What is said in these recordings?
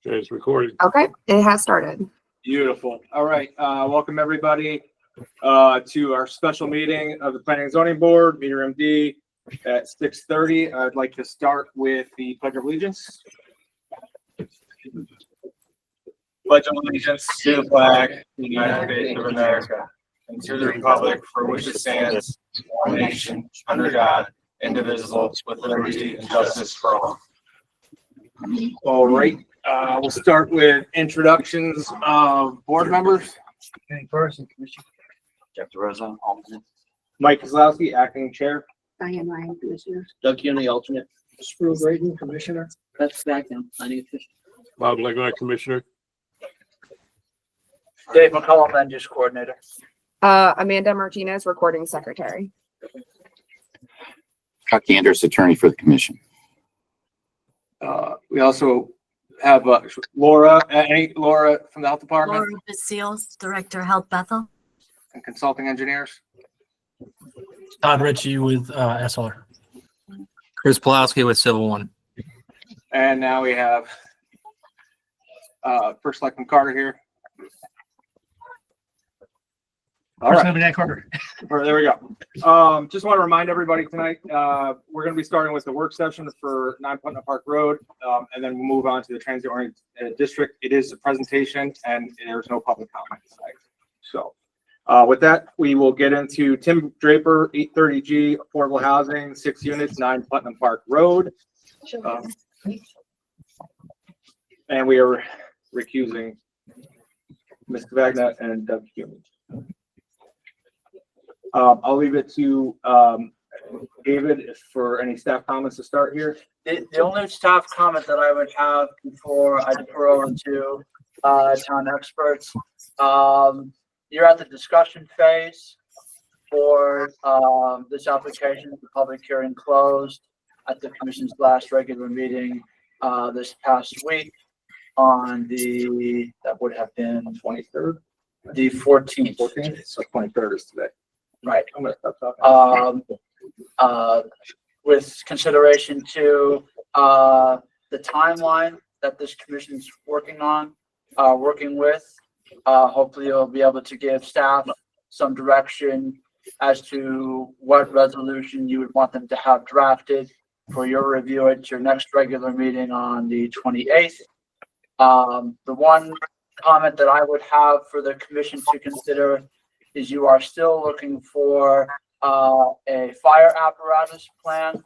Okay, it's recorded. Okay, it has started. Beautiful. All right. Welcome everybody to our special meeting of the Planning and Zoning Board, Meter MD at 6:30. I'd like to start with the Pledge of Allegiance. Pledge of allegiance to the flag of the United States of America and to the republic for which it stands, one nation, under God, indivisible, with liberty and justice for all. All right. We'll start with introductions of board members. Any person, Commissioner? Jeff DeRosa, alternate. Mike Kozlowski, acting chair. Diane Ryan, Commissioner. Doug Kennedy, alternate. Sproul Graydon, Commissioner. That's back now. I need to. Bob Legler, Commissioner. Dave McCollum, land use coordinator. Amanda Martinez, recording secretary. Chuck Anders, attorney for the commission. We also have Laura from the health department Laura Basile, Director, Health Bethel. and consulting engineers. Todd Ritchie with SLR. Chris Pulaski with Civil One. And now we have First Selectman Carter here. All right. There we go. Just want to remind everybody tonight, we're going to be starting with the work session for 9 Putnam Park Road, and then we'll move on to the transit oriented district. It is a presentation and there's no public comment tonight. So with that, we will get into Tim Draper, 830G, affordable housing, 6 units, 9 Putnam Park Road. And we are recusing Ms. Cavagna and Doug Hume. I'll leave it to David for any staff comments to start here. The only staff comment that I would have before I defer over to town experts, you're at the discussion phase for this application. The public hearing closed at the commission's last regular meeting this past week on that would have been 23rd, the 14th. 14th, so 23rd is today. Right. I'm gonna stop talking. With consideration to the timeline that this commission is working with, hopefully you'll be able to give staff some direction as to what resolution you would want them to have drafted for your review at your next regular meeting on the 28th. The one comment that I would have for the commission to consider is you are still looking for a fire apparatus plan.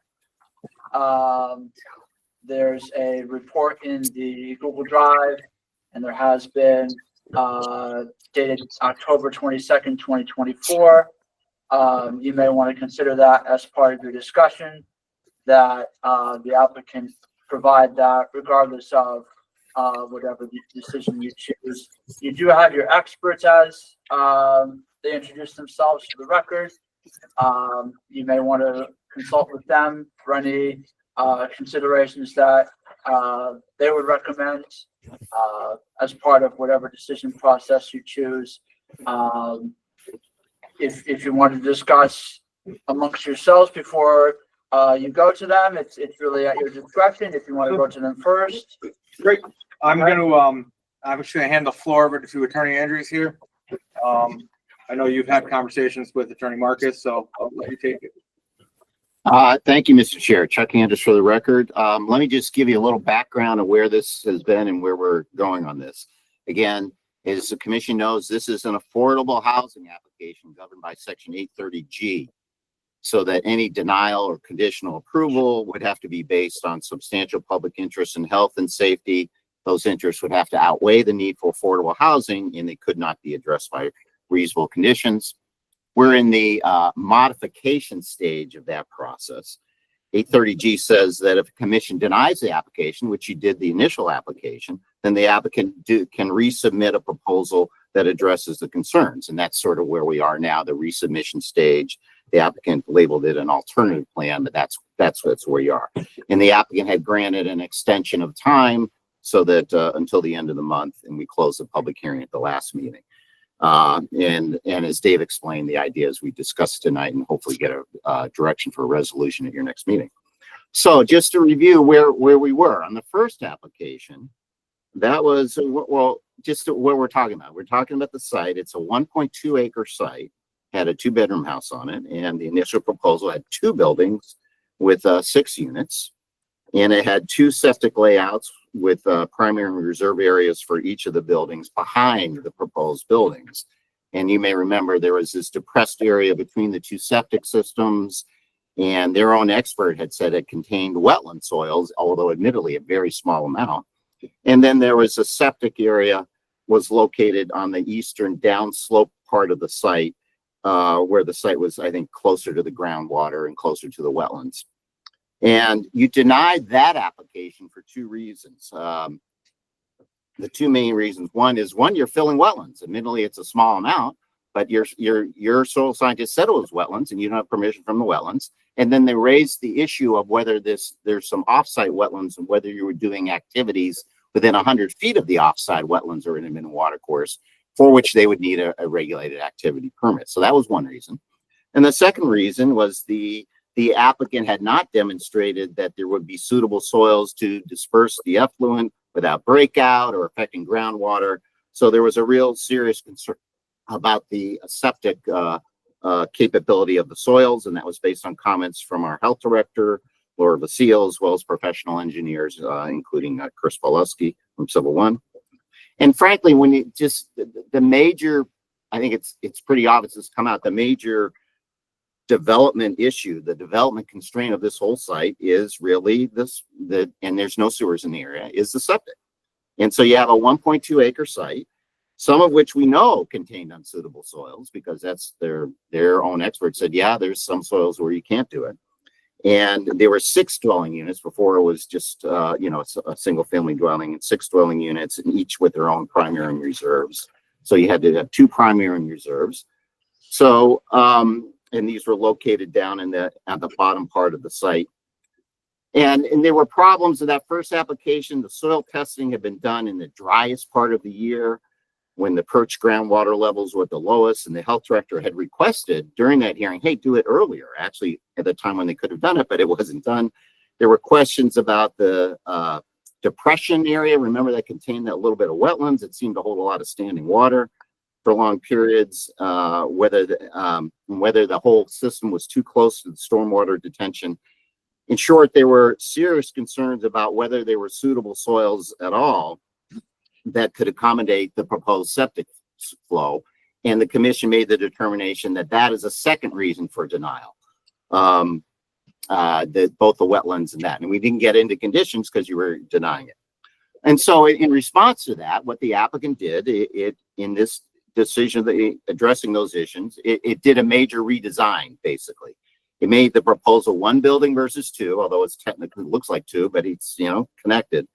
There's a report in the Google Drive, and there has been dated October 22nd, 2024. You may want to consider that as part of your discussion, that the applicant provide that regardless of whatever decision you choose. You do have your experts as they introduce themselves to the record. You may want to consult with them for any considerations that they would recommend as part of whatever decision process you choose. If you want to discuss amongst yourselves before you go to them, it's really at your discretion. If you want to go to them first. Great. I'm just gonna hand the floor over to Attorney Andrews here. I know you've had conversations with Attorney Marcus, so I'll let you take it. Thank you, Mr. Chair. Chuck Anders for the record. Let me just give you a little background of where this has been and where we're going on this. Again, as the commission knows, this is an affordable housing application governed by Section 830G, so that any denial or conditional approval would have to be based on substantial public interest in health and safety. Those interests would have to outweigh the need for affordable housing, and they could not be addressed by reasonable conditions. We're in the modification stage of that process. 830G says that if a commission denies the application, which you did the initial application, then the applicant can resubmit a proposal that addresses the concerns. And that's sort of where we are now, the resubmission stage. The applicant labeled it an alternative plan, but that's where you are. And the applicant had granted an extension of time so that until the end of the month, and we closed the public hearing at the last meeting. And as Dave explained, the idea is we discuss tonight and hopefully get a direction for a resolution at your next meeting. So just to review where we were on the first application, that was, well, just what we're talking about. We're talking about the site. It's a 1.2 acre site, had a 2-bedroom house on it. And the initial proposal had 2 buildings with 6 units. And it had 2 septic layouts with primary and reserve areas for each of the buildings behind the proposed buildings. And you may remember there was this depressed area between the 2 septic systems, and their own expert had said it contained wetland soils, although admittedly a very small amount. And then there was a septic area was located on the eastern downslope part of the site, where the site was, I think, closer to the groundwater and closer to the wetlands. And you denied that application for 2 reasons. The 2 main reasons. One, you're filling wetlands. Admittedly, it's a small amount, but your soil scientist said it was wetlands, and you don't have permission from the wetlands. And then they raised the issue of whether there's some offsite wetlands and whether you were doing activities within 100 feet of the offsite wetlands or intermittent water course, for which they would need a regulated activity permit. So that was one reason. And the second reason was the applicant had not demonstrated that there would be suitable soils to disperse the effluent without breakout or affecting groundwater. So there was a real serious concern about the septic capability of the soils, and that was based on comments from our health director, Laura Vasile, as well as professional engineers, including Chris Pawlowski from Civil One. And frankly, when you just the major, I think it's pretty obvious it's come out, the major development issue, the development constraint of this whole site is really and there's no sewers in the area, is the septic. And so you have a 1.2 acre site, some of which we know contained unsuitable soils, because that's their own experts said, yeah, there's some soils where you can't do it. And there were 6 dwelling units before it was just, a single family dwelling, and 6 dwelling units, and each with their own primary and reserves. So you had to have 2 primary and reserves. So, and these were located down at the bottom part of the site. And there were problems in that first application. The soil testing had been done in the driest part of the year, when the perch groundwater levels were at the lowest, and the health director had requested during that hearing, hey, do it earlier, actually at the time when they could have done it, but it wasn't done. There were questions about the depression area. Remember, that contained that little bit of wetlands. It seemed to hold a lot of standing water for long periods, whether the whole system was too close to the stormwater detention. In short, there were serious concerns about whether there were suitable soils at all that could accommodate the proposed septic flow. And the commission made the determination that that is a second reason for denial, both the wetlands and that. And we didn't get into conditions because you were denying it. And so in response to that, what the applicant did, in this decision, addressing those issues, it did a major redesign, basically. It made the proposal 1 building versus 2, although it's technically looks like 2, but it's, connected.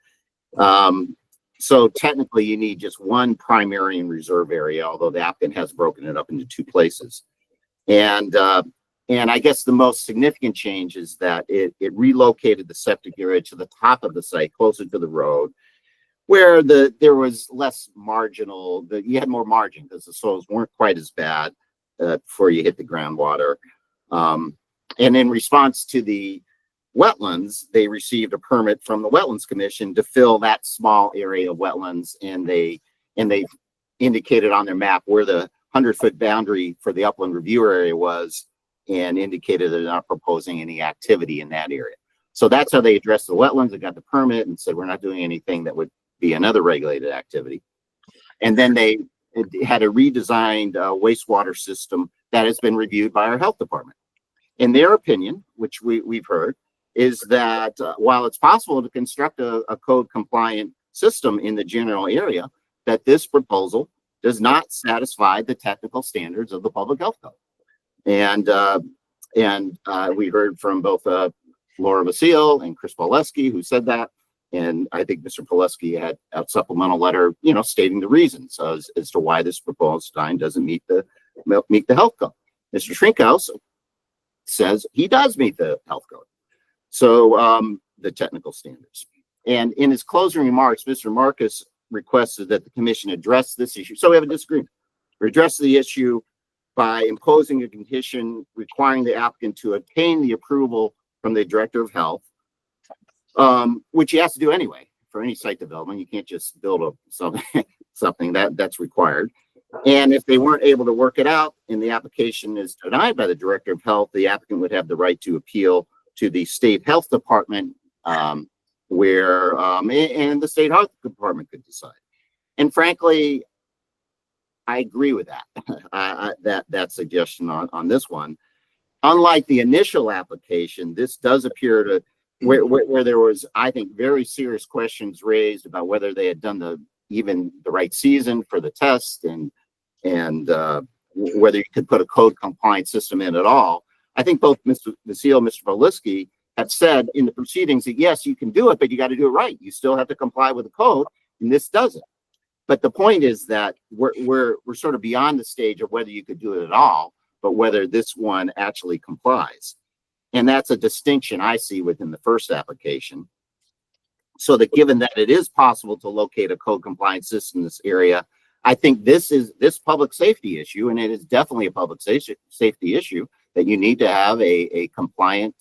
So technically you need just 1 primary and reserve area, although the applicant has broken it up into 2 places. And I guess the most significant change is that it relocated the septic area to the top of the site, closer to the road, where there was less marginal, you had more margin because the soils weren't quite as bad before you hit the groundwater. And in response to the wetlands, they received a permit from the Wetlands Commission to fill that small area of wetlands, and they indicated on their map where the 100-foot boundary for the upland review area was, and indicated they're not proposing any activity in that area. So that's how they addressed the wetlands. They got the permit and said, we're not doing anything that would be another regulated activity. And then they had a redesigned wastewater system that has been reviewed by our health department. In their opinion, which we've heard, is that while it's possible to construct a code compliant system in the general area, that this proposal does not satisfy the technical standards of the public health code. And we heard from both Laura Vasile and Chris Pawlowski, who said that. And I think Mr. Pawlowski had a supplemental letter, stating the reasons as to why this proposed design doesn't meet the health code. Mr. Shrinkhouse says he does meet the health code. So the technical standards. And in his closing remarks, Mr. Marcus requested that the commission address this issue. So we have a disagreement. We address the issue by imposing a condition requiring the applicant to obtain the approval from the director of health, which he has to do anyway for any site development. You can't just build something that's required. And if they weren't able to work it out and the application is denied by the Director of Health, the applicant would have the right to appeal to the State Health Department, and the State Health Department could decide. And frankly, I agree with that. That suggestion on this one. Unlike the initial application, this does appear to where there was, I think, very serious questions raised about whether they had done even the right season for the test and whether you could put a code compliance system in at all. I think both Mr. Vasile and Mr. Voliski have said in the proceedings that yes, you can do it, but you got to do it right. You still have to comply with the code, and this doesn't. But the point is that we're sort of beyond the stage of whether you could do it at all, but whether this one actually complies. And that's a distinction I see within the first application. So that given that it is possible to locate a code compliance system in this area, I think this public safety issue, and it is definitely a public safety issue, that you need to have a compliant,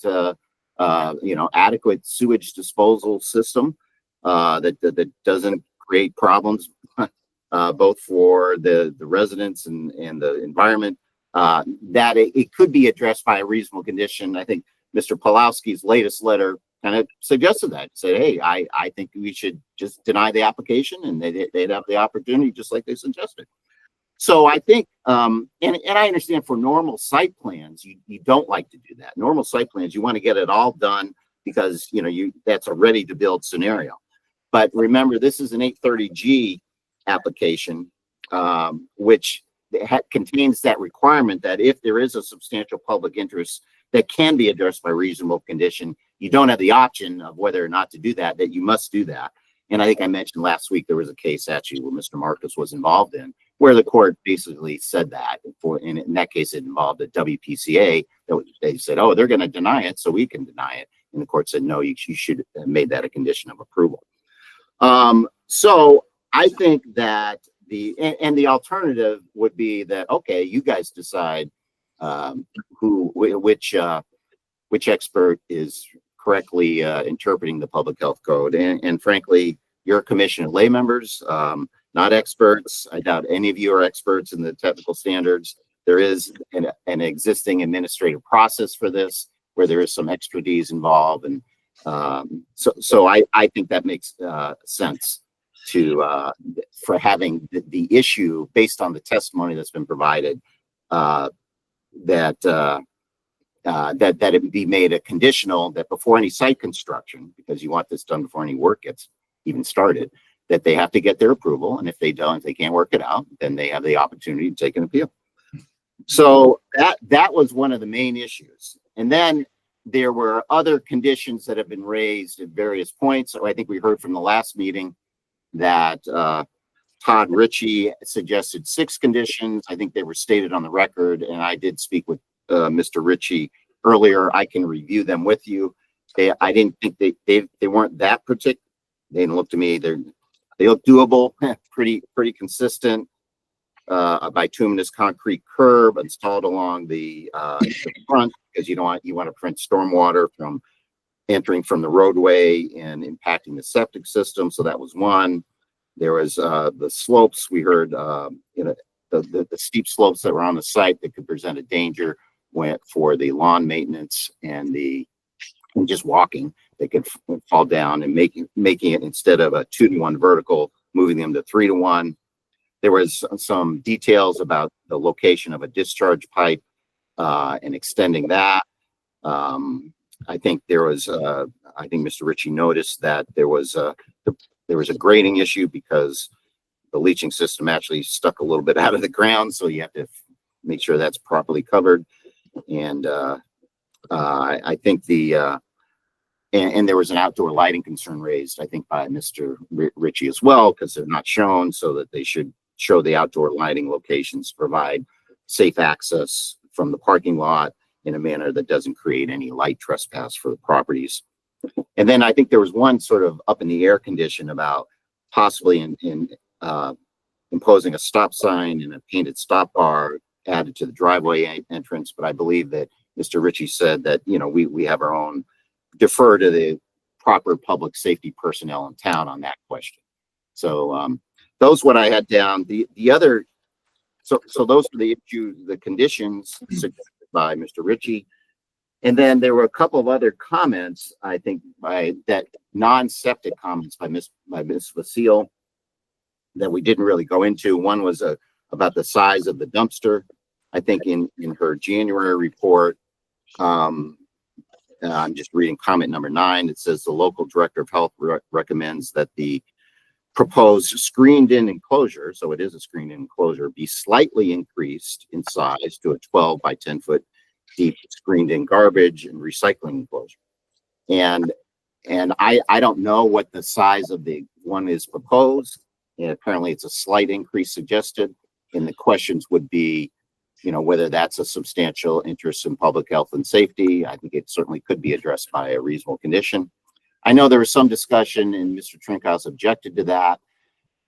adequate sewage disposal system that doesn't create problems both for the residents and the environment. That it could be addressed by a reasonable condition. I think Mr. Pulowski's latest letter kind of suggested that. Said, hey, I think we should just deny the application, and they'd have the opportunity just like they suggested. So I think, and I understand for normal site plans, you don't like to do that. Normal site plans, you want to get it all done because that's a ready to build scenario. But remember, this is an 830G application, which contains that requirement that if there is a substantial public interest that can be addressed by reasonable condition, you don't have the option of whether or not to do that you must do that. And I think I mentioned last week there was a case actually where Mr. Marcus was involved in, where the court basically said that. In that case, it involved a WPCA. They said, oh, they're going to deny it, so we can deny it. And the court said, no, you should have made that a condition of approval. So I think that the alternative would be that, okay, you guys decide which expert is correctly interpreting the public health code. And frankly, you're a commission of lay members, not experts. I doubt any of you are experts in the technical standards. There is an existing administrative process for this where there is some expertise involved. And so I think that makes sense for having the issue based on the testimony that's been provided, that it be made a conditional that before any site construction, because you want this done before any work gets even started, that they have to get their approval. And if they don't, if they can't work it out, then they have the opportunity to take an appeal. So that was one of the main issues. And then there were other conditions that have been raised at various points. So I think we heard from the last meeting that Todd Ritchie suggested 6 conditions. I think they were stated on the record, and I did speak with Mr. Ritchie earlier. I can review them with you. I didn't think they weren't that particular. They didn't look to me. They look doable, pretty consistent. A bituminous concrete curb installed along the front, because you want to prevent stormwater from entering from the roadway and impacting the septic system. So that was one. There was the slopes. We heard the steep slopes that were on the site that could present a danger for the lawn maintenance and just walking. They could fall down, and making it, instead of a 2-to-1 vertical, moving them to 3-to-1. There was some details about the location of a discharge pipe and extending that. I think Mr. Ritchie noticed that there was a grading issue because the leaching system actually stuck a little bit out of the ground. So you have to make sure that's properly covered. And I think and there was an outdoor lighting concern raised, I think, by Mr. Ritchie as well, because they're not shown, so that they should show the outdoor lighting locations, provide safe access from the parking lot in a manner that doesn't create any light trespass for the properties. And then I think there was one sort of up in the air condition about possibly imposing a stop sign and a painted stop bar added to the driveway entrance. But I believe that Mr. Ritchie said that, we have our own, defer to the proper public safety personnel in town on that question. So those what I had down. The other, so those are the issues, the conditions suggested by Mr. Ritchie. And then there were a couple of other comments, I think, by that non-septic comments by Ms. Vasile that we didn't really go into. One was about the size of the dumpster. I think in her January report, I'm just reading comment number 9. It says the local director of health recommends that the proposed screened-in enclosure, so it is a screened-in enclosure, be slightly increased in size to a 12 by 10 foot deep screened-in garbage and recycling enclosure. And I don't know what the size of the one is proposed. And apparently it's a slight increase suggested. And the questions would be, you know, whether that's a substantial interest in public health and safety. I think it certainly could be addressed by a reasonable condition. I know there was some discussion and Mr. Trinkhaus objected to that.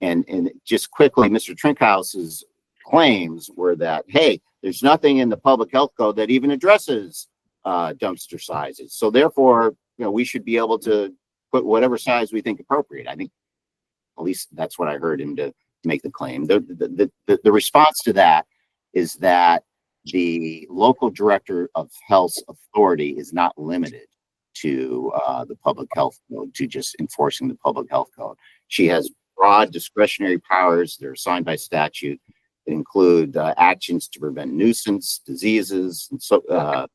And just quickly, Mr. Trinkhouse's claims were that, hey, there's nothing in the public health code that even addresses dumpster sizes. So therefore, you know, we should be able to put whatever size we think appropriate. I think at least that's what I heard him to make the claim. The response to that is that the local director of health authority is not limited to the public health code, to just enforcing the public health code. She has broad discretionary powers that are assigned by statute. It include actions to prevent nuisance, diseases, and so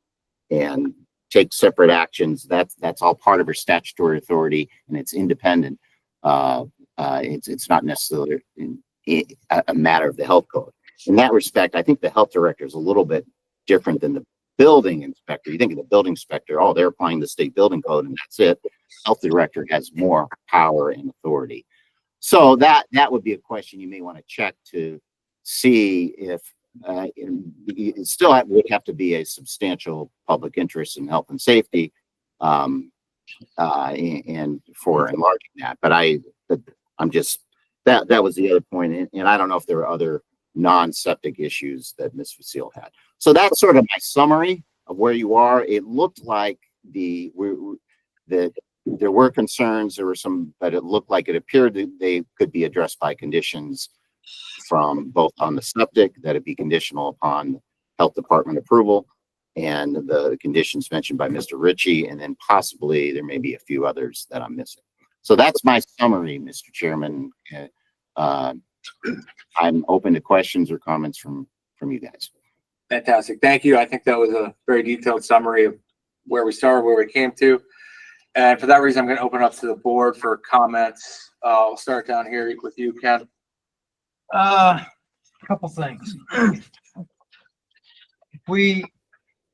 and take separate actions. That's all part of her statutory authority, and it's independent. It's not necessarily a matter of the health code. In that respect, I think the health director is a little bit different than the building inspector. You think of the building inspector, oh, they're applying the state building code, and that's it. Health director has more power and authority. So that would be a question you may want to check to see if it still would have to be a substantial public interest in health and safety, and for enlarging that. But I'm just that was the other point, and I don't know if there were other non-septic issues that Ms. Vasile had. So that's sort of my summary of where you are. It looked like there were concerns, there were some, but it looked like it appeared that they could be addressed by conditions from both on the septic, that it be conditional upon health department approval, and the conditions mentioned by Mr. Ritchie, and then possibly there may be a few others that I'm missing. So that's my summary, Mr. Chairman. I'm open to questions or comments from you guys. Fantastic. Thank you. I think that was a very detailed summary of where we started, where we came to. And for that reason, I'm going to open up to the board for comments. I'll start down here with you, Ken. Couple things.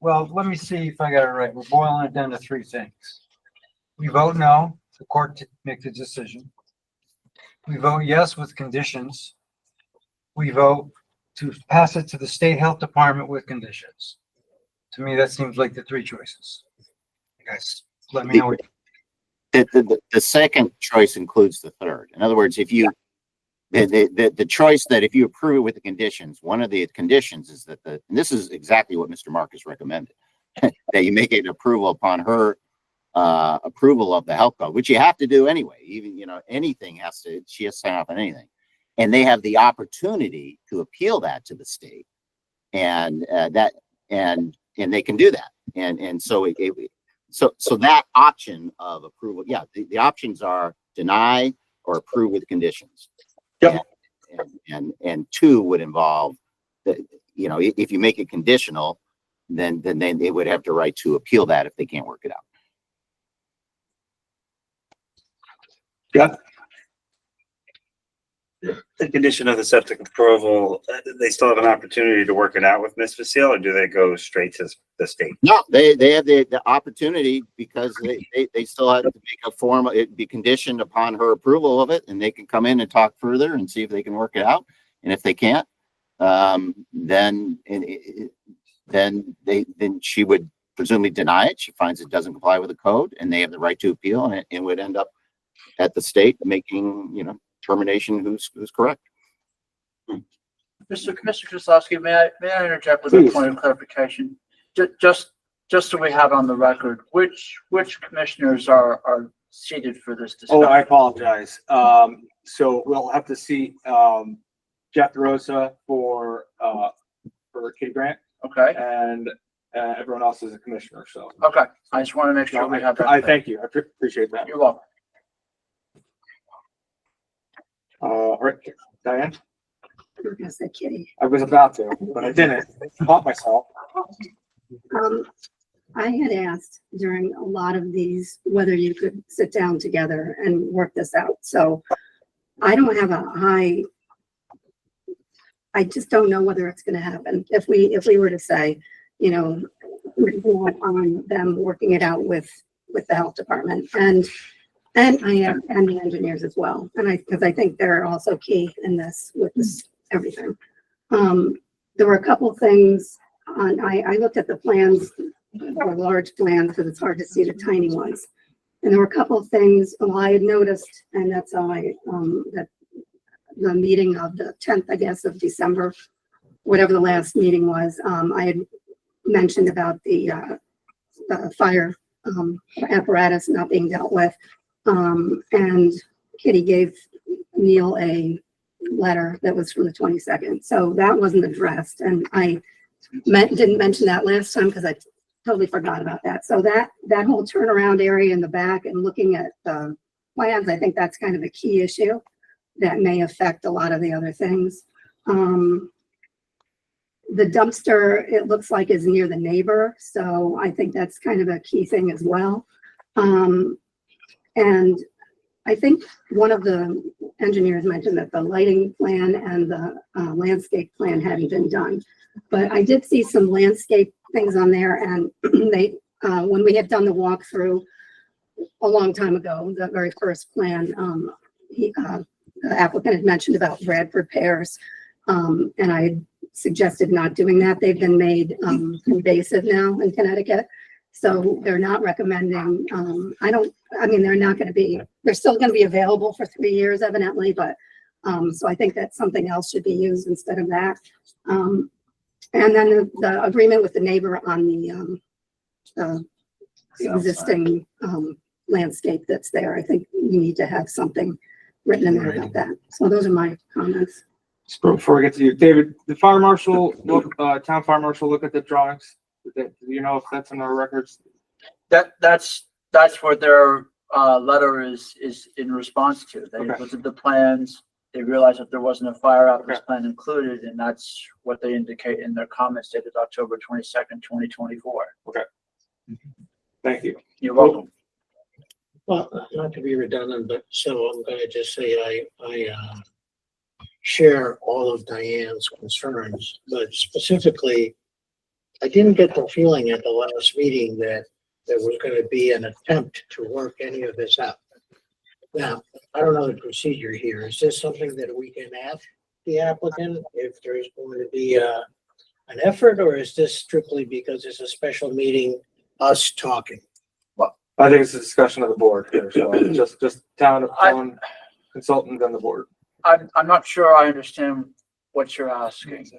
Well, let me see if I got it right. We're boiling it down to 3 things. We vote no, the court to make the decision. We vote yes with conditions. We vote to pass it to the state health department with conditions. To me, that seems like the 3 choices. You guys, let me know what. The second choice includes the third. In other words, if you the choice that if you approve it with the conditions, one of the conditions is that and this is exactly what Mr. Marcus recommended, that you make an approval upon her approval of the health code, which you have to do anyway. Even, you know, anything she has to sign off on anything, and they have the opportunity to appeal that to the state, and they can do that, and so so that option of approval, yeah, the options are deny or approve with conditions. Yep. And 2 would involve that, you know, if you make it conditional, then they would have the right to appeal that if they can't work it out. Yeah. The condition of the septic approval, they still have an opportunity to work it out with Ms. Vasile, or do they go straight to the state? No, they have the opportunity, because they still have to make a form. It'd be conditioned upon her approval of it, and they can come in and talk further and see if they can work it out. And if they can't, then she would presumably deny it. She finds it doesn't comply with the code, and they have the right to appeal, and it would end up at the state making, you know, termination who's correct. Mr. Kozlowski, may I interject with a point of clarification? Just so we have on the record, which commissioners are seated for this Oh, I discussion. apologize. So we'll have to see, Jeff DeRosa for Kitty Grant Okay, and, everyone else is a commissioner, so. okay. I just want to make sure we have that. I thank you. I appreciate that. You're welcome. All right, Diane, You're gonna say Kitty. I was about to, but I didn't. Caught myself. I had asked during a lot of these whether you could sit down together and work this out. So I don't have I just don't know whether it's gonna happen. If we were to say, you know, we want on them working it out with the health department and the engineers as well. And because I think they're also key in this with this, everything. There were a couple things I looked at the plans, the large plans, because it's hard to see the tiny ones. And there were a couple of things I had noticed, and that's how that the meeting of the 10th, I guess, of December, whatever the last meeting was, I had mentioned about the fire apparatus not being dealt with. And Kitty gave Neil a letter that was from the 22nd. So that wasn't addressed. And I didn't mention that last time because I totally forgot about that. So that whole turnaround area in the back and looking at the plans, I think that's kind of a key issue that may affect a lot of the other things. The dumpster, it looks like, is near the neighbor. So I think that's kind of a key thing as well. And I think one of the engineers mentioned that the lighting plan and the landscape plan hadn't been done. But I did see some landscape things on there, and they, when we had done the walkthrough a long time ago, the very first plan, the applicant had mentioned about Bradford pears, and I had suggested not doing that. They've been made invasive now in Connecticut. So they're not recommending, they're not going to be, they're still going to be available for 3 years evidently, but so I think that something else should be used instead of that. And then the agreement with the neighbor on the existing landscape that's there. I think we need to have something written in there about that. So those are my comments. Before we get to you, David, the fire marshal, town fire marshal, look at the drawings. Do you know if that's in our records? That's what their letter is in response to. They Okay. looked at the plans, they realized that there wasn't a fire apparatus Okay. plan included, and that's what they indicate in their comments dated October 22nd, 2024. Thank you. You're welcome. Well, not to be redundant, but so I'm gonna just say I share all of Diane's concerns, but specifically, I didn't get the feeling at the last meeting that there was gonna be an attempt to work any of this out. Now, I don't know the procedure here. Is this something that we can ask the applicant if there's going to be an effort, or is this strictly because it's a special meeting, us talking? I think it's a discussion of the board here, so just town consultant and the board. I'm not sure I understand what you're asking.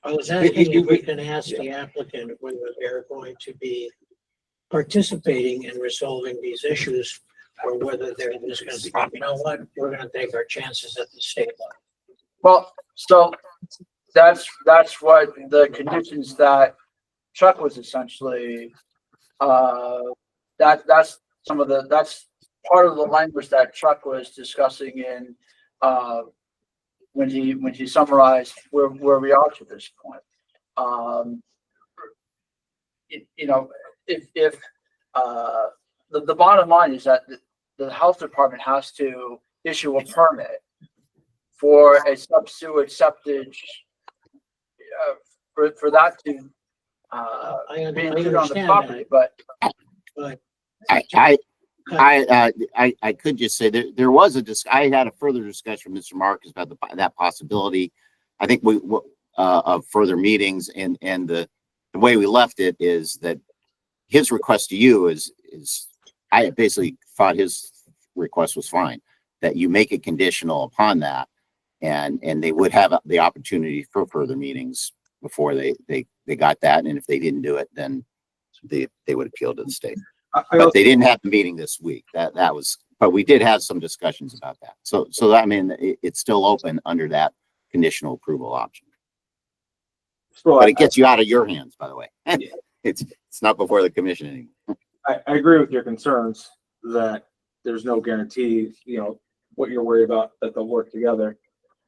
I was asking if we can ask the applicant whether they're going to be participating in resolving these issues, or whether they're just gonna say, you know what, we're gonna take our chances at the state level. Well, so that's what the conditions that Chuck was essentially, that's part of the language that Chuck was discussing in, when he summarized where we are to this point. If the bottom line is that the health department has to issue a permit for a sub-sewage septage, for that to I be included on the understand property, that, but I could just say there was I had a further discussion with Mr. Marcus about that possibility. I think of further meetings, and the way we left it is that his request to you is I basically thought his request was fine, that you make it conditional upon that, and they would have the opportunity for further meetings before they got that, and if they didn't do it, then they would appeal to the state. But they didn't have the meeting this week. That was, but we did have some discussions about that. So I mean, it's still open under that conditional approval option. But it gets you out of your hands, by the way. It's not before the commission anymore. I agree with your concerns that there's no guarantee, what you're worried about, that they'll work together.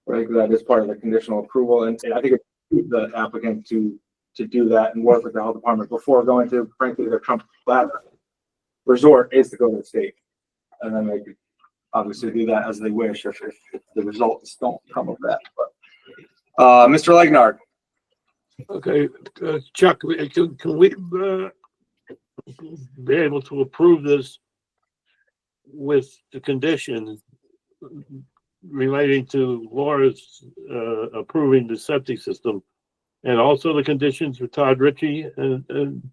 But I think that is part of the conditional approval, and I think it's the applicant to do that and work with the health department before going to, frankly, their Trump last resort is to go to the state. And then they could obviously do that as they wish if the results don't come of that. But, Mr. Legnard. Okay, Chuck, can we be able to approve this with the condition relating to Laura's approving the septic system and also the conditions for Todd Ritchie and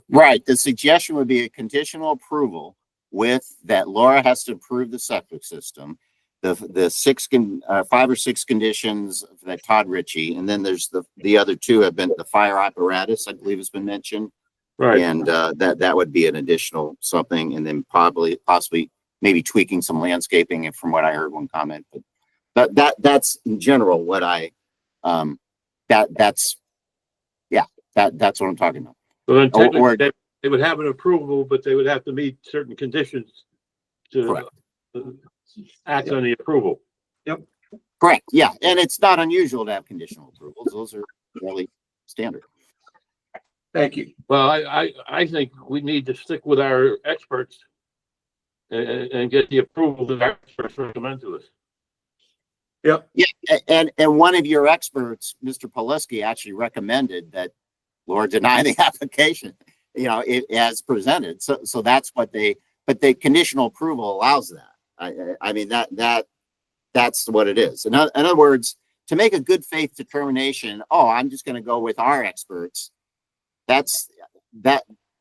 Right. The suggestion would be a conditional approval with that Laura has to approve the septic system. The 5 or 6 conditions that Todd Ritchie, and then there's the other 2 have been the fire apparatus, I believe has been mentioned. right. And that would be an additional something, and then possibly maybe tweaking some landscaping, and from what I heard one comment, but that's in general what that's what I'm talking about. So then Or- technically they would have an approval, but they would have to meet certain conditions to Correct. act on the approval. Correct. Yeah. And it's not unusual to have conditional approvals. Those are fairly standard. Thank you. Well, I think we need to stick with our experts and get the approval that our experts recommend to us. Yep. Yeah. And one of your experts, Mr. Poleski, actually recommended that Laura deny the application, it as presented. So that's what but the conditional approval allows that. I mean, that's what it is. In other words, to make a good faith determination, I'm just going to go with our experts.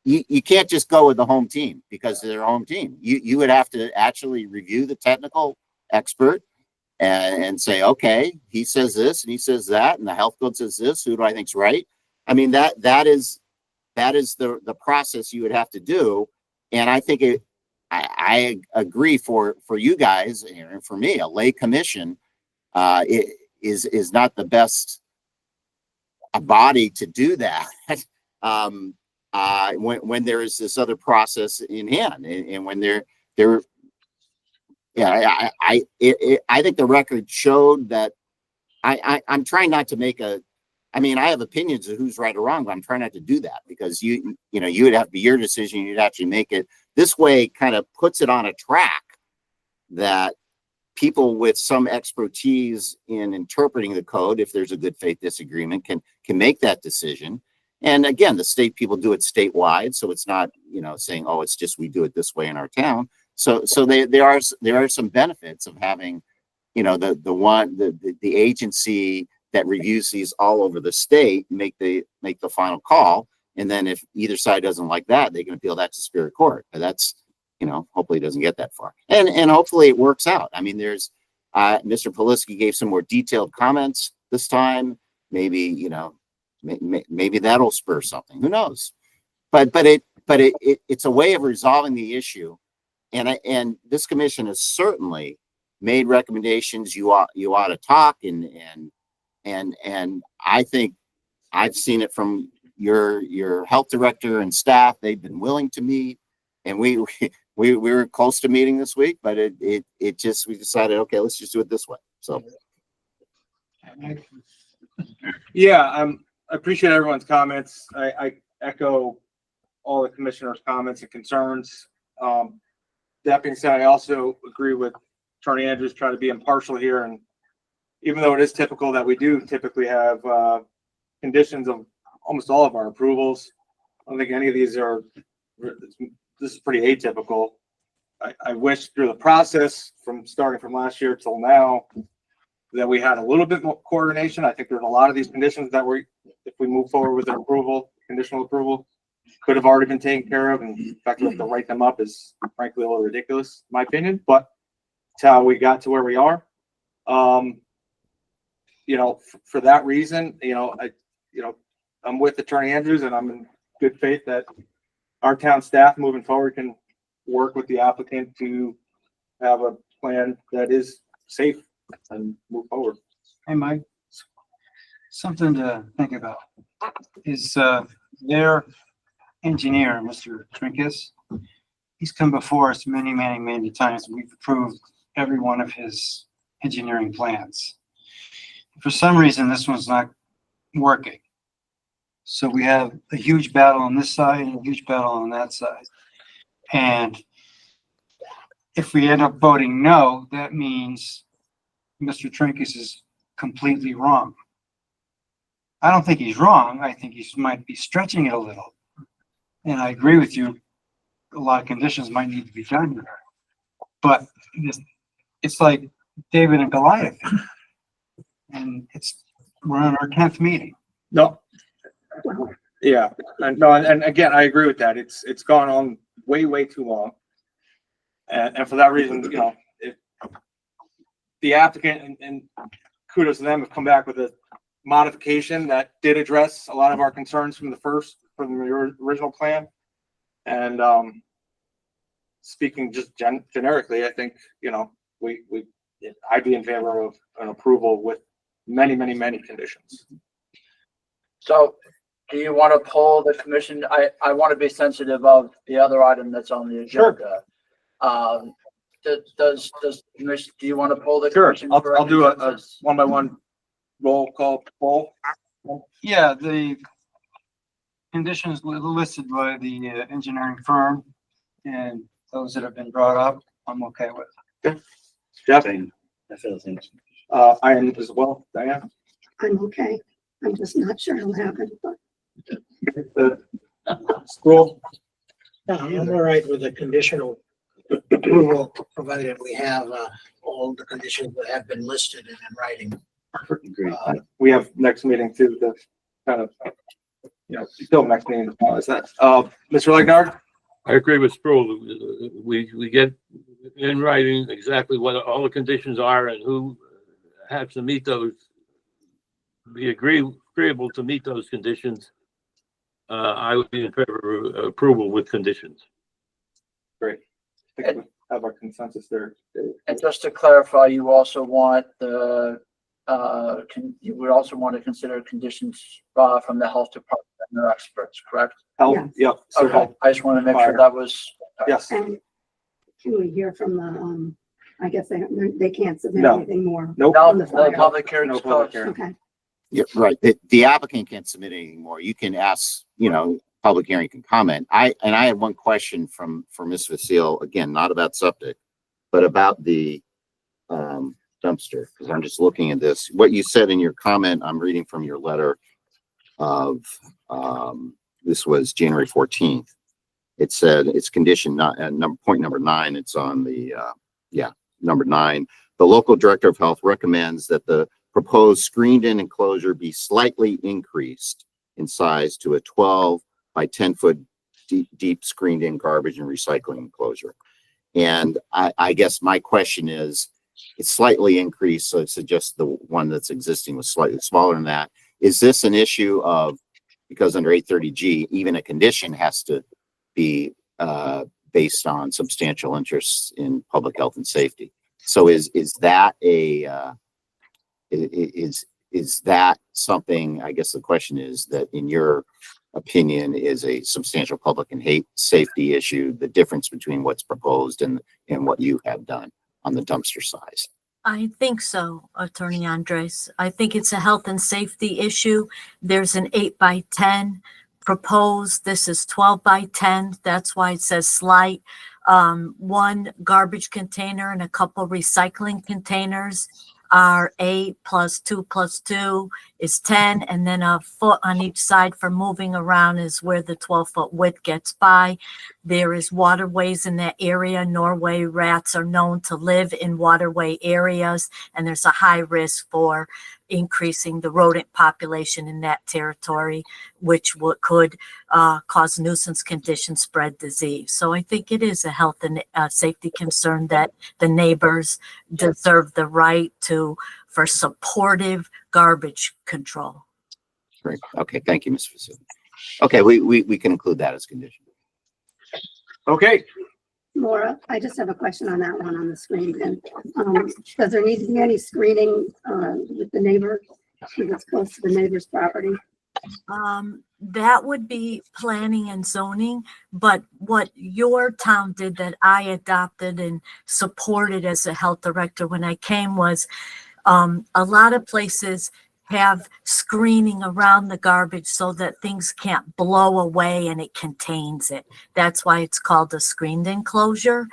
You can't just go with the home team because they're a home team. You would have to actually review the technical expert and say, okay, he says this and he says that, and the health code says this. Who do I think's right? I mean, that is the process you would have to do. And I think I agree for you guys and for me, a lay commission is not the best body to do that. When there is this other process in hand, and when I think the record showed that I'm trying not to make I have opinions of who's right or wrong, but I'm trying not to do that because you would have to be your decision. You'd actually make it this way, kind of puts it on a track that people with some expertise in interpreting the code, if there's a good faith disagreement, can make that decision. And again, the state people do it statewide, so it's not saying, it's just we do it this way in our town. So there are some benefits of having the agency that reviews these all over the state make the final call, and then if either side doesn't like that, they can appeal that to Superior Court. But that's hopefully it doesn't get that far, and hopefully it works out. I mean, there's Mr. Poleski gave some more detailed comments this time. Maybe maybe that'll spur something. Who knows? But it's a way of resolving the issue, and this commission has certainly made recommendations. You ought to talk and I think I've seen it from your health director and staff. They've been willing to meet, and we were close to meeting this week, but we decided, okay, let's just do it this way. So Yeah, I appreciate everyone's comments. I echo all the commissioners' comments and concerns. That being said, I also agree with Attorney Andrews trying to be impartial here, and even though it is typical that we do typically have conditions of almost all of our approvals, I don't think any of these are, this is pretty atypical. I wish through the process starting from last year till now that we had a little bit more coordination. I think there's a lot of these conditions that if we move forward with an approval, conditional approval, could have already been taken care of. And the fact that we have to write them up is frankly a little ridiculous, in my opinion, but it's how we got to where we are. For that reason, I'm with Attorney Andrews, and I'm in good faith that our town staff moving forward can work with the applicant to have a plan that is safe and move forward. Hey, Mike, something to think about is, their engineer, Mr. Trinkus, he's come before us many times. We've approved every one of his engineering plans. For some reason, this one's not working. So we have a huge battle on this side and a huge battle on that side. And if we end up voting no, that means Mr. Trinkus is completely wrong. I don't think he's wrong. I think he might be stretching it a little. And I agree with you. A lot of conditions might need to be done here. But it's like David and Goliath. And we're on our 10th meeting. No. Yeah, and again, I agree with that. It's gone on way too long. And for that reason, you know, if the applicant and kudos to them have come back with a modification that did address a lot of our concerns from the original plan. And speaking just generically, I think, you know, I'd be in favor of an approval with many conditions. So do you want to poll the commission? I want to be sensitive of the other item that's on the agenda. Does commission, do you want to poll the Sure, commission? I'll do a one-by-one roll call poll. Yeah, the conditions listed by the engineering firm and those that have been brought up, I'm okay with. Jeff, I feel the same. I am as well. Diane? I'm okay. I'm just not sure it'll happen, but Scroll. I'm all right with the conditional approval, provided we have all the conditions that have been listed and in writing. Agreed. We have next meeting too, to kind of, you know, still next meeting. Is that, Mr. Legnard? I agree with Sproul. We get in writing exactly what all the conditions are and who has to meet those. Be agreeable to meet those conditions. I would be in favor of approval with conditions. Great. I think we have our consensus there. And just to clarify, you also want you would also want to consider conditions from the health department and their experts, correct? Health, Yes. yep. So Okay, I just want to make sure that was. yes. and can we hear from the, I guess they can't submit No. anything more. Nope. No, On the the file. public hearing No is public closed. hearing. Okay, Yeah, right. The applicant can't submit anything more. You can ask, you know, public hearing can comment. I had one question for Ms. Vasile, again, not about septic, but about the dumpster, because I'm just looking at this. What you said in your comment, I'm reading from your letter of, this was January 14th. It said it's condition not point number 9. It's on the, number 9. The local director of health recommends that the proposed screened-in enclosure be slightly increased in size to a 12 by 10 foot deep screened-in garbage and recycling enclosure. And I guess my question is, it's slightly increased, so it suggests the one that's existing was slightly smaller than that. Is this an issue of, because under 830G, even a condition has to be based on substantial interests in public health and safety? So is that is that something, I guess the question is, that in your opinion is a substantial public and safety issue, the difference between what's proposed and what you have done on the dumpster size? I think so, Attorney Andres. I think it's a health and safety issue. There's an 8 by 10 proposed. This is 12 by 10. That's why it says slight. One garbage container and a couple recycling containers are 8 plus 2 plus 2 is 10. And then a foot on each side for moving around is where the 12-foot width gets by. There is waterways in that area. Norway rats are known to live in waterway areas, and there's a high risk for increasing the rodent population in that territory, which could cause nuisance conditions, spread disease. So I think it is a health and safety concern that the neighbors deserve the right for supportive garbage control. Great. Okay. Thank you, Ms. Vasile. Okay. We can include that as condition. Okay, Laura, I just have a question on that one on the screen. And, does there need to be any screening, with the neighbor? Because it's close to the neighbor's property. That would be planning and zoning, but what your town did that I adopted and supported as a health director when I came was, a lot of places have screening around the garbage so that things can't blow away and it contains it. That's why it's called a screened enclosure.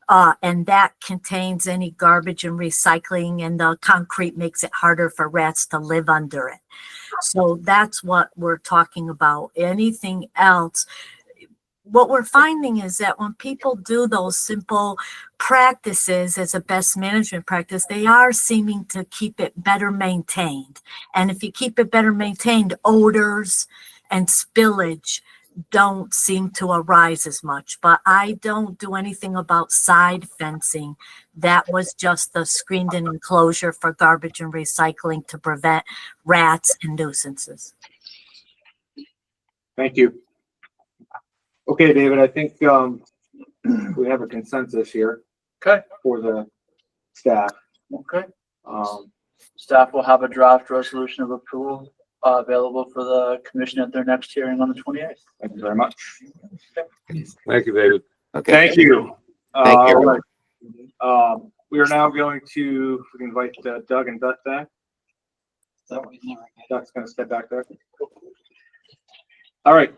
And that contains any garbage and recycling, and the concrete makes it harder for rats to live under it. So that's what we're talking about. Anything else, what we're finding is that when people do those simple practices as a best management practice, they are seeming to keep it better maintained. And if you keep it better maintained, odors and spillage don't seem to arise as much. But I don't do anything about side fencing. That was just the screened-in enclosure for garbage and recycling to prevent rats and nuisances. thank you. Okay, David, I think, we have a consensus here. Okay. For the staff. Okay. Um, Staff will have a draft resolution of approval available for the commission at their next hearing on the 28th. thank you very much. Thank you, David. Okay. Thank you. Thank you. We are now going to, we can invite Doug and Beth back. Doug's gonna step back there. All right,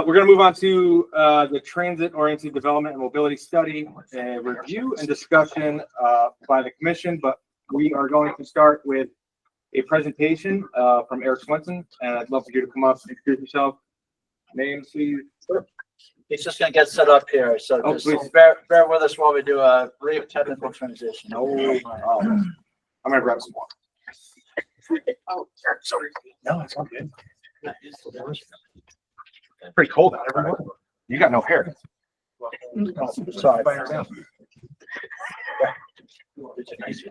we're gonna move on to the transit-oriented development and mobility study, a review and discussion by the commission, but we are going to start with a presentation from Eric Swenson, and I'd love for you to come up and introduce yourself. Name, please. He's just gonna get set up here, so Oh, just please. bear with us while we do a brief technical transition. I'm gonna grab some water. Oh, sorry. No, it's all good. Pretty cold out, everyone. You got no hair. Sorry.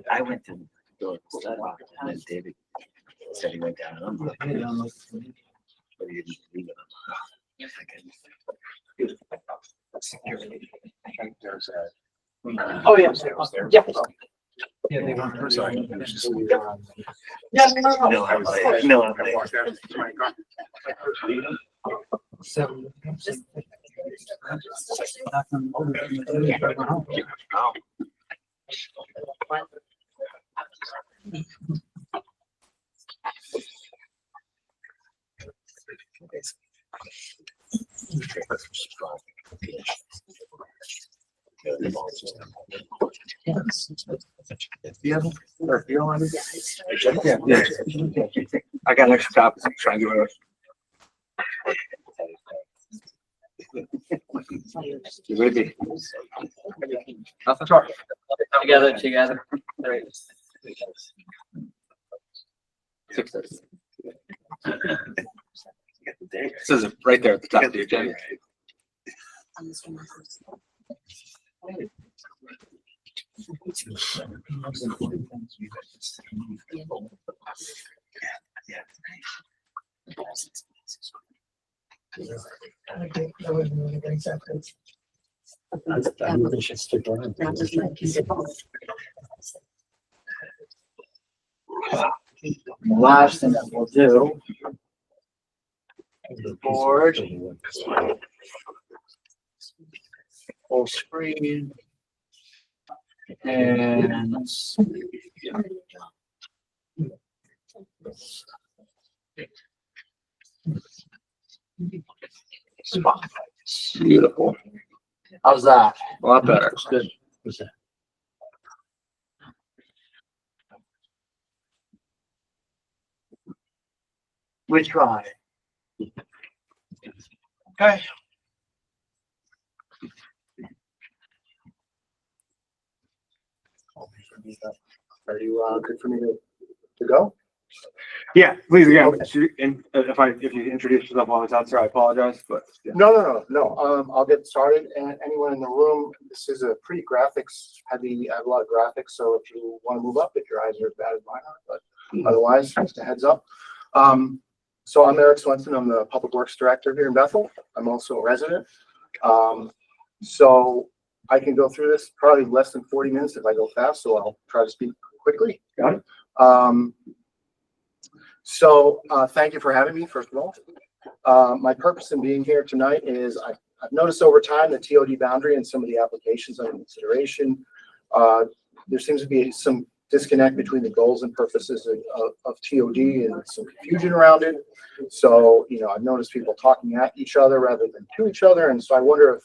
I went to go to the study, and then David said he went down, and I'm like, but he didn't leave it. Oh, yeah. Yeah. Yeah, they weren't. Sorry. Yeah, no. No, I'm like, no, I'm like. Seven. I got an extra copy. I'm trying to do it. You ready? Nothing to talk. Together. Great. 6:30. It says it right there at the top of the agenda. Last thing that we'll do. The board. Full screen. And. Beautiful. How's that? A lot better. Good. We try. Okay. Are you, good for me to go? Yeah, please again. And if you introduce yourself while it's out there, I apologize, but. Yeah. No. I'll get started. And anyone in the room, this is a pretty graphics heavy. I have a lot of graphics. So if you want to move up, if your eyes are as bad as mine are, but otherwise, just a heads up. So I'm Eric Swenson. I'm the Public Works Director here in Bethel. I'm also a resident. So I can go through this probably less than 40 minutes if I go fast, so I'll try to speak quickly. Got it. Thank you for having me, first of all. My purpose in being here tonight is I've noticed over time the TOD boundary and some of the applications under consideration. There seems to be some disconnect between the goals and purposes of TOD and some confusion around it. So, I've noticed people talking at each other rather than to each other. And so I wonder if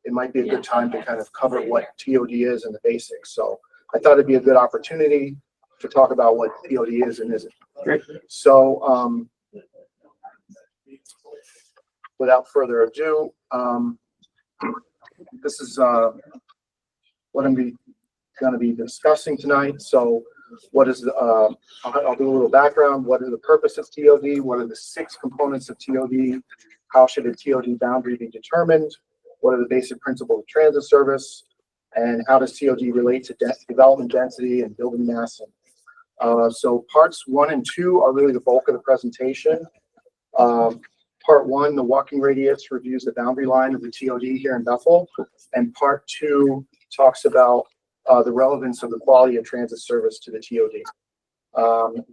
it might be a good time to kind of cover what TOD is and the basics. So I thought it'd be a good opportunity to talk about what TOD is and isn't. Great. So, without further ado, this is what I'm going to be discussing tonight. So what is I'll do a little background. What is the purpose of TOD? What are the 6 components of TOD? How should a TOD boundary be determined? What are the basic principles of transit service? And how does TOD relate to development density and building mass? So parts 1 and 2 are really the bulk of the presentation. Part 1, the walking radius, reviews the boundary line of the TOD here in Bethel. And part 2 talks about the relevance of the quality of transit service to the TOD.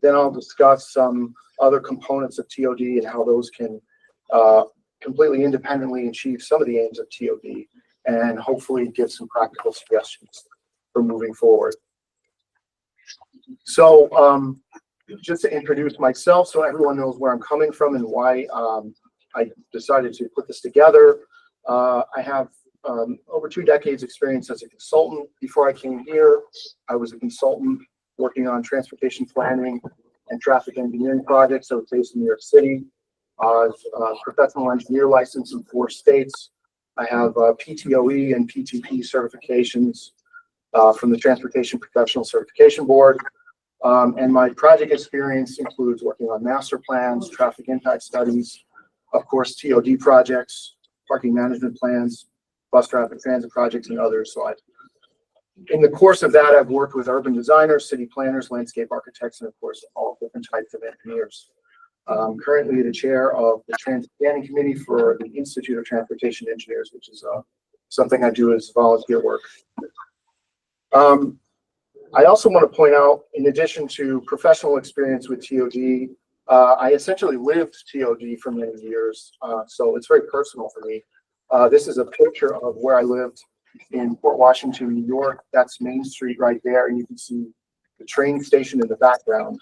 Then I'll discuss some other components of TOD and how those can completely independently achieve some of the aims of TOD and hopefully give some practical suggestions for moving forward. So just to introduce myself so everyone knows where I'm coming from and why I decided to put this together. I have over 2 decades experience as a consultant. Before I came here, I was a consultant working on transportation planning and traffic engineering projects. I was based in New York City. I have a professional engineer license in 4 states. I have PTOE and PTP certifications from the Transportation Professional Certification Board. And my project experience includes working on master plans, traffic impact studies, of course, TOD projects, parking management plans, bus traffic transit projects, and others. So in the course of that, I've worked with urban designers, city planners, landscape architects, and of course, all different types of engineers. I'm currently the chair of the Transit Planning Committee for the Institute of Transportation Engineers, which is something I do as volunteer work. I also want to point out, in addition to professional experience with TOD, I essentially lived TOD for many years, so it's very personal for me. This is a picture of where I lived in Port Washington, New York. That's Main Street right there, and you can see the train station in the background.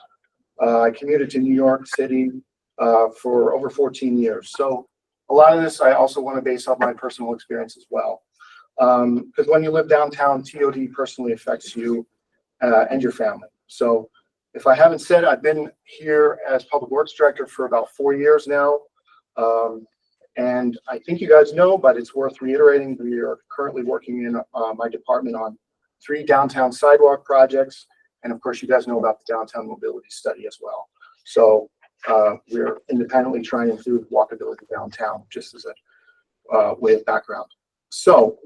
I commuted to New York City for over 14 years. So a lot of this I also want to base off my personal experience as well. Because when you live downtown, TOD personally affects you and your family. So if I haven't said, I've been here as Public Works Director for about 4 years now. And I think you guys know, but it's worth reiterating, we are currently working in my department on 3 downtown sidewalk projects. And of course, you guys know about the downtown mobility study as well. So we're independently trying to improve walkability downtown, just as a way of background. So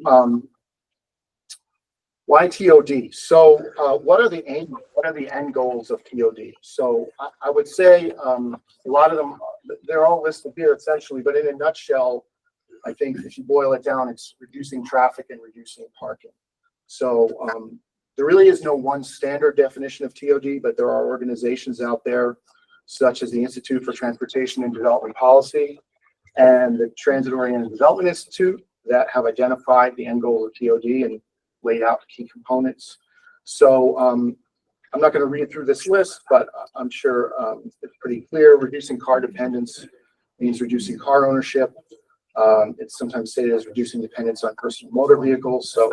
why TOD? So what are the end goals of TOD? So I would say a lot of them, they're all listed here essentially, but in a nutshell, I think if you boil it down, it's reducing traffic and reducing parking. So there really is no one standard definition of TOD, but there are organizations out there such as the Institute for Transportation and Development Policy and the Transit Oriented Development Institute that have identified the end goal of TOD and laid out the key components. So I'm not going to read through this list, but I'm sure it's pretty clear. Reducing car dependence means reducing car ownership. It's sometimes stated as reducing dependence on personal motor vehicles. So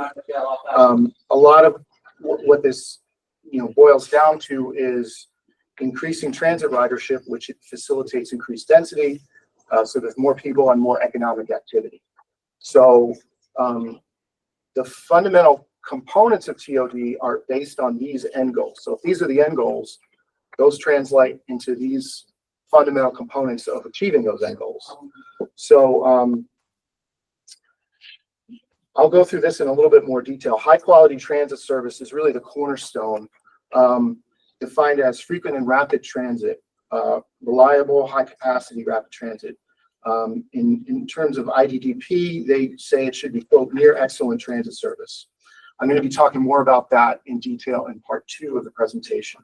a lot of what this boils down to is increasing transit ridership, which facilitates increased density. So there's more people and more economic activity. So the fundamental components of TOD are based on these end goals. So if these are the end goals, those translate into these fundamental components of achieving those end goals. So I'll go through this in a little bit more detail. High quality transit service is really the cornerstone, defined as frequent and rapid transit, reliable, high capacity rapid transit, In terms of IDDP, they say it should be, quote, near excellent transit service. I'm going to be talking more about that in detail in part 2 of the presentation.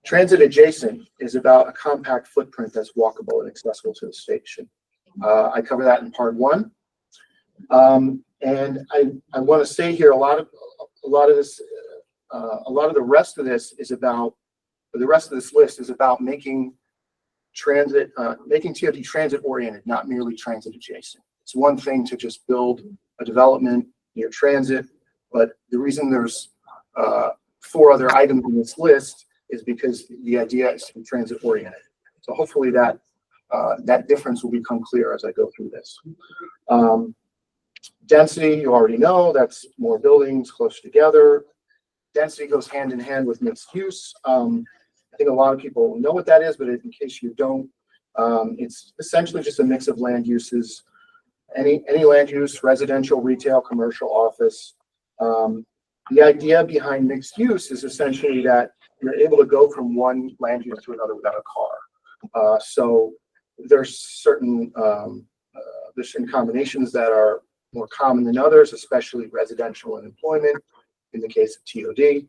Transit adjacent is about a compact footprint that's walkable and accessible to the station. I cover that in part 1. And I want to say here, a lot of the rest of this is about, the rest of this list is about making transit, making TOD transit oriented, not merely transit adjacent. It's one thing to just build a development near transit, but the reason there's 4 other items in this list is because the idea is to be transit oriented. So hopefully that that difference will become clear as I go through this. Density, you already know, that's more buildings closer together. Density goes hand in hand with mixed use. I think a lot of people know what that is, but in case you don't, it's essentially just a mix of land uses. Any land use, residential, retail, commercial, office. The idea behind mixed use is essentially that you're able to go from one land use to another without a car. So there's certain combinations that are more common than others, especially residential and employment in the case of TOD.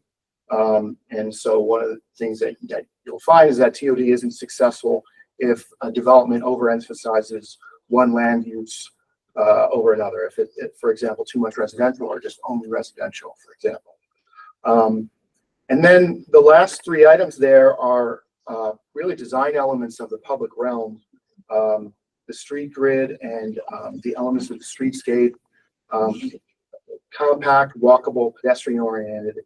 And so one of the things that you'll find is that TOD isn't successful if a development overemphasizes one land use over another. If for example, too much residential or just only residential, for example. And then the last 3 items there are really design elements of the public realm. The street grid and the elements of the streetscape, compact, walkable, pedestrian oriented.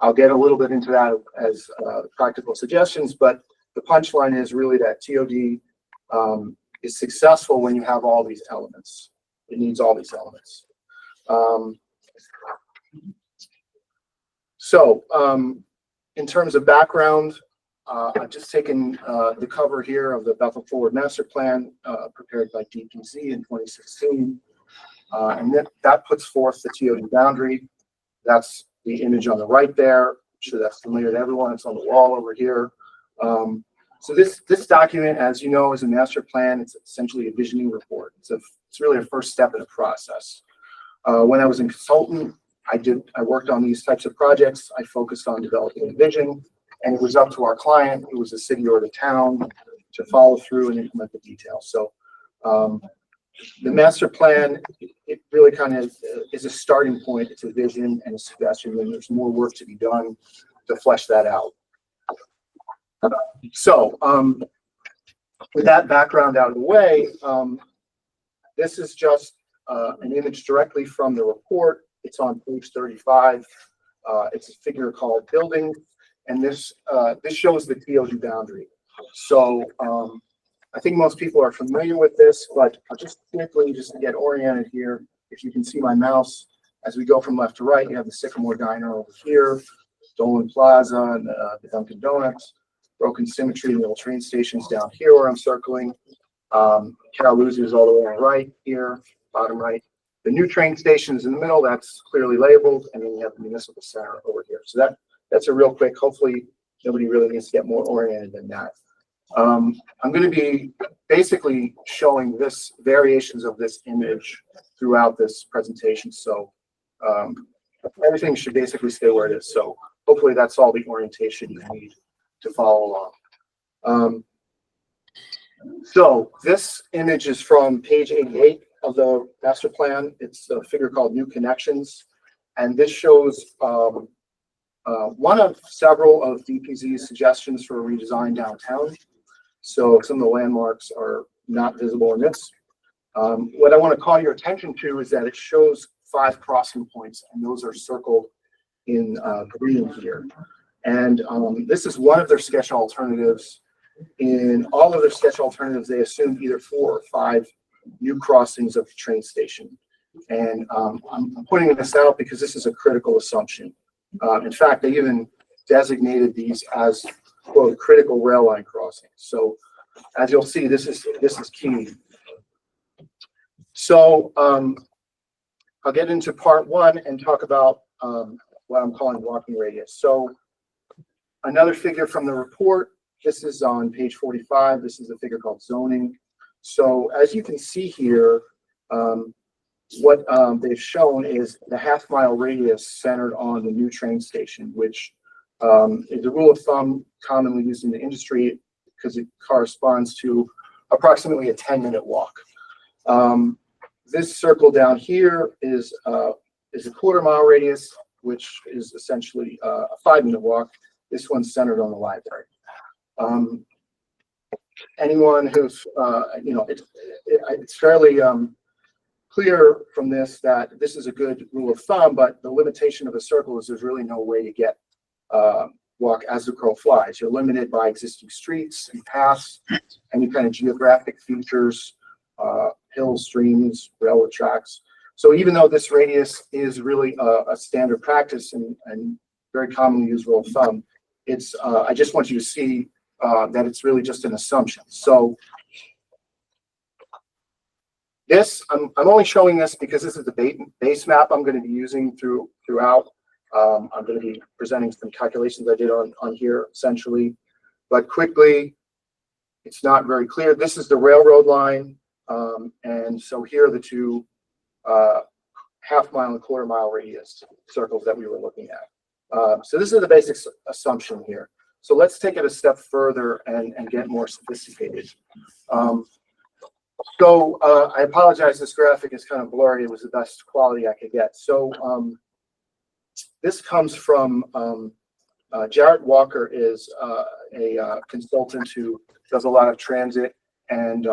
I'll get a little bit into that as practical suggestions, but the punchline is really that TOD is successful when you have all these elements. It needs all these elements. In terms of background, I've just taken the cover here of the Bethel Forward Master Plan prepared by DPZ in 2016. And that puts forth the TOD boundary. That's the image on the right there. I'm sure that's familiar to everyone. It's on the wall over here. So this document, as you know, is a master plan. It's essentially a visioning report. It's really a first step in a process. When I was a consultant, I worked on these types of projects. I focused on developing a vision, and it was up to our client, who was the city or the town, to follow through and implement the details. So the master plan, it really kind of is a starting point. It's a vision and a suggestion, and there's more work to be done to flesh that out. So with that background out of the way, this is just an image directly from the report. It's on page 35. It's a figure called building, and this shows the TOD boundary. So I think most people are familiar with this, but I'll just quickly, just to get oriented here, if you can see my mouse, as we go from left to right, you have the Sycamore Diner over here, Dolan Plaza, and the Dunkin' Donuts, Broken Symmetry, Middle train stations down here where I'm circling. Kalamazoo's all the way on the right here, bottom right. The new train station is in the middle, that's clearly labeled, and then you have the municipal center over here. So that's a real quick, hopefully nobody really needs to get more oriented than that. I'm going to be basically showing variations of this image throughout this presentation. So everything should basically stay where it is. So hopefully that's all the orientation you need to follow along. So this image is from page 88 of the master plan. It's a figure called New Connections. And this shows one of several of DPZ's suggestions for a redesign downtown. So some of the landmarks are not visible in this. What I want to call your attention to is that it shows 5 crossing points, and those are circled in green here. And this is one of their sketch alternatives. In all of their sketch alternatives, they assumed either 4 or 5 new crossings of the train station. And I'm pointing this out because this is a critical assumption. In fact, they even designated these as, quote, critical rail line crossings. So as you'll see, this is key. So I'll get into part 1 and talk about what I'm calling walking radius. So another figure from the report This is on page 45. This is a figure called zoning. So as you can see here, what they've shown is the half-mile radius centered on the new train station, which is a rule of thumb commonly used in the industry because it corresponds to approximately a 10-minute walk. This circle down here is a quarter-mile radius, which is essentially a 5-minute walk. This one's centered on the library. Anyone who's, it's fairly clear from this that this is a good rule of thumb, but the limitation of a circle is there's really no way to get walk as the crow flies. You're limited by existing streets and paths, any kind of geographic features, hills, streams, railroad tracks. So even though this radius is really a standard practice and very commonly used rule of thumb, it's I just want you to see that it's really just an assumption. So this, I'm only showing this because this is the base map I'm going to be using throughout. I'm going to be presenting some calculations I did on here essentially, but quickly, it's not very clear. This is the railroad line, and so here are the two half-mile and quarter-mile radius circles that we were looking at. So this is the basic assumption here. So let's take it a step further and get more sophisticated. I apologize, this graphic is kind of blurry. It was the best quality I could get. So this comes from Jarrett Walker, is a consultant who does a lot of transit and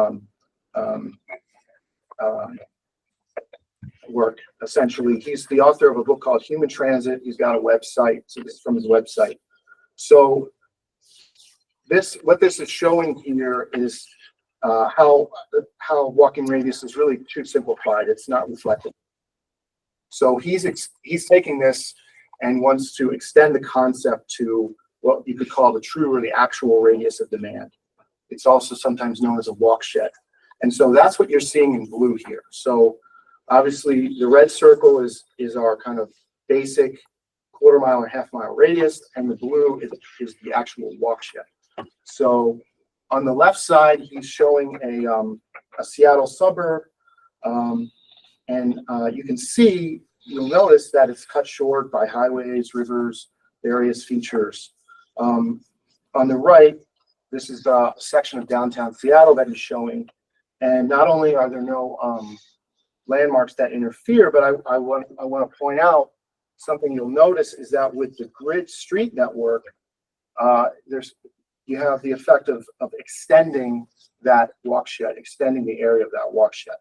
work. Essentially, he's the author of a book called Human Transit. He's got a website. So this is from his website. So what this is showing here is how walking radius is really too simplified. It's not reflective. So he's taking this and wants to extend the concept to what you could call the true or the actual radius of demand. It's also sometimes known as a walk shed. And so that's what you're seeing in blue here. So obviously the red circle is our kind of basic quarter-mile and half-mile radius, and the blue is the actual walk shed. So on the left side, he's showing a Seattle suburb, and you can see, you'll notice that it's cut short by highways, rivers, various features. On the right, this is a section of downtown Seattle that he's showing, and not only are there no landmarks that interfere, but I want to point out something you'll notice is that with the grid street network, you have the effect of extending that walk shed, extending the area of that walk shed.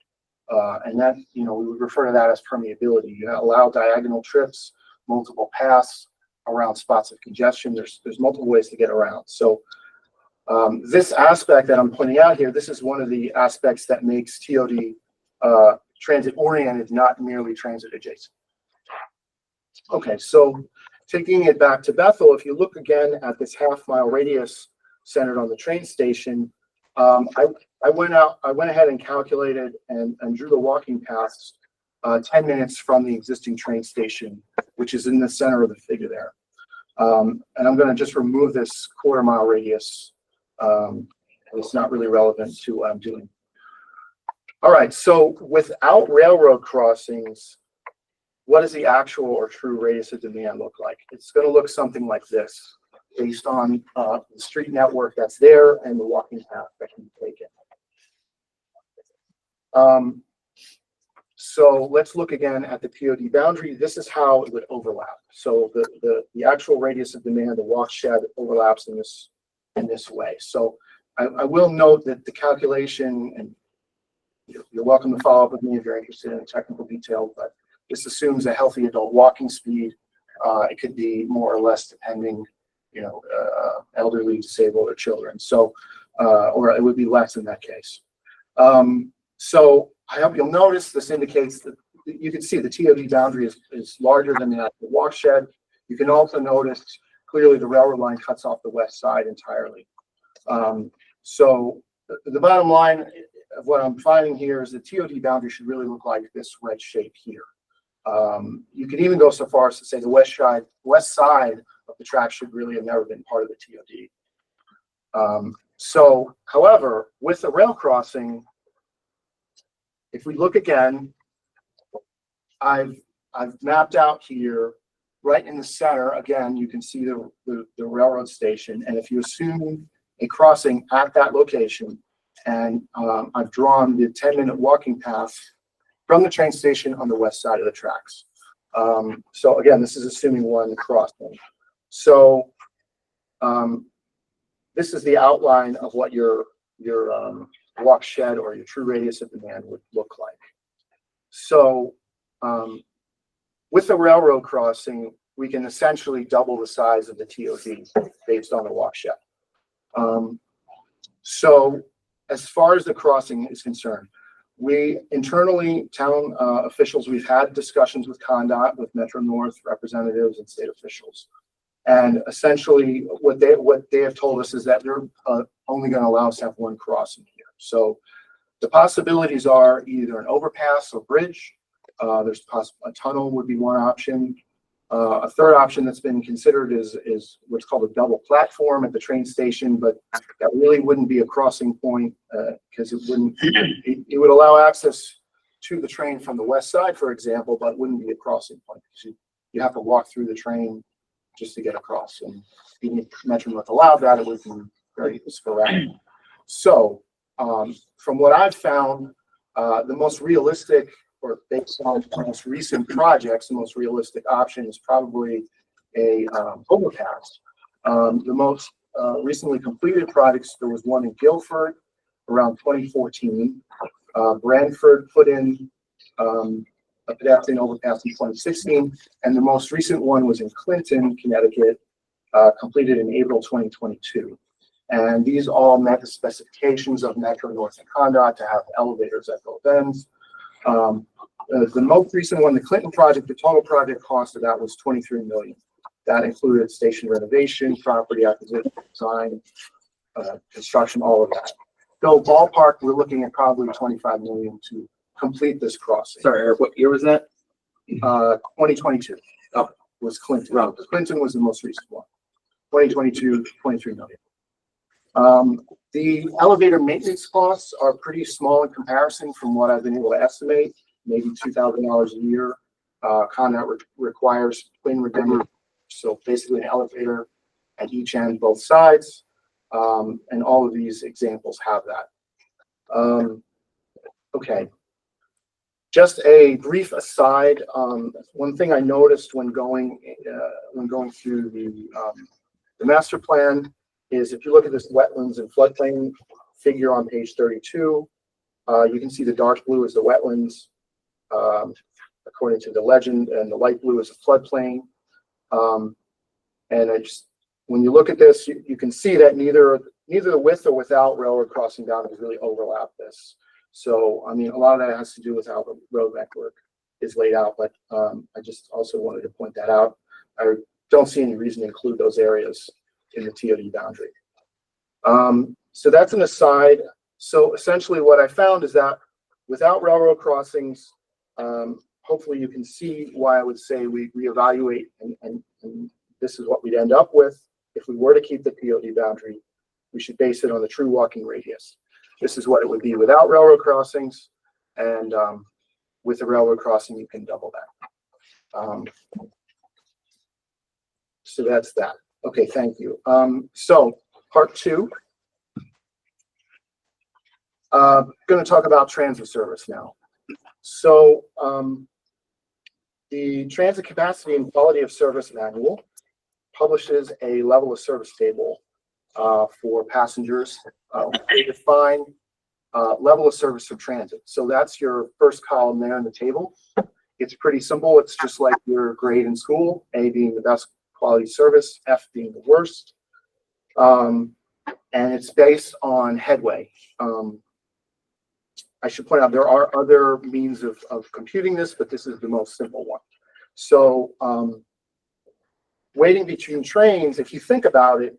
And that, we would refer to that as permeability. You allow diagonal trips, multiple paths around spots of congestion. There's multiple ways to get around. So this aspect that I'm pointing out here, this is one of the aspects that makes TOD transit oriented, not merely transit adjacent. Okay, so taking it back to Bethel, if you look again at this half-mile radius centered on the train station, I went ahead and calculated and drew the walking paths 10 minutes from the existing train station, which is in the center of the figure there. And I'm going to just remove this quarter-mile radius. It's not really relevant to what I'm doing. All right, so without railroad crossings, what does the actual or true radius of demand look like? It's going to look something like this, based on the street network that's there and the walking path that can be taken. So let's look again at the TOD boundary. This is how it would overlap. So the actual radius of demand, the walk shed, overlaps in this way. So I will note that the calculation, and you're welcome to follow up with me if you're interested in the technical detail, but this assumes a healthy adult walking speed. It could be more or less depending, elderly, disabled, or children. So, or it would be less in that case. So I hope you'll notice this indicates that you can see the TOD boundary is larger than the walk shed. You can also notice clearly the railroad line cuts off the west side entirely. So the bottom line of what I'm finding here is the TOD boundary should really look like this red shape here. You can even go so far as to say the west side of the track should really have never been part of the TOD. So, however, with the rail crossing, if we look again, I've mapped out here, right in the center, again, you can see the railroad station. And if you assume a crossing at that location, and I've drawn the 10-minute walking path from the train station on the west side of the tracks. So again, this is assuming one crossing. So this is the outline of what your walk shed or your true radius of demand would look like. So with the railroad crossing, we can essentially double the size of the TOD based on the walk shed. So as far as the crossing is concerned, we internally, town officials, we've had discussions with CONDOT, with Metro North representatives and state officials. And essentially what they have told us is that they're only going to allow us to have one crossing here. So the possibilities are either an overpass or bridge. There's a tunnel would be one option. A third option that's been considered is what's called a double platform at the train station, but that really wouldn't be a crossing point because it would allow access to the train from the west side, for example, but it wouldn't be a crossing point because you have to walk through the train just to get across. And even if Metro North allowed that, it would be very sporadic. So from what I've found, the most realistic, or based on the most recent projects, the most realistic option is probably a overpass. The most recently completed projects, there was one in Guilford around 2014. Brantford put in a pedestrian overpass in 2016, and the most recent one was in Clinton, Connecticut, completed in April 2022. And these all met the specifications of Metro North and CONDOT to have elevators at both ends. The most recent one, the Clinton project, the total project cost of that was $23 million. That included station renovation, property acquisition, design, construction, all of that. So ballpark, we're looking at probably $25 million to complete this crossing. Sorry, Eric, what year was that? 2022 was Clinton. Right. Clinton was the most recent one. 2022, $23 million. The elevator maintenance costs are pretty small in comparison from what I've been able to estimate, maybe $2,000 a year. CONDOT requires twin redundant, so basically an elevator at each end, both sides, and all of these examples have that. Okay. Just a brief aside. One thing I noticed when going through the master plan is if you look at this wetlands and floodplain figure on page 32, you can see the dark blue is the wetlands, according to the legend, and the light blue is the floodplain. And when you look at this, you can see that neither the with or without railroad crossing boundaries really overlap this. So, I mean, a lot of that has to do with how the road network is laid out, but I just also wanted to point that out. I don't see any reason to include those areas in the TOD boundary. So that's an aside. So essentially what I found is that without railroad crossings, hopefully you can see why I would say we reevaluate and this is what we'd end up with. If we were to keep the TOD boundary, we should base it on the true walking radius. This is what it would be without railroad crossings, and with a railroad crossing, you can double that. So that's that. Okay, thank you. So part two, going to talk about transit service now. So the Transit Capacity and Quality of Service Manual publishes a level of service table for passengers. They define level of service for transit. So that's your first column there in the table. It's pretty simple. It's just like your grade in school, A being the best quality service, F being the worst. And it's based on headway. I should point out there are other means of computing this, but this is the most simple one. So waiting between trains, if you think about it,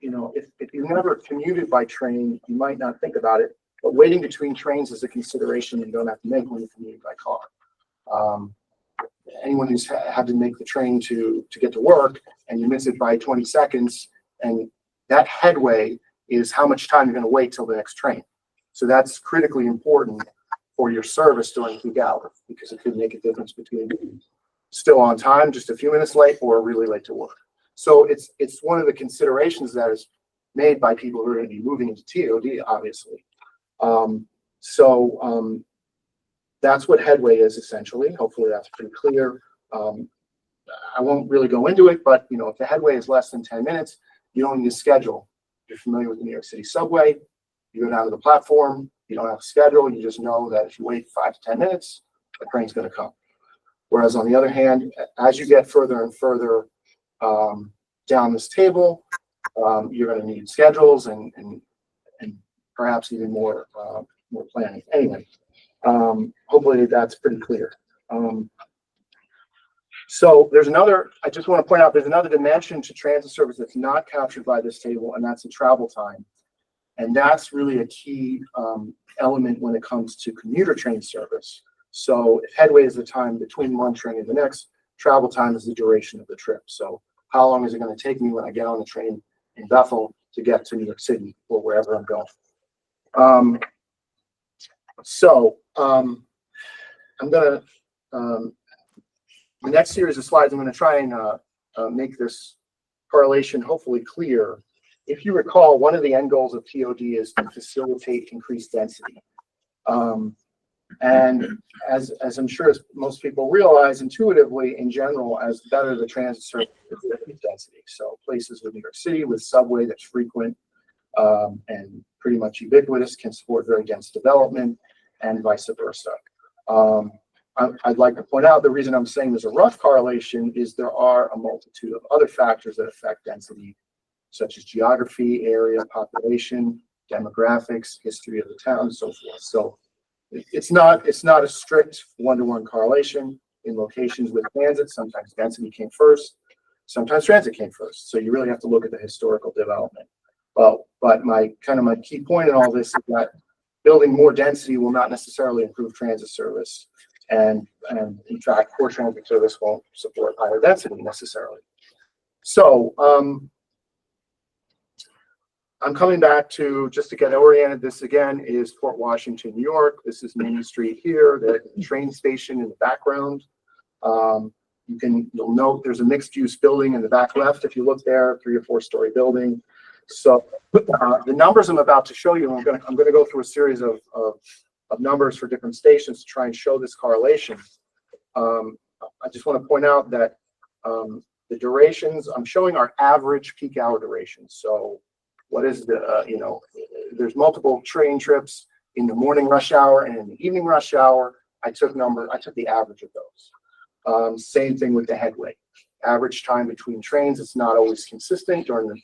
you know, if you've never commuted by train, you might not think about it, but waiting between trains is a consideration you don't have to make when you commute by car. Anyone who's had to make the train to get to work and you miss it by 20 seconds and that headway is how much time you're going to wait till the next train. So that's critically important for your service during peak hours, because it could make a difference between being still on time, just a few minutes late, or really late to work. So it's one of the considerations that is made by people who are going to be moving into TOD, obviously. That's what headway is essentially. Hopefully that's pretty clear. I won't really go into it, but you know, if the headway is less than 10 minutes, you don't need to schedule. If you're familiar with the New York City subway, you go down to the platform, you don't have to schedule, you just know that if you wait 5 to 10 minutes, the train's going to come. Whereas on the other hand, as you get further and further down this table, you're going to need schedules and perhaps even more planning. Anyway, hopefully that's pretty clear. So there's another, I just want to point out, there's another dimension to transit service that's not captured by this table, and that's the travel time. And that's really a key element when it comes to commuter train service. So if headway is the time between one train and the next, travel time is the duration of the trip. So how long is it going to take me when I get on the train in Bethel to get to New York City or wherever I'm going? I'm going to, the next series of slides, I'm going to try and make this correlation hopefully clear. If you recall, one of the end goals of TOD is to facilitate increased density. And as I'm sure as most people realize intuitively, in general, as better the transit service, the density. So places with New York City with subway that's frequent and pretty much ubiquitous can support very dense development, and vice versa. I'd like to point out the reason I'm saying there's a rough correlation is there are a multitude of other factors that affect density, such as geography, area, population, demographics, history of the town, and so forth. So it's not a strict one-to-one correlation. In locations with transit, sometimes density came first, sometimes transit came first. So you really have to look at the historical development. Well, but my key point in all this is that building more density will not necessarily improve transit service. And in fact, poor transit service won't support higher density necessarily. So I'm coming back to, just to get oriented, this again is Port Washington, New York. This is Main Street here, the train station in the background. You'll note there's a mixed use building in the back left. If you look there, 3 or 4 story building. So the numbers I'm about to show you, I'm going to go through a series of numbers for different stations to try and show this correlation. I just want to point out that the durations I'm showing are average peak hour durations. So what is the, there's multiple train trips in the morning rush hour and in the evening rush hour. I took the average of those. Same thing with the headway. Average time between trains, it's not always consistent during the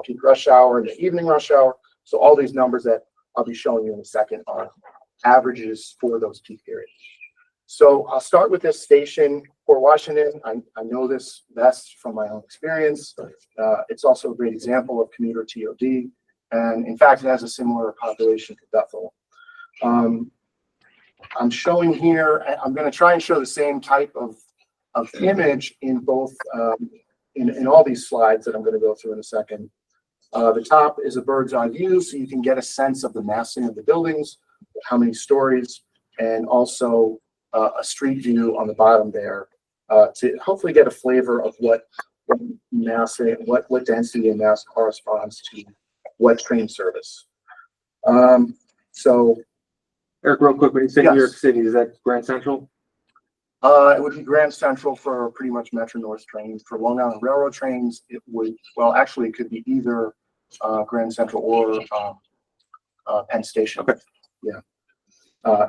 peak rush hour and the evening rush hour. So all these numbers that I'll be showing you in a second are averages for those peak periods. So I'll start with this station, Port Washington. I know this best from my own experience. It's also a great example of commuter TOD. And in fact, it has a similar population to Bethel. I'm showing here, I'm going to try and show the same type of image in both, in all these slides that I'm going to go through in a second. The top is a bird's eye view, so you can get a sense of the massing of the buildings, how many stories, and also a street view on the bottom there to hopefully get a flavor of what massing, what density and mass corresponds to what train service. So, Eric, real quick, when you say yes. New York City, is that Grand Central? It would be Grand Central for pretty much Metro North trains. For Long Island Railroad trains, it would, well, actually, it could be either Grand Central or Penn Station. Okay. Yeah.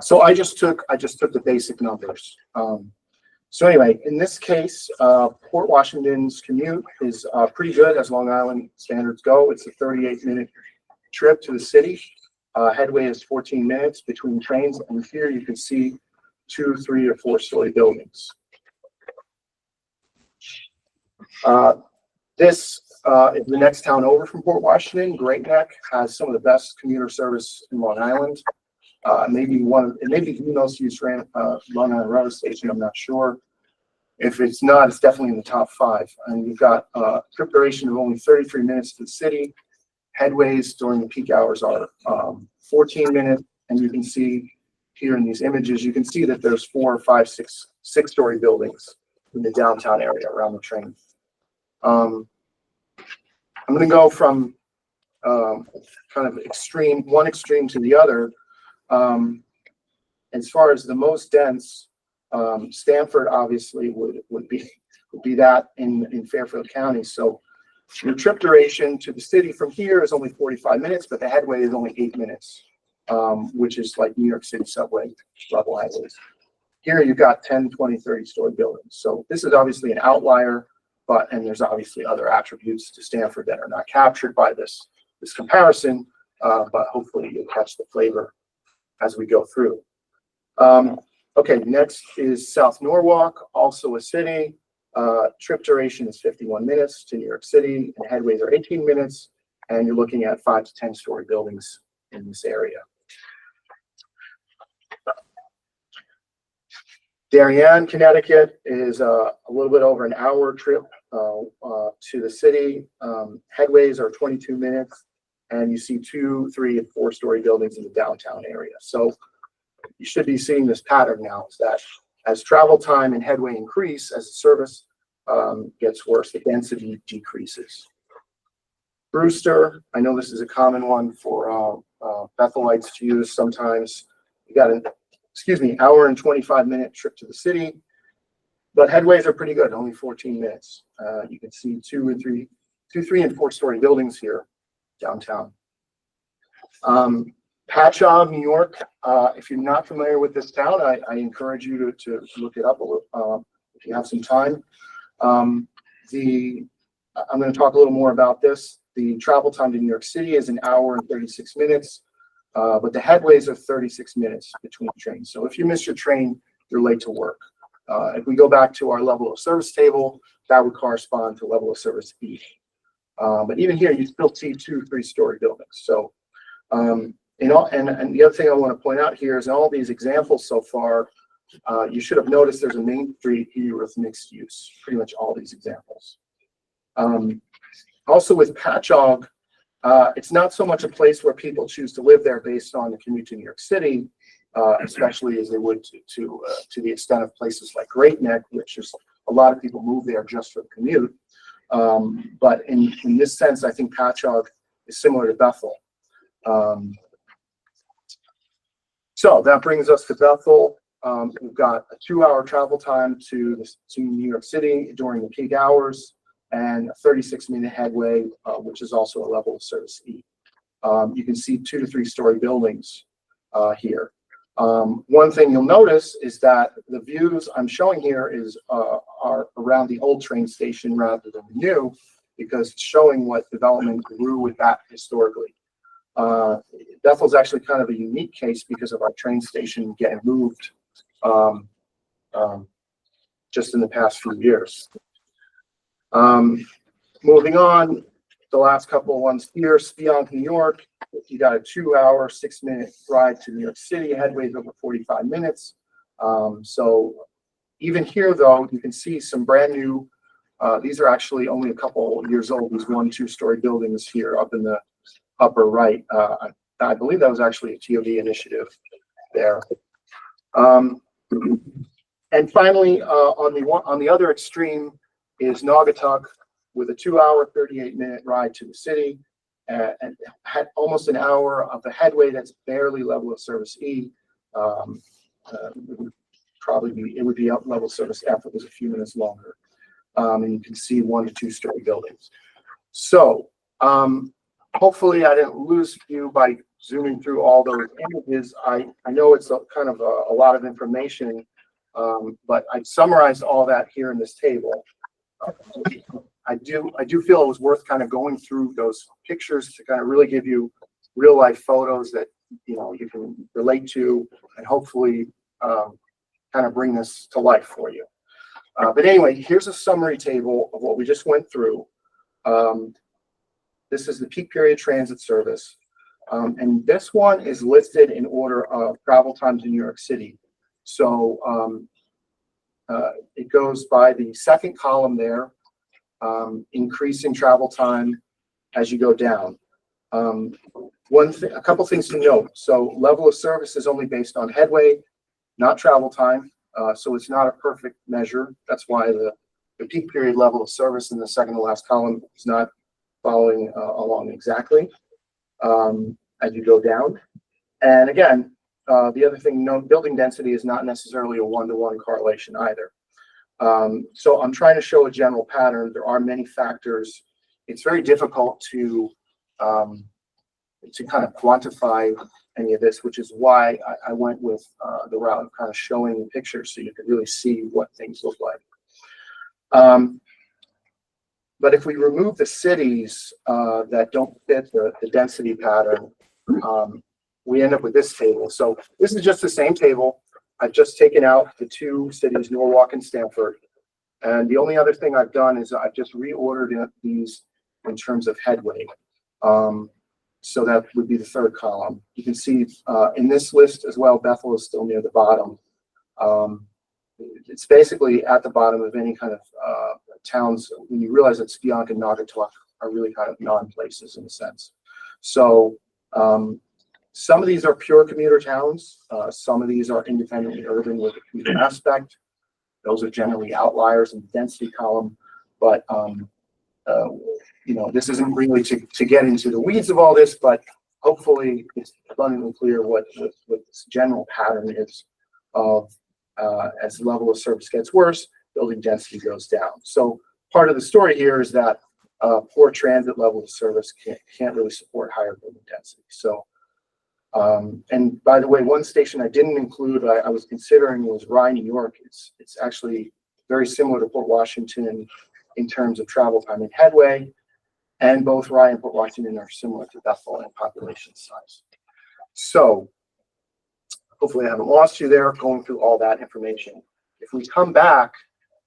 So I just took the basic numbers. So anyway, in this case, Port Washington's commute is pretty good as Long Island standards go. It's a 38-minute trip to the city. Headway is 14 minutes between trains, and here you can see 2, 3, or 4 story buildings. This is the next town over from Port Washington. Great Neck has some of the best commuter service in Long Island. It may be the most used Long Island Railroad station. I'm not sure. If it's not, it's definitely in the top 5. And you've got a trip duration of only 33 minutes to the city Headways during the peak hours are 14 minutes, and you can see here in these images, you can see that there's 4, 5, 6 six-story buildings in the downtown area around the train. I'm going to go from kind of one extreme to the other. As far as the most dense, Stanford obviously would be that in Fairfield County. So your trip duration to the city from here is only 45 minutes, but the headway is only 8 minutes, which is like New York City subway level headways. Here you've got 10, 20, 30-story buildings. So this is obviously an outlier, and there's obviously other attributes to Stanford that are not captured by this comparison, but hopefully you'll catch the flavor as we go through. Okay, next is South Norwalk, also a city. Trip duration is 51 minutes to New York City, and headways are 18 minutes, and you're looking at 5 to 10-story buildings in this area. Darien, Connecticut is a little bit over an hour trip to the city. Headways are 22 minutes, and you see 2, 3, and 4-story buildings in the downtown area. So you should be seeing this pattern now, is that as travel time and headway increase, as the service gets worse, the density decreases. Brewster, I know this is a common one for Bethelites to use sometimes. You got an hour and 25-minute trip to the city, but headways are pretty good, only 14 minutes. You can see 2, 3, and 4-story buildings here downtown. Patchogue, New York. If you're not familiar with this town, I encourage you to look it up a little, if you have some time. I'm going to talk a little more about this. The travel time to New York City is 1 hour and 36 minutes, but the headways are 36 minutes between trains. So if you miss your train, you're late to work. If we go back to our level of service table, that would correspond to level of service E. But even here, you still see 2, 3-story buildings. So, and the other thing I want to point out here is in all these examples so far, you should have noticed there's a main street here with mixed use, pretty much all these examples. Also with Patchogue, it's not so much a place where people choose to live there based on the commute to New York City, especially as they would to the extent of places like Great Neck, which is a lot of people move there just for the commute. But in this sense, I think Patchogue is similar to Bethel. So that brings us to Bethel. We've got a 2-hour travel time to New York City during the peak hours, and a 36-minute headway, which is also a level of service E. You can see 2 to 3-story buildings here. One thing you'll notice is that the views I'm showing here are around the old train station rather than the new, because it's showing what development grew with that historically. Bethel's actually kind of a unique case because of our train station getting moved just in the past few years. Moving on, the last couple of ones here, Spionk, New York. You got a 2-hour, 6-minute ride to New York City, headways over 45 minutes. So even here, though, you can see some brand new, these are actually only a couple years old, these 1, 2-story buildings here up in the upper right. I believe that was actually a TOD initiative there. And finally, on the other extreme is Naugatuck with a 2-hour, 38-minute ride to the city, and had almost an hour of the headway that's barely level of service E. It would be up level service F. It was a few minutes longer. And you can see 1 to 2-story buildings. So hopefully I didn't lose you by zooming through all those images. I know it's kind of a lot of information, but I summarized all that here in this table. I do feel it was worth kind of going through those pictures to kind of really give you real life photos that you can relate to, and hopefully kind of bring this to life for you. But anyway, here's a summary table of what we just went through. This is the peak period transit service. And this one is listed in order of travel time to New York City. So it goes by the second column there, increasing travel time as you go down. One thing, a couple things to note. So level of service is only based on headway, not travel time. So it's not a perfect measure. That's why the peak period level of service in the second to last column is not following along exactly as you go down. And again, the other thing, building density is not necessarily a one-to-one correlation either. So I'm trying to show a general pattern. There are many factors. It's very difficult to kind of quantify any of this, which is why I went with the route of kind of showing pictures so you could really see what things look like. But if we remove the cities that don't fit the density pattern, we end up with this table. So this is just the same table. I've just taken out the two cities, Norwalk and Stamford. And the only other thing I've done is I've just reordered these in terms of headway. So that would be the third column. You can see in this list as well, Bethel is still near the bottom. It's basically at the bottom of any kind of towns when you realize that Spionk and Naugatuck are really kind of non-places in a sense. So some of these are pure commuter towns. Some of these are independently urban with a commuter aspect. Those are generally outliers in the density column. But you know, this isn't really to get into the weeds of all this, but hopefully it's abundantly clear what this general pattern is of as the level of service gets worse, building density goes down. So part of the story here is that poor transit level of service can't really support higher building density. So, and by the way, one station I didn't include, I was considering was Rye, New York. It's actually very similar to Port Washington in terms of travel time and headway, and both Rye and Port Washington are similar to Bethel in population size. So hopefully I haven't lost you there going through all that information. If we come back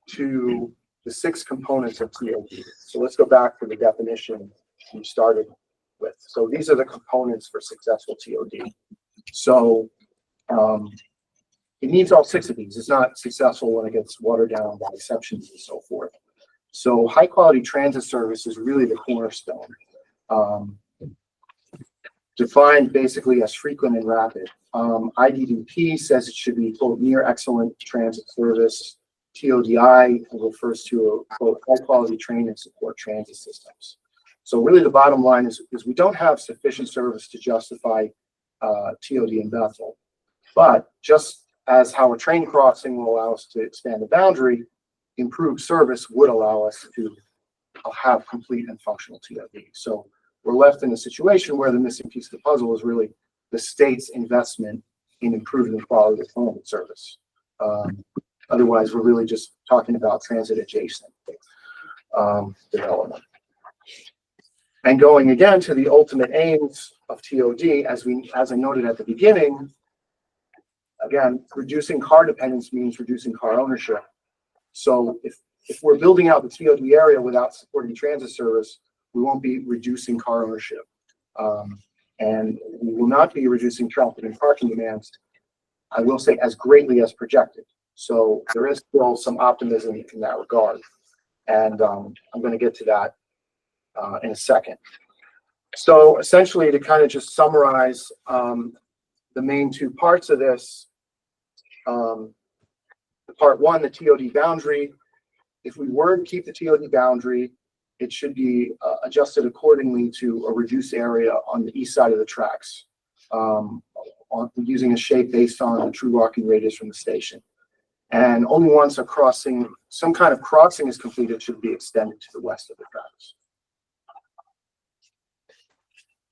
to the 6 components of TOD, so let's go back to the definition we started with. So these are the components for successful TOD. So it needs all 6 of these. It's not successful when it gets watered down by exceptions and so forth. So high quality transit service is really the cornerstone. Defined basically as frequent and rapid. IDDP says it should be quote near excellent transit service. TODI refers to a quote high quality train and support transit systems. So really the bottom line is we don't have sufficient service to justify TOD in Bethel. But just as how a train crossing will allow us to expand the boundary, improved service would allow us to have complete and functional TOD. So we're left in a situation where the missing piece of the puzzle is really the state's investment in improving the quality of transit service. Otherwise, we're really just talking about transit adjacent development. And going again to the ultimate aims of TOD, as I noted at the beginning, again, reducing car dependence means reducing car ownership. So if we're building out the TOD area without supporting transit service, we won't be reducing car ownership. And we will not be reducing traffic and parking demands, I will say, as greatly as projected. So there is still some optimism in that regard. And I'm going to get to that in a second. So essentially, to kind of just summarize the main 2 parts of this, part 1, the TOD boundary. If we were to keep the TOD boundary, it should be adjusted accordingly to a reduced area on the east side of the tracks, using a shape based on the true walking radius from the station. And only once a crossing, some kind of crossing is completed, should be extended to the west of the tracks.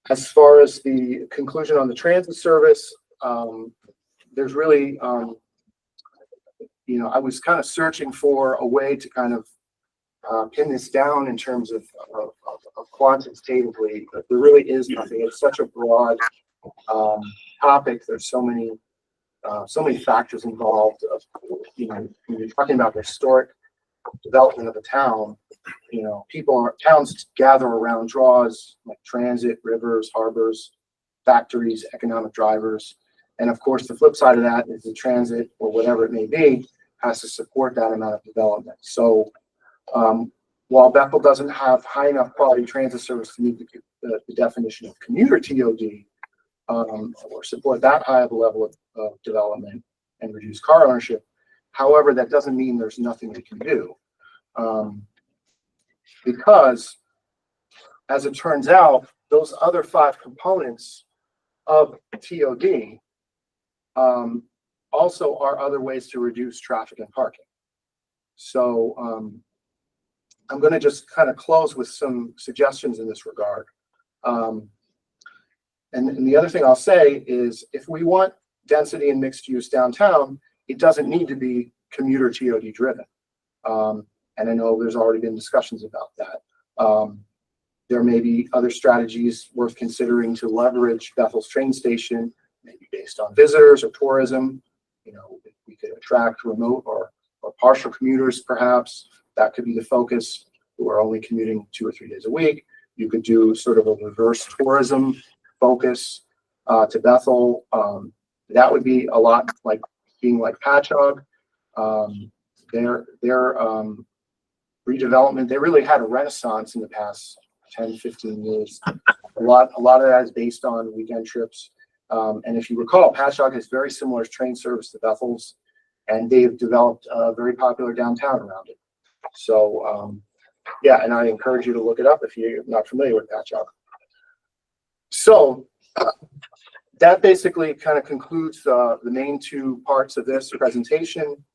As far as the conclusion on the transit service, there's really, you know, I was kind of searching for a way to kind of pin this down in terms of quantitatively, but there really is nothing. It's such a broad topic. There's so many factors involved. You know, when you're talking about the historic development of a town, you know, towns gather around draws like transit, rivers, harbors, factories, economic drivers, and of course the flip side of that is the transit or whatever it may be has to support that amount of development. So while Bethel doesn't have high enough quality transit service to meet the definition of commuter TOD, or support that high of a level of development and reduce car ownership. However, that doesn't mean there's nothing we can do. Because as it turns out, those other 5 components of TOD also are other ways to reduce traffic and parking. So I'm going to just kind of close with some suggestions in this regard. And the other thing I'll say is, if we want density and mixed use downtown, it doesn't need to be commuter TOD driven. And I know there's already been discussions about that. There may be other strategies worth considering to leverage Bethel's train station, maybe based on visitors or tourism. You know, we could attract remote or partial commuters, perhaps. That could be the focus, who are only commuting 2 or 3 days a week. You could do sort of a reverse tourism focus to Bethel. That would be a lot like being like Patchogue. Their redevelopment, they really had a renaissance in the past 10, 15 years. A lot of that is based on weekend trips. And if you recall, Patchogue has very similar train service to Bethel's, and they've developed a very popular downtown around it. So, yeah, and I encourage you to look it up if you're not familiar with Patchogue. So that basically kind of concludes the main 2 parts of this presentation.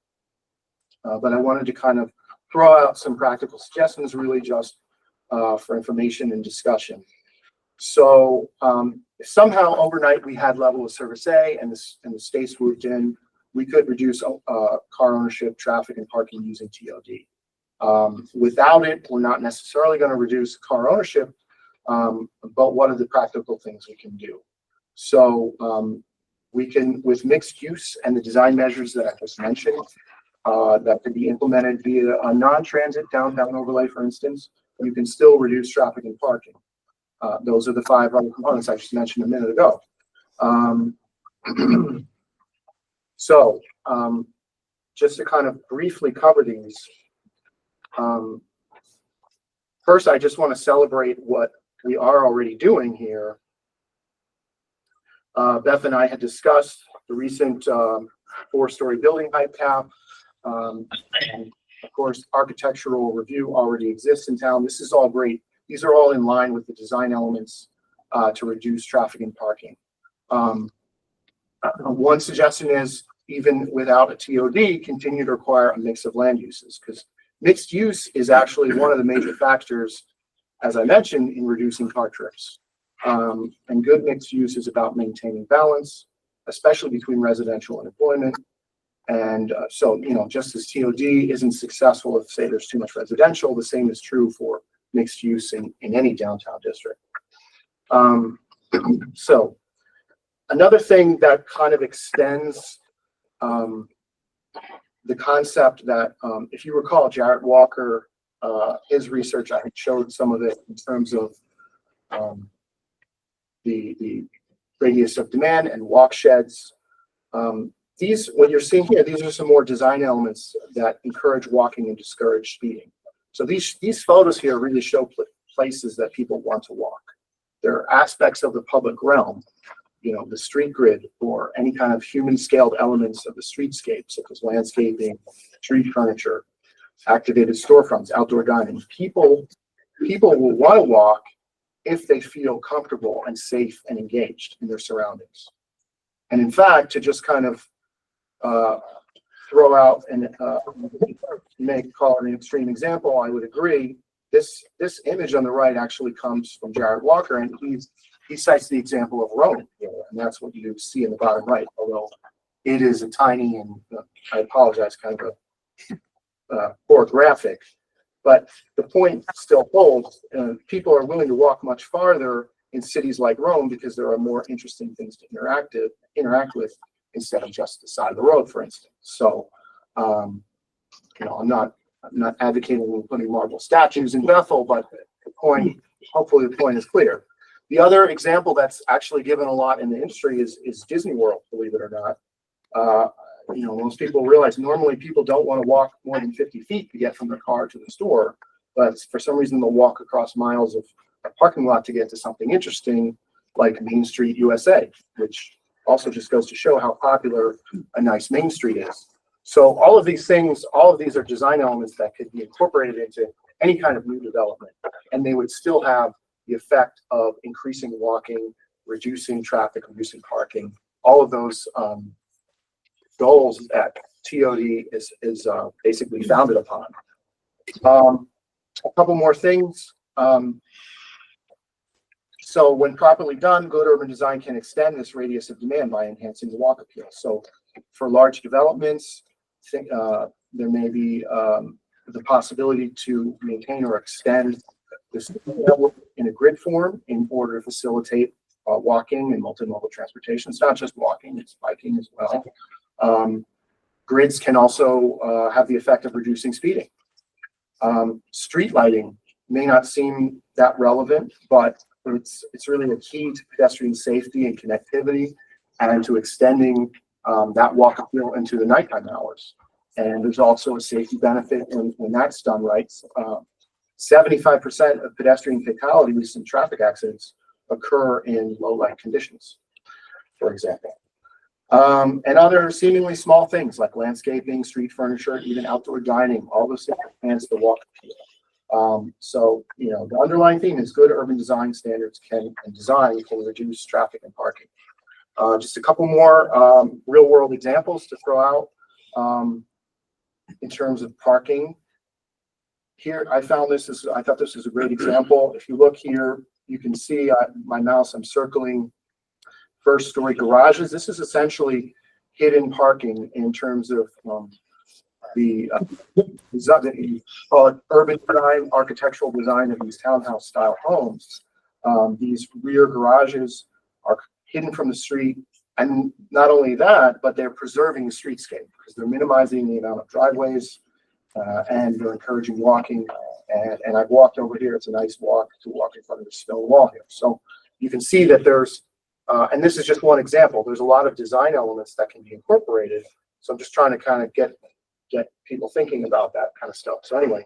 But I wanted to kind of throw out some practical suggestions, really just for information and discussion. So if somehow overnight we had level of service A and the states moved in, we could reduce car ownership, traffic, and parking using TOD. Without it, we're not necessarily going to reduce car ownership, but what are the practical things we can do? So we can, with mixed use and the design measures that I just mentioned, that could be implemented via a non-transit downtown overlay, for instance, you can still reduce traffic and parking. Those are the 5 other components I just mentioned a minute ago. So just to kind of briefly cover these, first, I just want to celebrate what we are already doing here. Beth and I had discussed the recent 4-story building height cap. And of course, architectural review already exists in town. This is all great. These are all in line with the design elements to reduce traffic and parking. One suggestion is, even without a TOD, continue to require a mix of land uses, because mixed use is actually one of the major factors, as I mentioned, in reducing car trips. And good mixed use is about maintaining balance, especially between residential and employment. And so, you know, just as TOD isn't successful if, say, there's too much residential, the same is true for mixed use in any downtown district. So another thing that kind of extends the concept that, if you recall, Jarrett Walker, his research, I showed some of it in terms of the radius of demand and walk sheds. These, what you're seeing here, these are some more design elements that encourage walking and discourage speeding. So these photos here really show places that people want to walk. There are aspects of the public realm, you know, the street grid, or any kind of human scaled elements of the streetscape, such as landscaping, street furniture, activated storefronts, outdoor dining. People will want to walk if they feel comfortable and safe and engaged in their surroundings. And in fact, to just kind of throw out and call it an extreme example, I would agree. This image on the right actually comes from Jarrett Walker, and he cites the example of Rome here, and that's what you see in the bottom right. Although it is a tiny, and I apologize, kind of a poor graphic, but the point still holds. People are willing to walk much farther in cities like Rome because there are more interesting things to interact with, instead of just the side of the road, for instance. So, you know, I'm not advocating putting marble statues in Bethel, but the point, hopefully the point is clear. The other example that's actually given a lot in the industry is Disney World, believe it or not. You know, most people realize normally people don't want to walk more than 50 feet to get from their car to the store. but for some reason they'll walk across miles of a parking lot to get to something interesting, like Main Street USA, which also just goes to show how popular a nice Main Street is. So all of these things, all of these are design elements that could be incorporated into any kind of new development, and they would still have the effect of increasing walking, reducing traffic, reducing parking. All of those goals that TOD is basically founded upon. A couple more things. So when properly done, good urban design can extend this radius of demand by enhancing the walk appeal. So for large developments, there may be the possibility to maintain or extend this network in a grid form in order to facilitate walking and multimodal transportation. It's not just walking, it's biking as well. Grids can also have the effect of reducing speeding. Street lighting may not seem that relevant, but it's really a key to pedestrian safety and connectivity, and to extending that walk appeal into the nighttime hours. And there's also a safety benefit when that's done right. 75% of pedestrian fatalities and traffic accidents occur in low light conditions, for example. And other seemingly small things like landscaping, street furniture, even outdoor dining, all those things enhance the walk appeal. So, you know, the underlying theme is good urban design standards and design can reduce traffic and parking. Just a couple more real world examples to throw out in terms of parking. Here, I thought this was a great example. If you look here, you can see my mouse, I'm circling first story garages. This is essentially hidden parking in terms of the urban design, architectural design of these townhouse style homes. These rear garages are hidden from the street, and not only that, but they're preserving the streetscape because they're minimizing the amount of driveways and they're encouraging walking. And I've walked over here. It's a nice walk to walk in front of the stone wall here. So you can see that there's, and this is just one example. There's a lot of design elements that can be incorporated. So I'm just trying to kind of get people thinking about that kind of stuff. So anyway,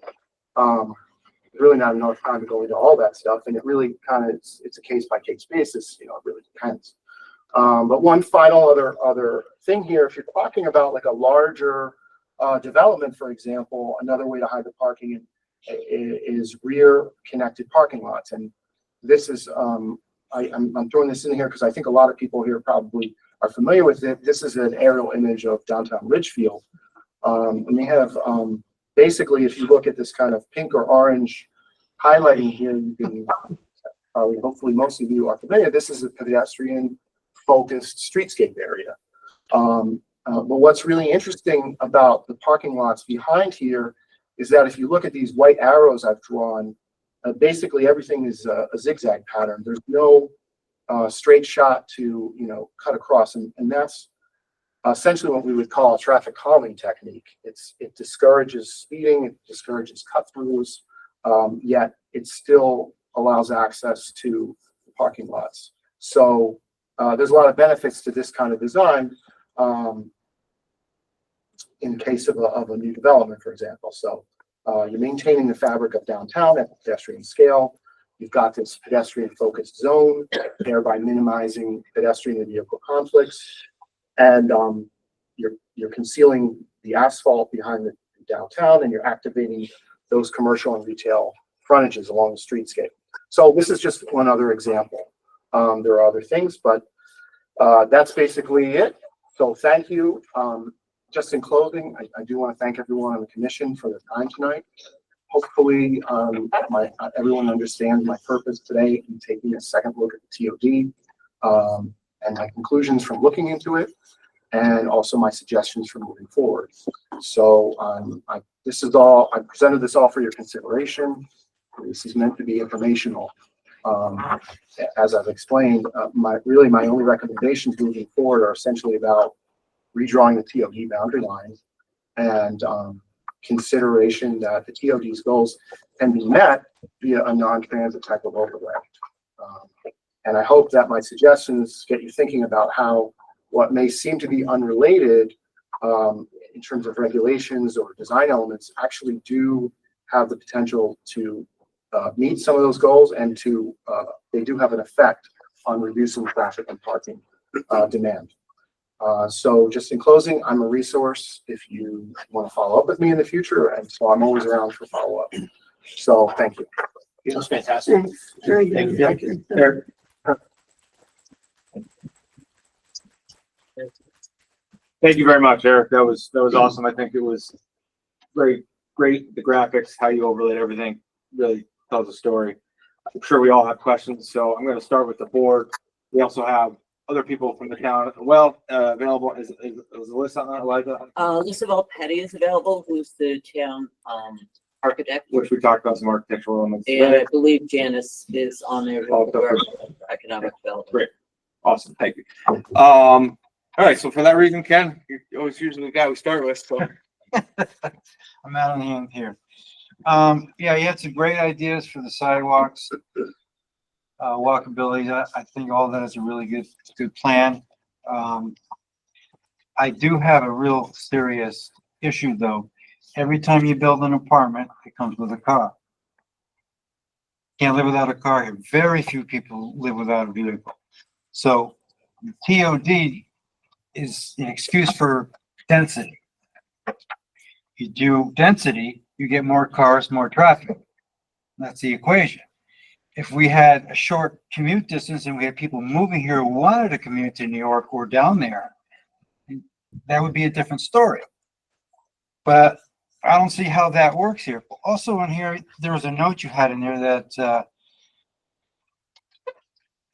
really not enough time to go into all that stuff, and it really kind of it's a case by case basis. You know, it really depends. But one final other thing here, if you're talking about like a larger development, for example, another way to hide the parking is rear connected parking lots, and this is I'm throwing this in here because I think a lot of people here probably are familiar with it. This is an aerial image of downtown Ridgefield. And they have basically, if you look at this kind of pink or orange highlighting here, you can probably, hopefully most of you are familiar. This is a pedestrian focused streetscape area. But what's really interesting about the parking lots behind here is that if you look at these white arrows I've drawn, basically everything is a zigzag pattern. There's no straight shot to, you know, cut across, and that's essentially what we would call a traffic calming technique. It discourages speeding, it discourages cut-throughs, yet it still allows access to the parking lots. So there's a lot of benefits to this kind of design in case of a new development, for example. So you're maintaining the fabric of downtown at the pedestrian scale. You've got this pedestrian-focused zone, thereby minimizing pedestrian and vehicle conflicts. And you're concealing the asphalt behind the downtown, and you're activating those commercial and retail frontages along the streetscape. So this is just one other example. There are other things, but that's basically it. So thank you. Just in closing, I do want to thank everyone on the commission for their time tonight. Hopefully, everyone understands my purpose today in taking a second look at the TOD and my conclusions from looking into it, and also my suggestions for moving forward. So this is all, I presented this all for your consideration. This is meant to be informational. As I've explained, my only recommendations moving forward are essentially about redrawing the TOD boundary line and consideration that the TOD's goals can be met via a non-transit type of overlay. And I hope that my suggestions get you thinking about how what may seem to be unrelated in terms of regulations or design elements actually do have the potential to meet some of those goals and to they do have an effect on reducing traffic and parking demand. So just in closing, I'm a resource if you want to follow up with me in the future, and so I'm always around for follow-up. So thank you. That's fantastic. Thanks. Very good. Thank you. Eric. Thank you very much, Eric. That was awesome. I think it was great. The graphics, how you overlaid everything really tells a story. I'm sure we all have questions, so I'm going to start with the board. We also have other people from the town as well available. Is Alyssa on, Eliza? Lisa Petty is available, who's the town architect. Which we talked about some architectural elements. And I believe Janice is on there Oh, for economic development. Great. Awesome. Thank you. All right. So for that reason, Ken, you're always usually the guy we start with. So I'm out on hand here. Yeah, you had some great ideas for the sidewalks, walkability. I think all that is a really good plan. I do have a real serious issue though. Every time you build an apartment, it comes with a car. Can't live without a car here. Very few people live without a vehicle. So TOD is an excuse for density. You do density, you get more cars, more traffic. That's the equation. If we had a short commute distance and we had people moving here who wanted to commute to New York or down there, that would be a different story. But I don't see how that works here. Also in here, there was a note you had in there that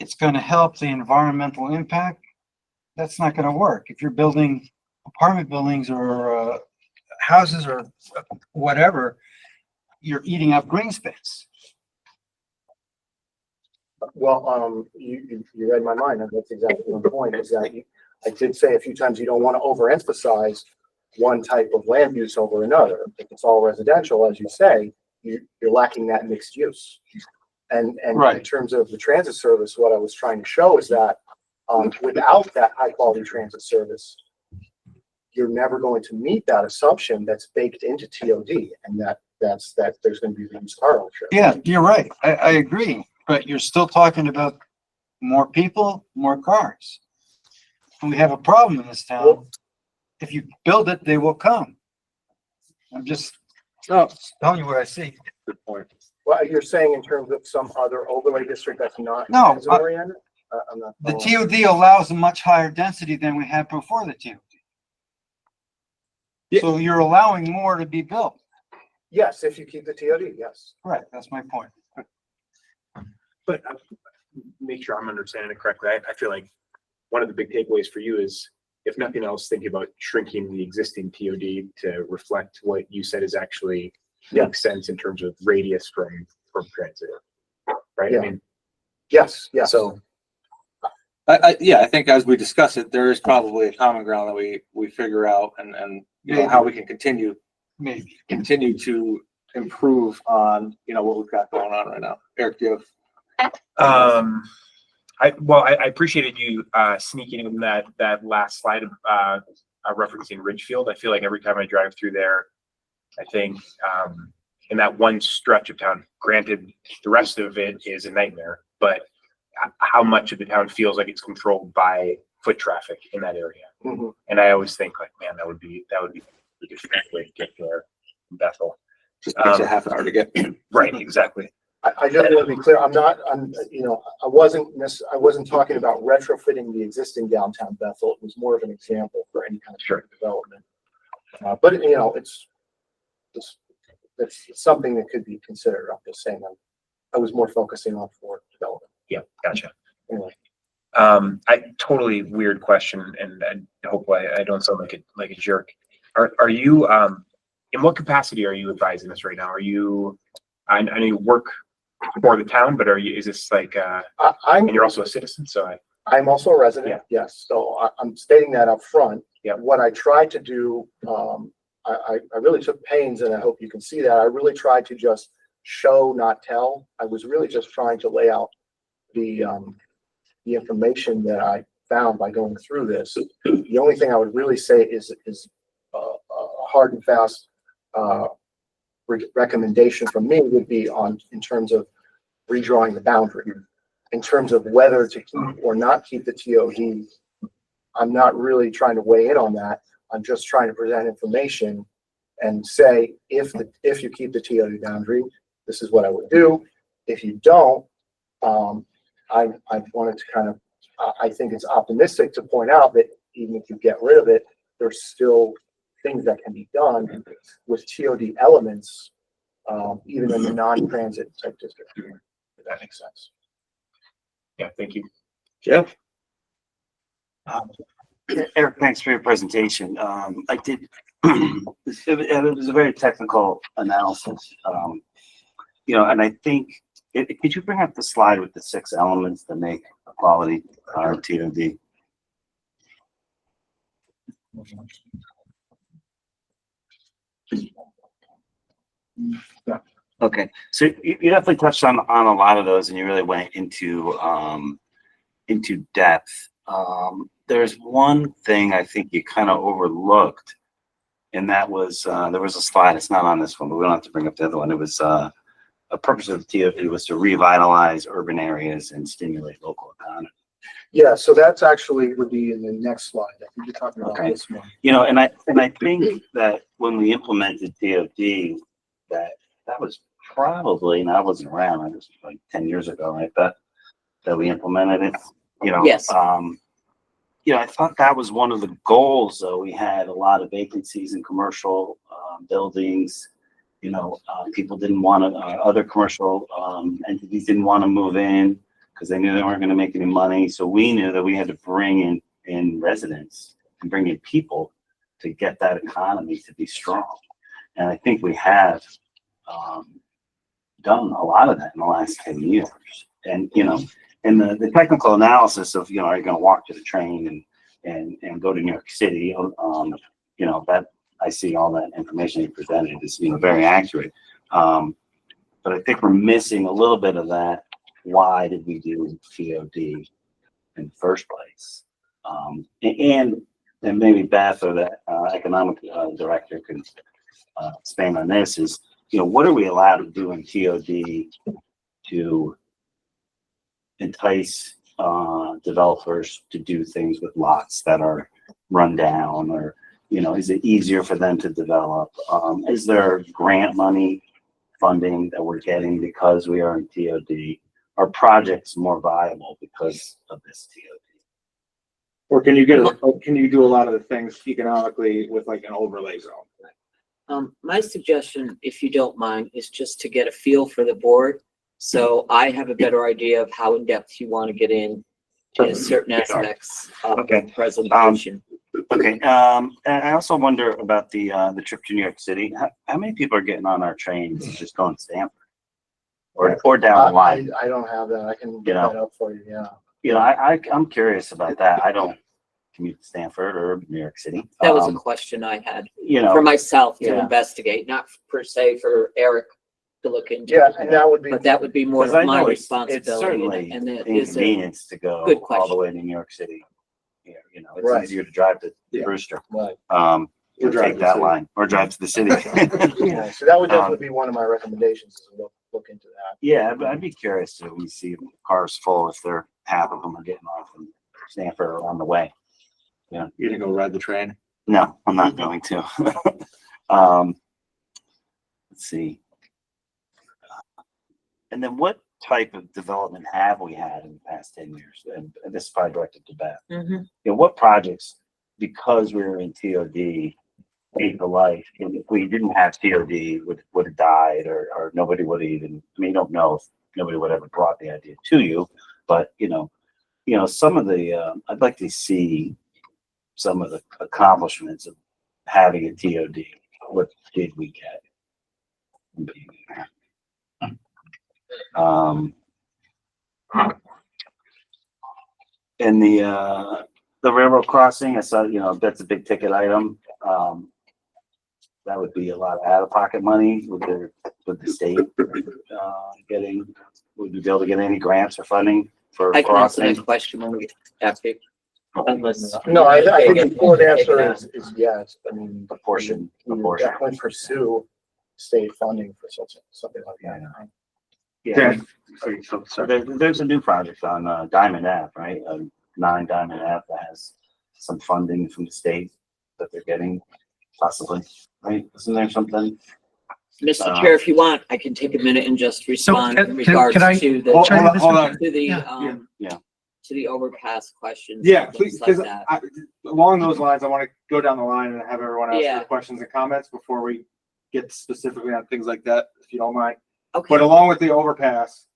it's going to help the environmental impact. That's not going to work. If you're building apartment buildings or houses or whatever, you're eating up green space. Well, you read my mind, and that's exactly the point, is that I did say a few times you don't want to overemphasize one type of land use over another. If it's all residential, as you say, you're lacking that mixed use. And Right. In terms of the transit service, what I was trying to show is that without that high quality transit service, you're never going to meet that assumption that's baked into TOD, and that there's going to be reduced car ownership. Yeah, you're right. I agree. But you're still talking about more people, more cars. And we have a problem in this town. If you build it, they will come. I'm just telling you what I see. good point. Well, you're saying in terms of some other overlay district that's not No, transit oriented? I'm not The following. TOD allows a much higher density than we had before the TOD. Yeah. So you're allowing more to be built. Yes, if you keep the TOD, yes. Right, that's my point. But make sure I'm understanding it correctly. I feel like one of the big takeaways for you is, if nothing else, thinking about shrinking the existing TOD to reflect what you said is actually makes sense in terms of radius from transit, right? Yeah. I mean, Yes, yes. so I think as we discuss it, there is probably a common ground that we figure out and you know, how we can continue to improve on, you know, what we've got going on right now. Eric, do you have? I appreciated you sneaking in that last slide of referencing Ridgefield. I feel like every time I drive through there, I think in that one stretch of town, granted the rest of it is a nightmare, but how much of the town feels like it's controlled by foot traffic in that area. Mhm. And I always think like, man, that would be a different way to get there from Bethel. Just takes a half hour to get. Right, exactly. I just want to be clear, I wasn't talking about retrofitting the existing downtown Bethel. It was more of an example for any kind of development. But you know, it's something that could be considered. I'm just saying I was more focusing on for development. Yeah, gotcha. Anyway. I totally weird question, and I hope I don't sound like a jerk. Are you in what capacity are you advising this right now? Are you? I know you work for the town, but is this like? And you're also a citizen, so I'm also a resident. Yes, so I'm stating that up front. Yeah. What I tried to do, I really took pains, and I hope you can see that. I really tried to just show, not tell. I was really just trying to lay out the information that I found by going through this. The only thing I would really say is hard and fast recommendation from me would be on, in terms of redrawing the boundary. In terms of whether to keep or not keep the TOD, I'm not really trying to weigh in on that. I'm just trying to present information and say, if you keep the TOD boundary, this is what I would do. If you don't, I wanted to kind of, I think it's optimistic to point out that even if you get rid of it, there's still things that can be done with TOD elements, even in the non-transit type district, if that makes sense. Yeah, thank you. Jeff? Eric, thanks for your presentation. I did, it was a very technical analysis. And I think, could you bring up the slide with the 6 elements that make a quality TOD? Okay, so you definitely touched on a lot of those, and you really went into depth. There's one thing I think you kind of overlooked, and that was there was a slide. It's not on this one, but we don't have to bring up the other one. It was a purpose of the TOD was to revitalize urban areas and stimulate local economy. Yeah, so that's actually would be in the next slide. I think you're talking about this one. And I think that when we implemented TOD, that was probably, and I wasn't around, I was like 10 years ago, right? That we implemented it, Yes. I thought that was one of the goals, though. We had a lot of vacancies in commercial buildings. People didn't want to, other commercial entities didn't want to move in because they knew they weren't going to make any money. So we knew that we had to bring in residents and bring in people to get that economy to be strong. And I think we have done a lot of that in the last 10 years. And, and the technical analysis of, are you going to walk to the train and go to New York City? That I see all that information you presented is, very accurate. But I think we're missing a little bit of that. Why did we do TOD in the first place? And maybe Beth or the economic director can expand on this is, what are we allowed to do in TOD to entice developers to do things with lots that are run down, or is it easier for them to develop? Is there grant money funding that we're getting because we are in TOD? Are projects more viable because of this TOD? Or can you do a lot of the things economically with like an overlay zone? My suggestion, if you don't mind, is just to get a feel for the board. So I have a better idea of how in depth you want to get in to certain aspects of the presentation. And I also wonder about the trip to New York City. How many people are getting on our trains just going to Stanford or down the line? I don't have that. I can get that up for you. Yeah. I'm curious about that. I don't commute to Stanford or New York City. That was a question I had for myself to investigate, not per se for Eric to look into. Yeah, and that would be. But that would be more of my It's responsibility. certainly And that is a inconvenience to go good all the question. way to New York City. It's Right. easier to drive to Yeah. Brewster. Right. Or drive take to the that city. line or drive to the city. Yeah, so that would definitely be one of my recommendations, is to look into that. Yeah, but I'd be curious to we see cars full if they're half of them are getting off in Stanford or on the way. You gonna go ride the train? No, I'm not going to. Let's see. And then what type of development have we had in the past 10 years? And this is probably directed to Beth. What projects, because we were in TOD, came to life? And if we didn't have TOD, would have died, or nobody would have even, you don't know if nobody would have ever brought the idea to you, but some of the, I'd like to see some of the accomplishments of having a TOD. What did we get? And the railroad crossing, I saw, that's a big ticket item. That would be a lot of out-of-pocket money with the state getting. Would we be able to get any grants or funding for I can answer crossing? that question when we get after. Unless. No, I think the short answer is yes. I mean, A portion. we definitely pursue state funding for something like that. Yeah. So there's a new project on Diamond Ave, right? 9 Diamond Ave that has some funding from the state that they're getting, possibly, right? Isn't there something? Mr. Chair, if you want, I can take a minute and just respond in can regards I- to the, Hold on. to the, Yeah. Yeah. to the overpass questions. Yeah, and please, things like because that. along those lines, I want to go down the line and have everyone ask Yeah. their questions and comments before we get specifically on things like that, if you don't mind. Okay. But along with the overpass,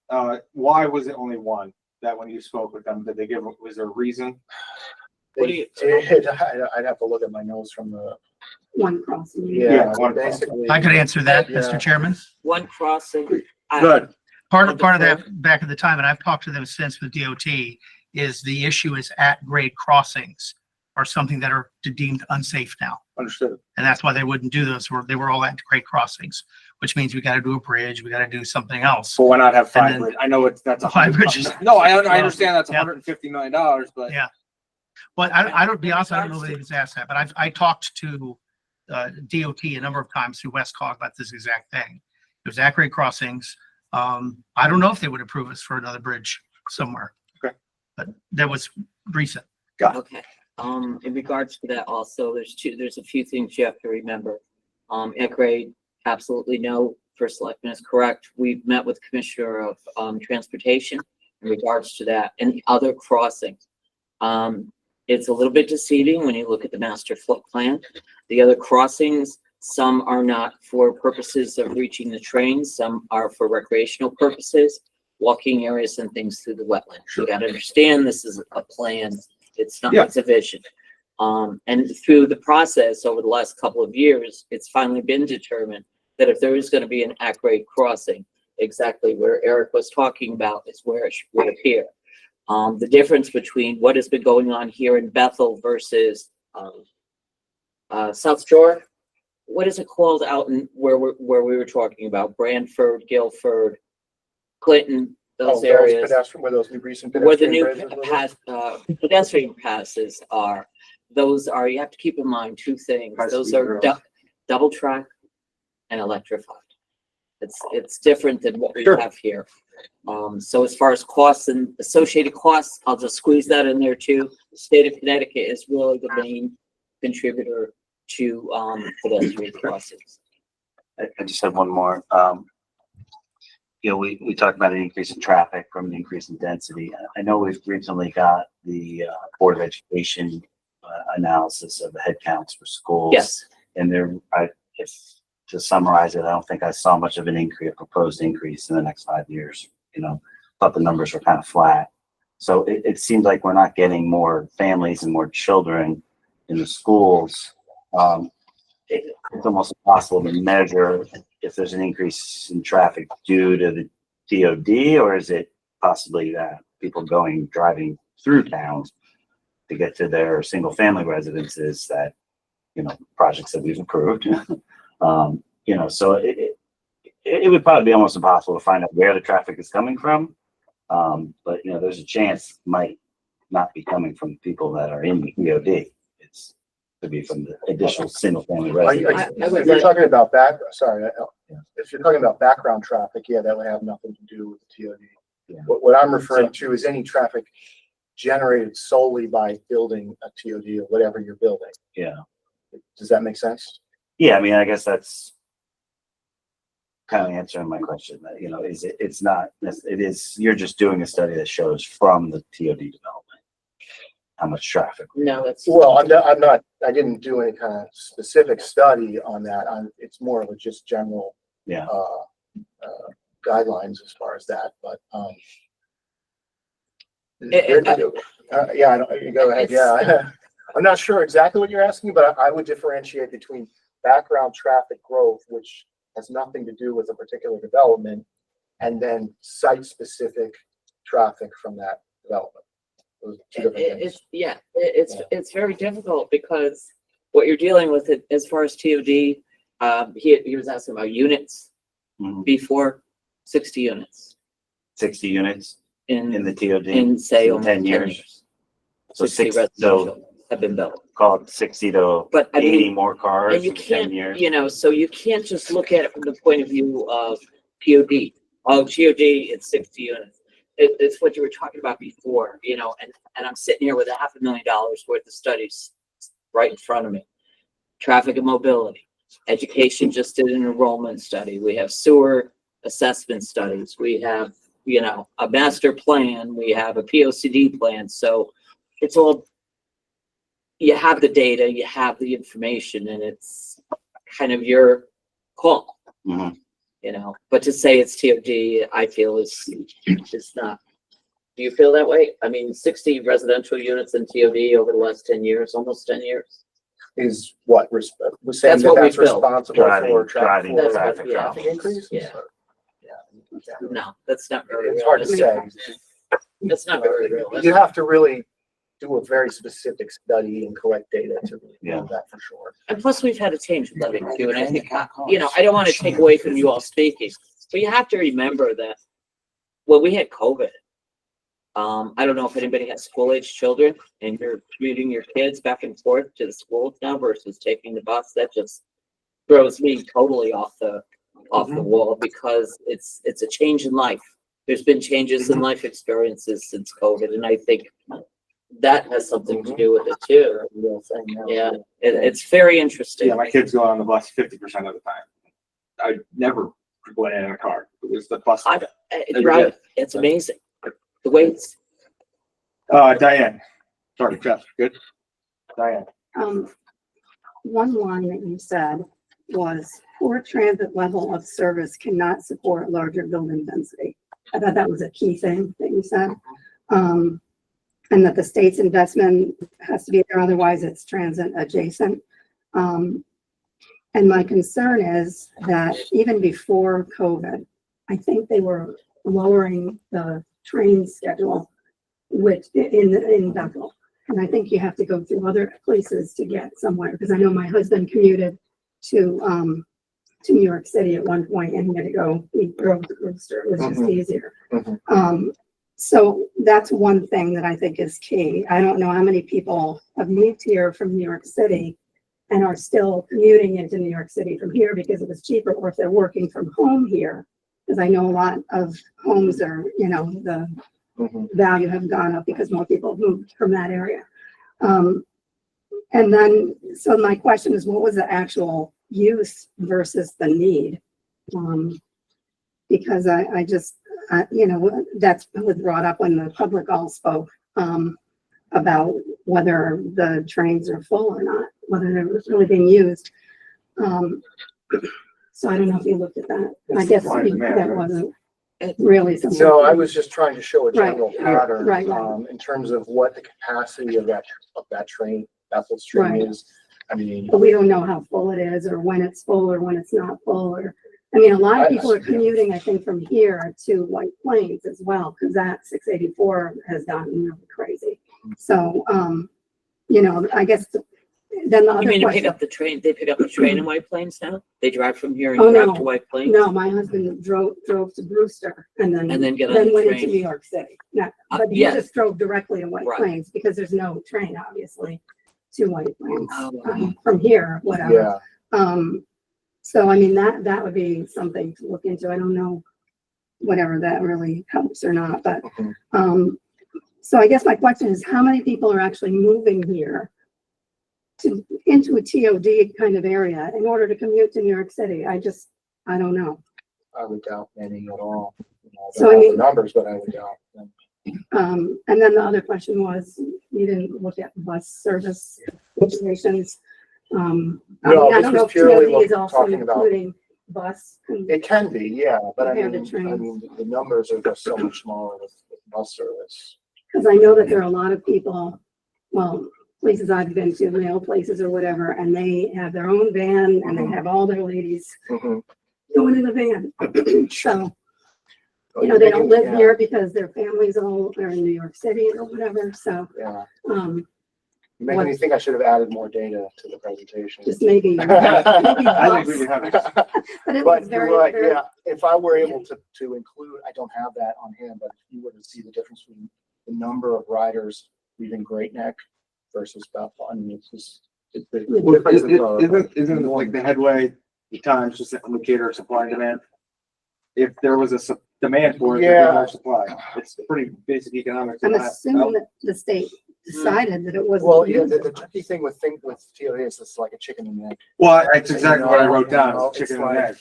why was it only one that when you spoke with them, did they give, was there a reason? What do you- I'd have to look at my notes from the, One crossing. Yeah, one basically. I could answer that, Yeah. Mr. Chairman. One crossing. Good. Part of that back at the time, and I've talked to them since with DOT, is the issue is at grade crossings are something that are deemed unsafe now. Understood. And that's why they wouldn't do those. They were all at grade crossings, which means we got to do a bridge. We got to do something else. So why not have And 5 then- bridges? I know that's Five bridges. No, I understand that's Yeah. $150 million, but. Yeah. But I don't, be honest, I don't know if it's asked that, but I talked to DOT a number of times through Westcog about this exact thing. It was at grade crossings. I don't know if they would approve us for another bridge somewhere. Okay. But that was recent. Okay, in regards to that also, there's a few things you have to remember. At grade, absolutely no, First Selectman is correct. We've met with Commissioner of Transportation in regards to that and the other crossings. It's a little bit deceiving when you look at the master flood plan. The other crossings, some are not for purposes of reaching the trains, some are for recreational purposes, walking areas and things through the wetlands. You gotta understand this is a plan. It's not, Yeah. it's a vision. And through the process over the last couple of years, it's finally been determined that if there is gonna be an at-grade crossing, exactly where Eric was talking about is where it should appear. The difference between what has been going on here in Bethel versus South Shore, what is it called out in where we were talking about? Branford, Guilford, Clinton, those areas. Where those new recent. Where the new pedestrian bridges were? pedestrian passes are, those are, you have to keep in mind two things. Those are double track and electrified. It's different than what we Sure. have here. So as far as costs and associated costs, I'll just squeeze that in there too. The state of Connecticut is really the main contributor to pedestrian crossings. I just have one more. We talked about an increase in traffic from an increase in density. I know we've recently got the Board of Education analysis of the head counts for schools. Yes. And if to summarize it, I don't think I saw much of an increase, proposed increase in the next 5 years. Thought the numbers were kind of flat. So it seems like we're not getting more families and more children in the schools. It's almost impossible to measure if there's an increase in traffic due to the DOD, or is it possibly that people driving through towns to get to their single family residences that, projects that we've approved. So it would probably be almost impossible to find out where the traffic is coming from. But there's a chance it might not be coming from people that are in the DOD. It's could be from the additional single family residents. If you're talking about if you're talking about background traffic, yeah, that would have nothing to do with the TOD. Yeah. What I'm referring to is any traffic generated solely by building a TOD or whatever you're building. Yeah. Does that make sense? Yeah, I mean, I guess that's kind of answering my question. That it is. You're just doing a study that shows from the TOD development how much traffic. No, that's. Well, I didn't do any kind of specific study on that. It's more of a just general Yeah. guidelines as far as that, but you go ahead. Yeah, I'm not sure exactly what you're asking, but I would differentiate between background traffic growth, which has nothing to do with a particular development, and then site-specific traffic from that development. Those are two different things. It's very difficult because what you're dealing with it as far as TOD, he was asking about units before 60 units 60 units in the TOD in say in 10 years. So 60 so have been built. Call it 60 to But I 80 mean, more cars and you in 10 can't, years. you know, so you can't just look at it from the point of view of POD. Oh, GOD, it's 60 units. It's what you were talking about before, you know, and I'm sitting here with $500,000 worth of studies right in front of me. Traffic and mobility. Education just did an enrollment study. We have sewer assessment studies. We have, you know, a master plan. We have a POCD plan. So it's all, you have the data, you have the information, and it's kind of your call, Mhm. you know. But to say it's TOD, I feel is not. Do you feel that way? I mean, 60 residential units in TOD over the last 10 years, almost 10 years. Is what, was saying That's that what we that's built. responsible Driving- for driving That's traffic. what- yeah. traffic increase? Yeah. No, that's not very It's hard to realistic. say. That's not very You realistic. have to really do a very specific study and collect data to really know that for sure. And plus, we've had a change of living too, and I think, you know, I don't want to take away from you all speaking, but you have to remember that when we had COVID, I don't know if anybody has school-age children and you're commuting your kids back and forth to the schools now versus taking the bus. That just throws me totally off the wall because it's a change in life. There's been changes in life experiences since COVID, and I think that has something to do with it too. Yeah, it's very interesting. Yeah, my kids go on the bus 50% of the time. I never went in a car. It was the bus. Right, it's amazing. The way it's, Diane. Sorry, Jeff. Good. Diane. One line that you said was poor transit level of service cannot support larger building density. I thought that was a key thing that you said. And that the state's investment has to be there, otherwise it's transit adjacent. And my concern is that even before COVID, I think they were lowering the train schedule in Bethel. And I think you have to go through other places to get somewhere, because I know my husband commuted to New York City at one point and he had to go, he drove to Brewster, it was just easier. So that's one thing that I think is key. I don't know how many people have moved here from New York City and are still commuting into New York City from here because it was cheaper, or if they're working from home here. Because I know a lot of homes are, you know, the value have gone up because more people moved from that area. And then, so my question is, what was the actual use versus the need? Because I just, you know, that's was brought up when the public all spoke about whether the trains are full or not, whether they're really being used. So I don't know if you looked at that. I guess that wasn't really something. No, I was just trying to show a general Right, pattern, right. in terms of what the capacity of that train, Bethel's train Right. is. I mean, But we don't know how full it is, or when it's full, or when it's not full, or, I mean, a lot of people are commuting, I think, from here to White Plains as well, because that 684 has gotten really crazy. So, you know, I guess then the you other mean to pick question. up the train, they pick up the train in White Plains now? They drive from here Oh, and drive no. to White Plains? No, my husband drove to Brewster and then get on the went into train. New York City. Not, but he yes. just drove directly to White Right. Plains because there's no train, obviously, to White Plains Oh, from here, whatever. yeah, So I mean, that would be something to look into. I don't know whatever that really helps or not, but, so I guess my question is, how many people are actually moving here into a TOD kind of area in order to commute to New York City? I don't know. I would doubt any at all. You know, I So, don't I have the mean- numbers, but I would doubt them. And then the other question was, you didn't look at bus service situations. I mean, No, I this don't was know if purely TOD is also talking about- including bus. It can be, yeah, but I Compared to mean, trains. the numbers are just so much smaller with bus service. Because I know that there are a lot of people, well, places I've been to, mail places or whatever, and they have their own van and they have all their ladies going in the van. So, you know, they don't live Yeah. here because their families all are in New York City or whatever, so, Yeah, you making me think I should have added more data to the presentation. just maybe. maybe I think we bus. would have it. But it But was you're very, right, very, yeah, if I were able to include, I don't have that on hand, but if you were to see the difference between the number of riders leaving Great Neck versus Bethel. I mean, it's just, Well, isn't it like the headway, the times just an indicator of supply and demand? If there was a demand for it, there'd be more supply. It's pretty basic economics. I'm assuming that the state decided that it was. well, yeah, the tricky thing with TOD is it's like a chicken and egg. Well, that's exactly what I wrote down, You know, chicken it's and like- egg.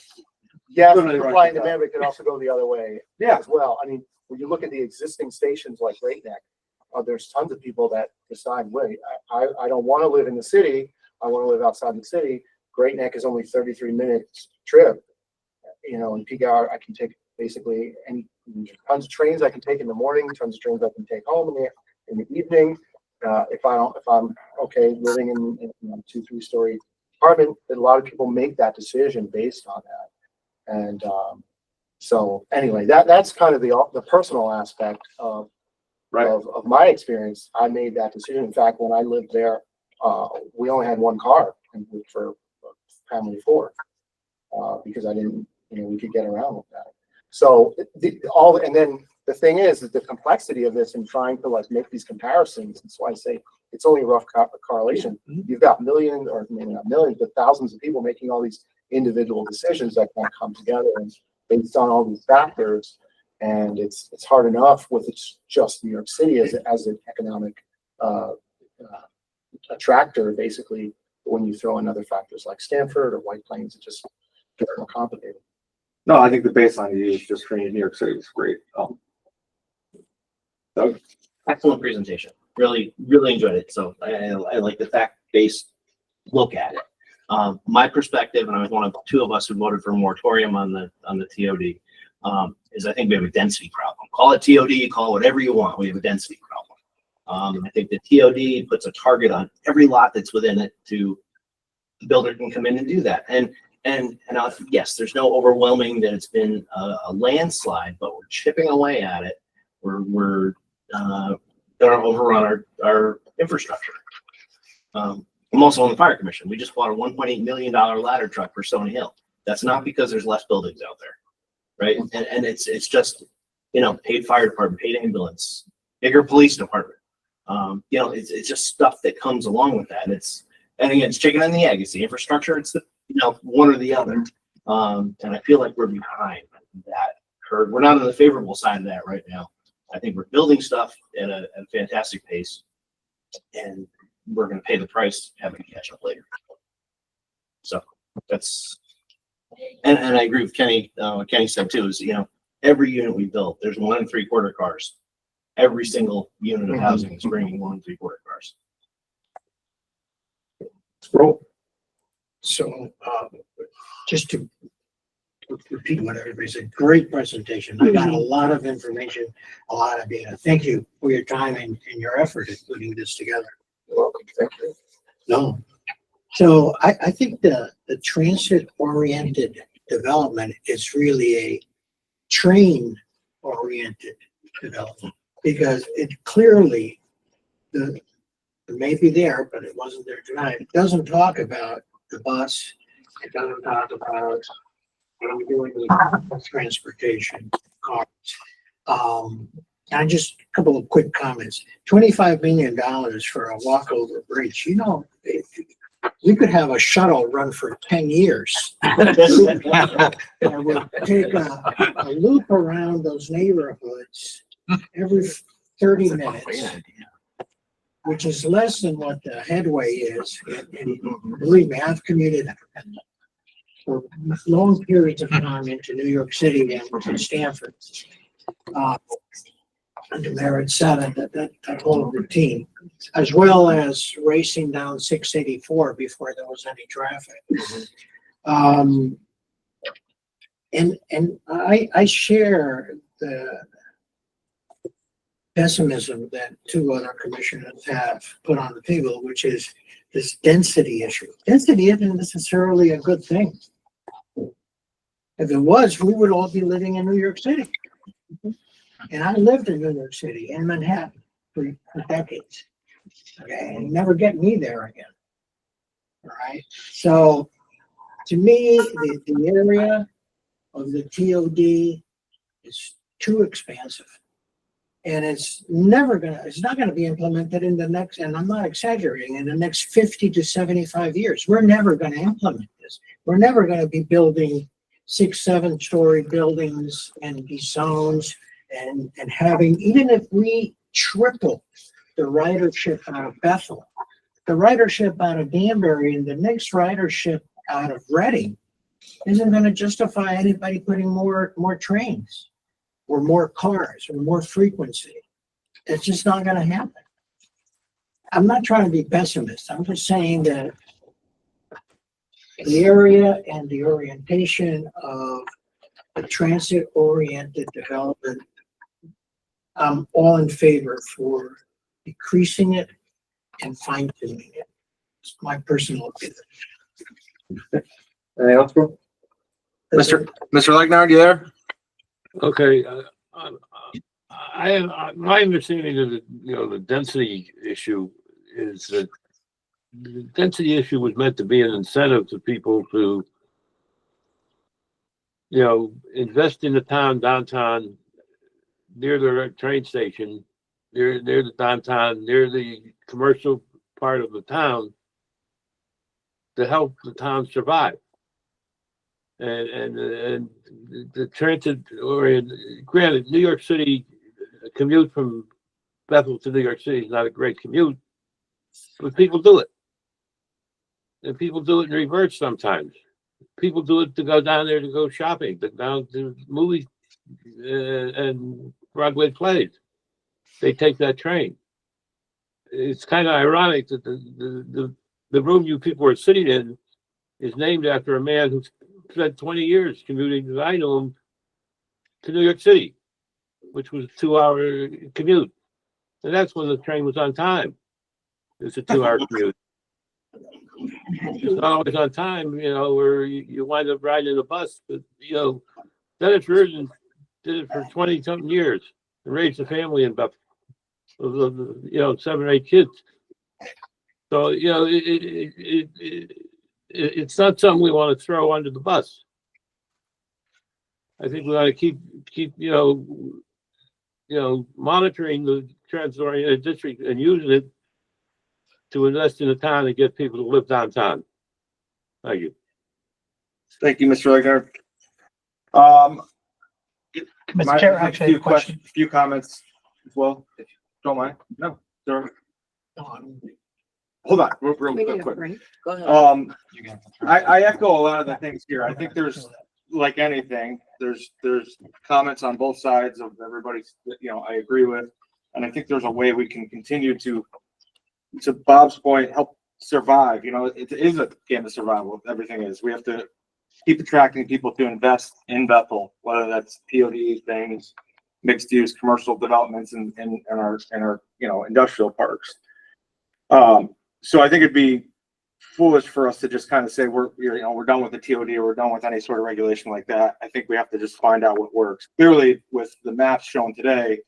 Yeah, Literally right supply and there. demand, but it could also go the other way Yeah. as well. I mean, when you look at the existing stations like Great Neck, there's tons of people that decide, wait, I don't want to live in the city. I want to live outside the city. Great Neck is only 33 minutes trip. You know, in peak hour, I can take basically tons of trains I can take in the morning, tons of trains I can take home in the evening. If I'm okay living in a 2-3 story apartment, a lot of people make that decision based on that. And so anyway, that's kind of the personal aspect of my experience. I made that decision. In fact, when I lived there, we only had one car for a family of 4 because I didn't, we could get around with that. So and then the thing is that the complexity of this and trying to like make these comparisons. That's why I say it's only a rough correlation. You've got millions, or maybe not millions, but thousands of people making all these individual decisions that kind of come together and based on all these factors. And it's hard enough with it's just New York City as an economic attractor, basically. When you throw in other factors like Stanford or White Plains, it just gets more complicated. No, I think the baseline you use just for New York City is great. Doug? Excellent presentation. Really, really enjoyed it. So I like the fact-based look at it. My perspective, and I was one of 2 of us who voted for a moratorium on the TOD, is I think we have a density problem. Call it TOD, call it whatever you want. We have a density problem. I think the TOD puts a target on every lot that's within it to the builder can come in and do that. And yes, there's no overwhelming that it's been a landslide, but we're chipping away at it. We're gonna overrun our infrastructure. I'm also on the fire commission. We just bought a $1.8 million ladder truck for Stony Hill. That's not because there's less buildings out there, right? And it's just, paid fire department, paid ambulance, bigger police department. It's just stuff that comes along with that. And again, it's chicken and the egg. It's the infrastructure. It's the, one or the other. And I feel like we're behind that curve. We're not on the favorable side of that right now. I think we're building stuff at a fantastic pace, and we're going to pay the price having to catch up later. So that's, and I agree with Kenny. What Kenny said too is, every unit we built, there's 1 3/4 cars. Every single unit of housing is bringing 1 3/4 cars. So, just to repeat what everybody said, great presentation. I got a lot of information, a lot of data. Thank you for your time and your effort in putting this together. You're welcome. Thank you. No. So I think the transit-oriented development is really a train-oriented development because it clearly, it may be there, but it wasn't there tonight. It doesn't talk about the bus. It doesn't talk about what we're doing with transportation, cars. And just a couple of quick comments. $25 million for a walkover bridge. We could have a shuttle run for 10 years. It would take a loop around those neighborhoods every 30 minutes, which is less than what the headway is. And believe me, I've commuted for long periods of time into New York City and to Stanford. And to Merritt 7, that whole routine, as well as racing down 684 before there was any traffic. And I share the pessimism that 2 other commissioners have put on the table, which is this density issue. Density isn't necessarily a good thing. If it was, we would all be living in New York City. And I lived in New York City, in Manhattan, for decades. Okay, and never get me there again. All right. So, to me, the area of the TOD is too expansive. And it's not gonna be implemented in the next, and I'm not exaggerating, in the next 50 to 75 years. We're never gonna implement this. We're never gonna be building 6, 7-story buildings and these zones and having, even if we triple the ridership out of Bethel, the ridership out of Danbury, and the next ridership out of Reading isn't gonna justify anybody putting more trains or more cars or more frequency. It's just not gonna happen. I'm not trying to be pessimist. I'm just saying that the area and the orientation of a transit-oriented development, I'm all in favor for decreasing it and fine-tuning it. It's my personal opinion. Anything else, bro? Mr. Legnar, you there? Okay, my understanding of the density issue is that the density issue was meant to be an incentive to people to, invest in the downtown, near the train station, near the downtown, near the commercial part of the town, to help the town survive. And the transit oriented, granted, New York City, a commute from Bethel to New York City is not a great commute, but people do it. And people do it in reverse sometimes. People do it to go down there to go shopping, to down to movies and Broadway plays. They take that train. It's kind of ironic that the room you people are sitting in is named after a man who spent 20 years commuting, as I know him, to New York City, which was a 2-hour commute. And that's when the train was on time. It's a 2-hour commute. It's not always on time, where you wind up riding a bus. But, Dennis Reardon did it for 20-something years and raised a family in Bethel, 7 or 8 kids. So, it's not something we want to throw under the bus. I think we ought to keep monitoring the transit-oriented district and using it to invest in the town and get people to live downtown. Thank you. Thank you, Mr. Legnar. Mr. Chair, actually, I have a question. Few comments as well, if you don't mind. No, sir. Hold on, real We need a quick. break. Go ahead. I echo a lot of the things here. I think there's, like anything, there's comments on both sides of everybody's, I agree with. And I think there's a way we can continue to Bob's point, help survive. It is a game of survival. Everything is. We have to keep attracting people to invest in Bethel, whether that's POD things, mixed use commercial developments in our industrial parks. So I think it'd be foolish for us to just kind of say we're done with the TOD or we're done with any sort of regulation like that. I think we have to just find out what works. Clearly, with the maps shown today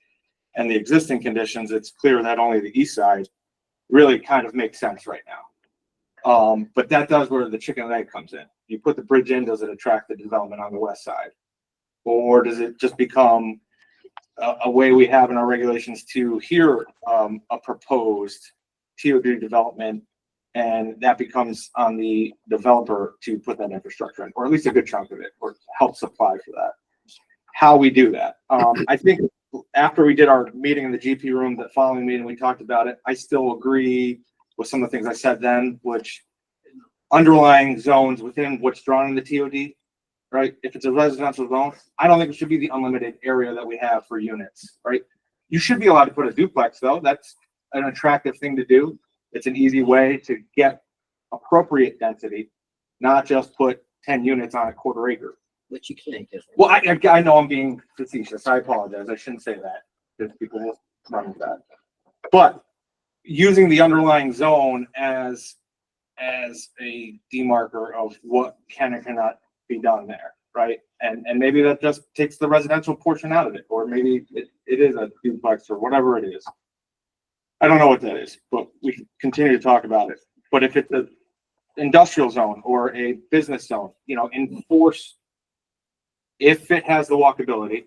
and the existing conditions, it's clear that only the east side really kind of makes sense right now. But that does where the chicken and egg comes in. You put the bridge in, does it attract the development on the west side? Or does it just become a way we have in our regulations to hear a proposed TOD development, and that becomes on the developer to put that infrastructure in, or at least a good chunk of it, or help supply for that. How we do that. I think after we did our meeting in the GP room, that following meeting, we talked about it. I still agree with some of the things I said then, which underlying zones within what's drawn in the TOD, right? If it's a residential zone, I don't think it should be the unlimited area that we have for units, right? You should be allowed to put a duplex though. That's an attractive thing to do. It's an easy way to get appropriate density, not just put 10 units on a quarter acre. Which you can't do. Well, I know I'm being facetious. I apologize. I shouldn't say that because people will run with that. But using the underlying zone as a demarker of what can and cannot be done there, right? And maybe that just takes the residential portion out of it, or maybe it is a duplex or whatever it is. I don't know what that is, but we can continue to talk about it. But if it's an industrial zone or a business zone, enforce, if it has the walkability,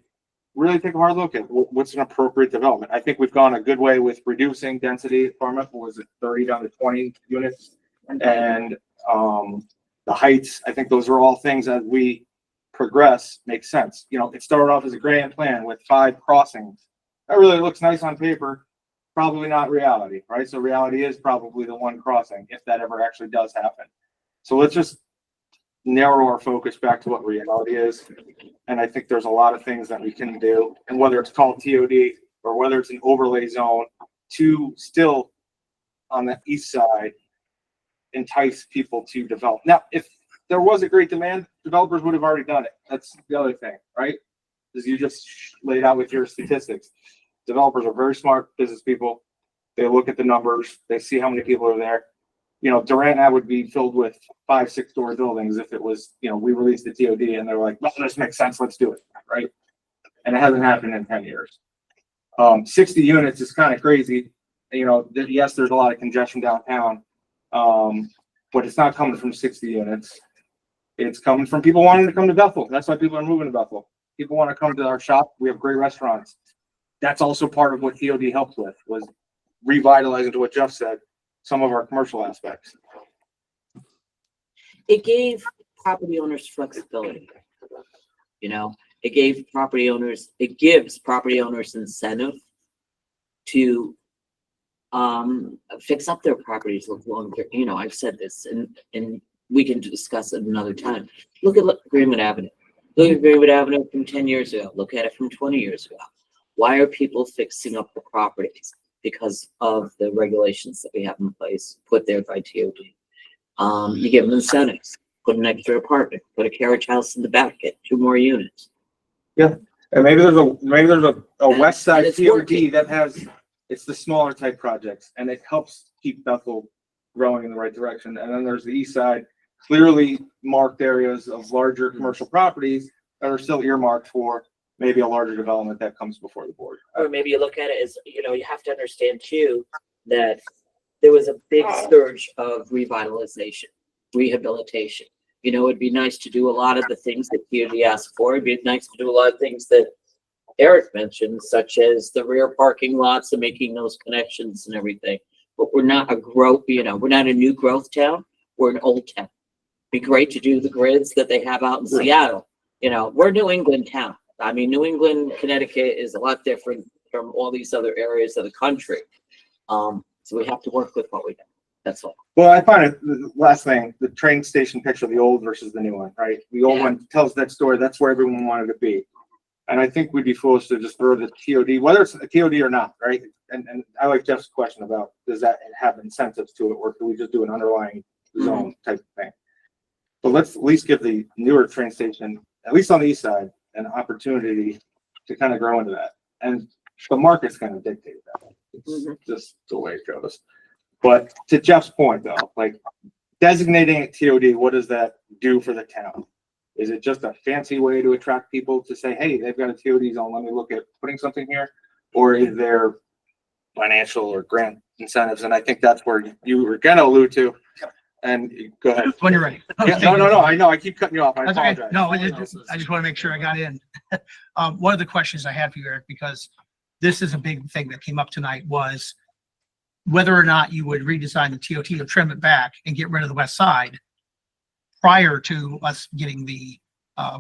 really take a hard look at what's an appropriate development. I think we've gone a good way with reducing density. Farm was it 30 down to 20 units, and the heights. I think those are all things as we progress make sense. You know, it started off as a grand plan with 5 crossings. That really looks nice on paper. Probably not reality, right? So reality is probably the 1 crossing if that ever actually does happen. So let's just narrow our focus back to what reality is. And I think there's a lot of things that we can do, and whether it's called TOD or whether it's an overlay zone, to still on the east side entice people to develop. Now, if there was a great demand, developers would have already done it. That's the other thing, right? As you just laid out with your statistics. Developers are very smart business people. They look at the numbers, they see how many people are there. You know, Durant Ave would be filled with 5, 6-story buildings if it was, you know, we released the TOD and they were like, well, this makes sense, let's do it, right? And it hasn't happened in 10 years. 60 units is kind of crazy. You know, yes, there's a lot of congestion downtown, but it's not coming from 60 units. It's coming from people wanting to come to Bethel. That's why people are moving to Bethel. People want to come to our shop. We have great restaurants. That's also part of what TOD helped with, was revitalizing, to what Jeff said, some of our commercial aspects. It gave property owners flexibility. You know, it gives property owners incentive to fix up their properties longer. You know, I've said this, and we can discuss it another time. Look at Greenwood Avenue. Look at Greenwood Avenue from 10 years ago. Look at it from 20 years ago. Why are people fixing up the properties? Because of the regulations that we have in place put there by TOD. You give them incentives, put an extra apartment, put a carriage house in the back, get 2 more units. Yeah, and maybe there's a west side it's TOD working. that has, it's the smaller type projects, and it helps keep Bethel growing in the right direction. And then there's the east side, clearly marked areas of larger commercial properties that are still earmarked for maybe a larger development that comes before the board. Or maybe you look at it as, you know, you have to understand too, that there was a big surge of revitalization, rehabilitation. You know, it'd be nice to do a lot of the things that TOD asked for. It'd be nice to do a lot of things that Eric mentioned, such as the rear parking lots and making those connections and everything. But we're not a growth, you know, we're not a new growth town. We're an old town. Be great to do the grids that they have out in Seattle. You know, we're New England town. I mean, New England, Connecticut is a lot different from all these other areas of the country. So we have to work with what we got. That's all. Well, I find it, the last thing, the train station picture, the old versus the new one, right? The old one tells that story. That's where everyone wanted to be. And I think we'd be foolish to just throw the TOD, whether it's a TOD or not, right? And I like Jeff's question about, does that have incentives to it, or do we just do an underlying zone type of thing? But let's at least give the newer train station, at least on the east side, an opportunity to kind of grow into that. And the market's kind of dictate that. It's just the way it goes. But to Jeff's point though, like designating it TOD, what does that do for the town? Is it just a fancy way to attract people to say, hey, they've got a TOD zone, let me look at putting something here? Or is there financial or grant incentives? And I think that's where you were gonna allude to. And go ahead. When you're ready. Yeah, no, I know, I keep cutting you off, I That's okay. apologize. No, I just want to make sure I got in. One of the questions I had for you, Eric, because this is a big thing that came up tonight, was whether or not you would redesign the TOT or trim it back and get rid of the west side prior to us getting the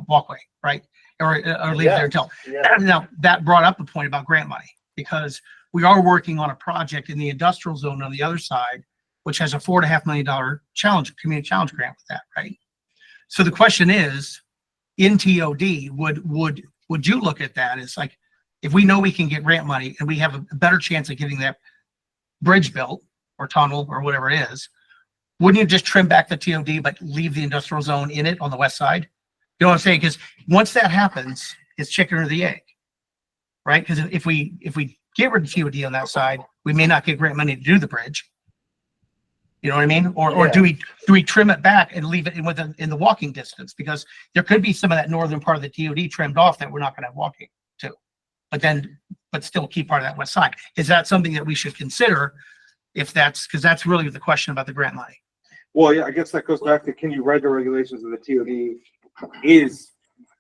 walkway, right? Or leave it there until. Now, that brought up a point about grant money, because we are working on a project in the industrial zone on the other side, which has a $4.5 million challenge, community challenge grant with that, right? So the question is, in TOD, would you look at that as like, if we know we can get grant money and we have a better chance of getting that bridge built or tunnel or whatever it is, wouldn't you just trim back the TOD but leave the industrial zone in it on the west side? You know what I'm saying? Because once that happens, it's chicken or the egg, right? Because if we get rid of TOD on that side, we may not get grant money to do the bridge. You know what I mean? Or do we trim it back and leave it in the walking distance? Because there could be some of that northern part of the TOD trimmed off that we're not going to have walking to, but still keep part of that west side. Is that something that we should consider? If that's, because that's really the question about the grant money. Well, yeah, I guess that goes back to, can you read the regulations of the TOD? Is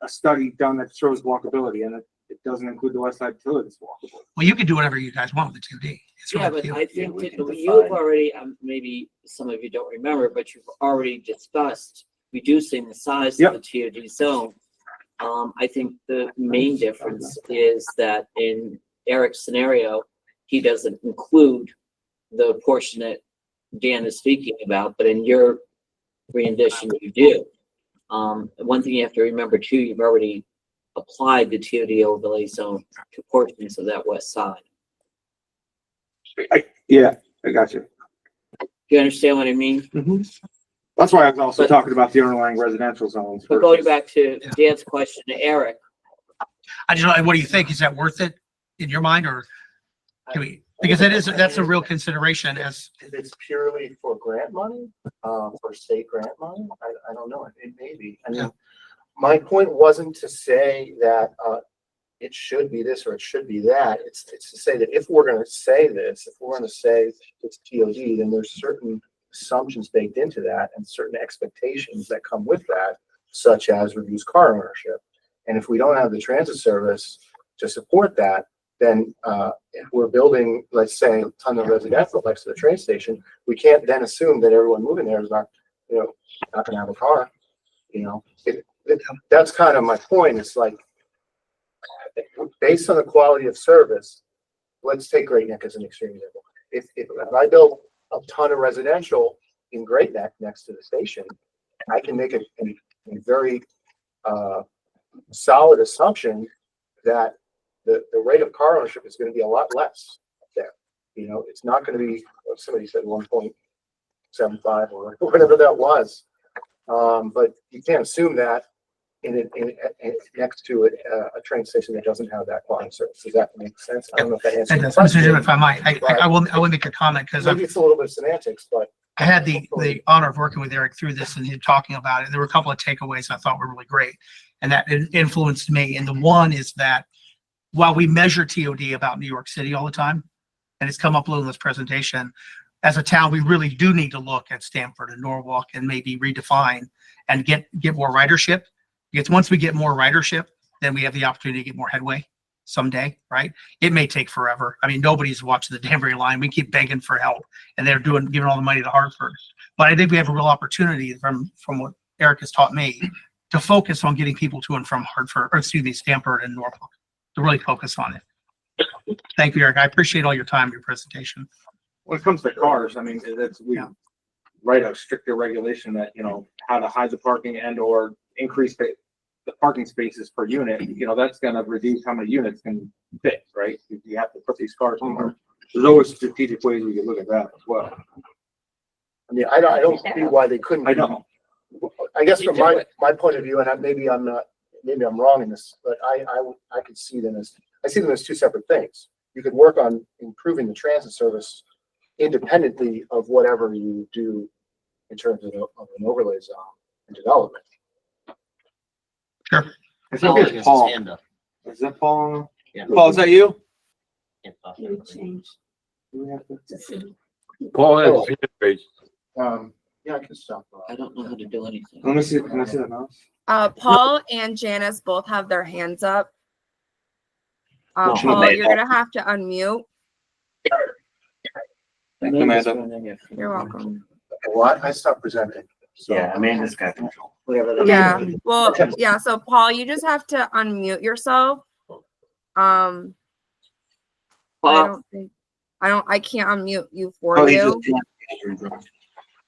a study done that shows walkability, and it doesn't include the west side till it's walkable. Well, you can do whatever you guys want with the TOD. It's Yeah, really but you. I think that you've already, maybe some of you don't remember, but you've already discussed reducing the size of the TOD zone. I think the main difference is that in Eric's scenario, he doesn't include the portion that Dan is speaking about, but in your rendition, you do. One thing you have to remember too, you've already applied the TOD overlay zone to portions of that west side. Yeah, I got you. You understand what I mean? That's why I was also But- talking about the underlying residential zones. But going back to Dan's question to Eric, I just, what do you think? Is that worth it in your mind, or can we, because that's a real consideration as, If it's purely for grant money, for state grant money, I don't know, it may be. I mean, my point wasn't to say that, it should be this or it should be that. It's to say that if we're gonna say this, if we're gonna say it's TOD, then there's certain assumptions baked into that and certain expectations that come with that, such as reduced car ownership. And if we don't have the transit service to support that, then if we're building, let's say, a ton of residential next to the train station, we can't then assume that everyone moving there is not, not gonna have a car. That's kind of my point. It's like, based on the quality of service, let's take Great Neck as an extreme example. If I build a ton of residential in Great Neck next to the station, I can make a very solid assumption that the rate of car ownership is going to be a lot less there. It's not going to be, somebody said 1.75 or whatever that was. But you can't assume that in next to a train station that doesn't have that quality service. Does that make sense? I don't know if that answers and your that's, Mr. Jim, question. if I might, I will make a comment, because Maybe it's a little bit of semantics, but I had the honor of working with Eric through this and him talking about it. There were a couple of takeaways I thought were really great, and that influenced me. And the one is that while we measure TOD about New York City all the time, and it's come up a little in this presentation, as a town, we really do need to look at Stamford and Norwalk and maybe redefine and get more ridership. Because once we get more ridership, then we have the opportunity to get more headway someday, right? It may take forever. I mean, nobody's watching the Danbury line. We keep begging for help, and they're giving all the money to Hartford. But I think we have a real opportunity from what Eric has taught me to focus on getting people to and from Hartford, or excuse me, Stamford and Norfolk, to really focus on it. Thank you, Eric. I appreciate all your time, your presentation. When it comes to cars, I mean, we write a stricter regulation that, how to hide the parking and or increase the parking spaces per unit, that's gonna reduce how many units can fit, right? You have to put these cars somewhere. There's always strategic ways we can look at that as well. I mean, I don't see why they couldn't. I know. I guess from my point of view, and maybe I'm wrong in this, but I could see them as, I see them as two separate things. You could work on improving the transit service independently of whatever you do in terms of an overlay zone and development. Sure. I think it's Paul. Is that Paul? Yeah. Paul, is that you? Paul has his hand raised. Yeah, I can stop. I don't know how to do anything. Let me see. Can I see that mouse? Paul and Janice both have their hands up. Motion Paul, made. you're gonna have to unmute. Thank you, Amanda. You're welcome. Well, I stopped presenting. So. Yeah, Amanda's got control. Whatever that Yeah, is. well, yeah, so Paul, you just have to unmute yourself. I Paul, can't unmute you Oh, for you.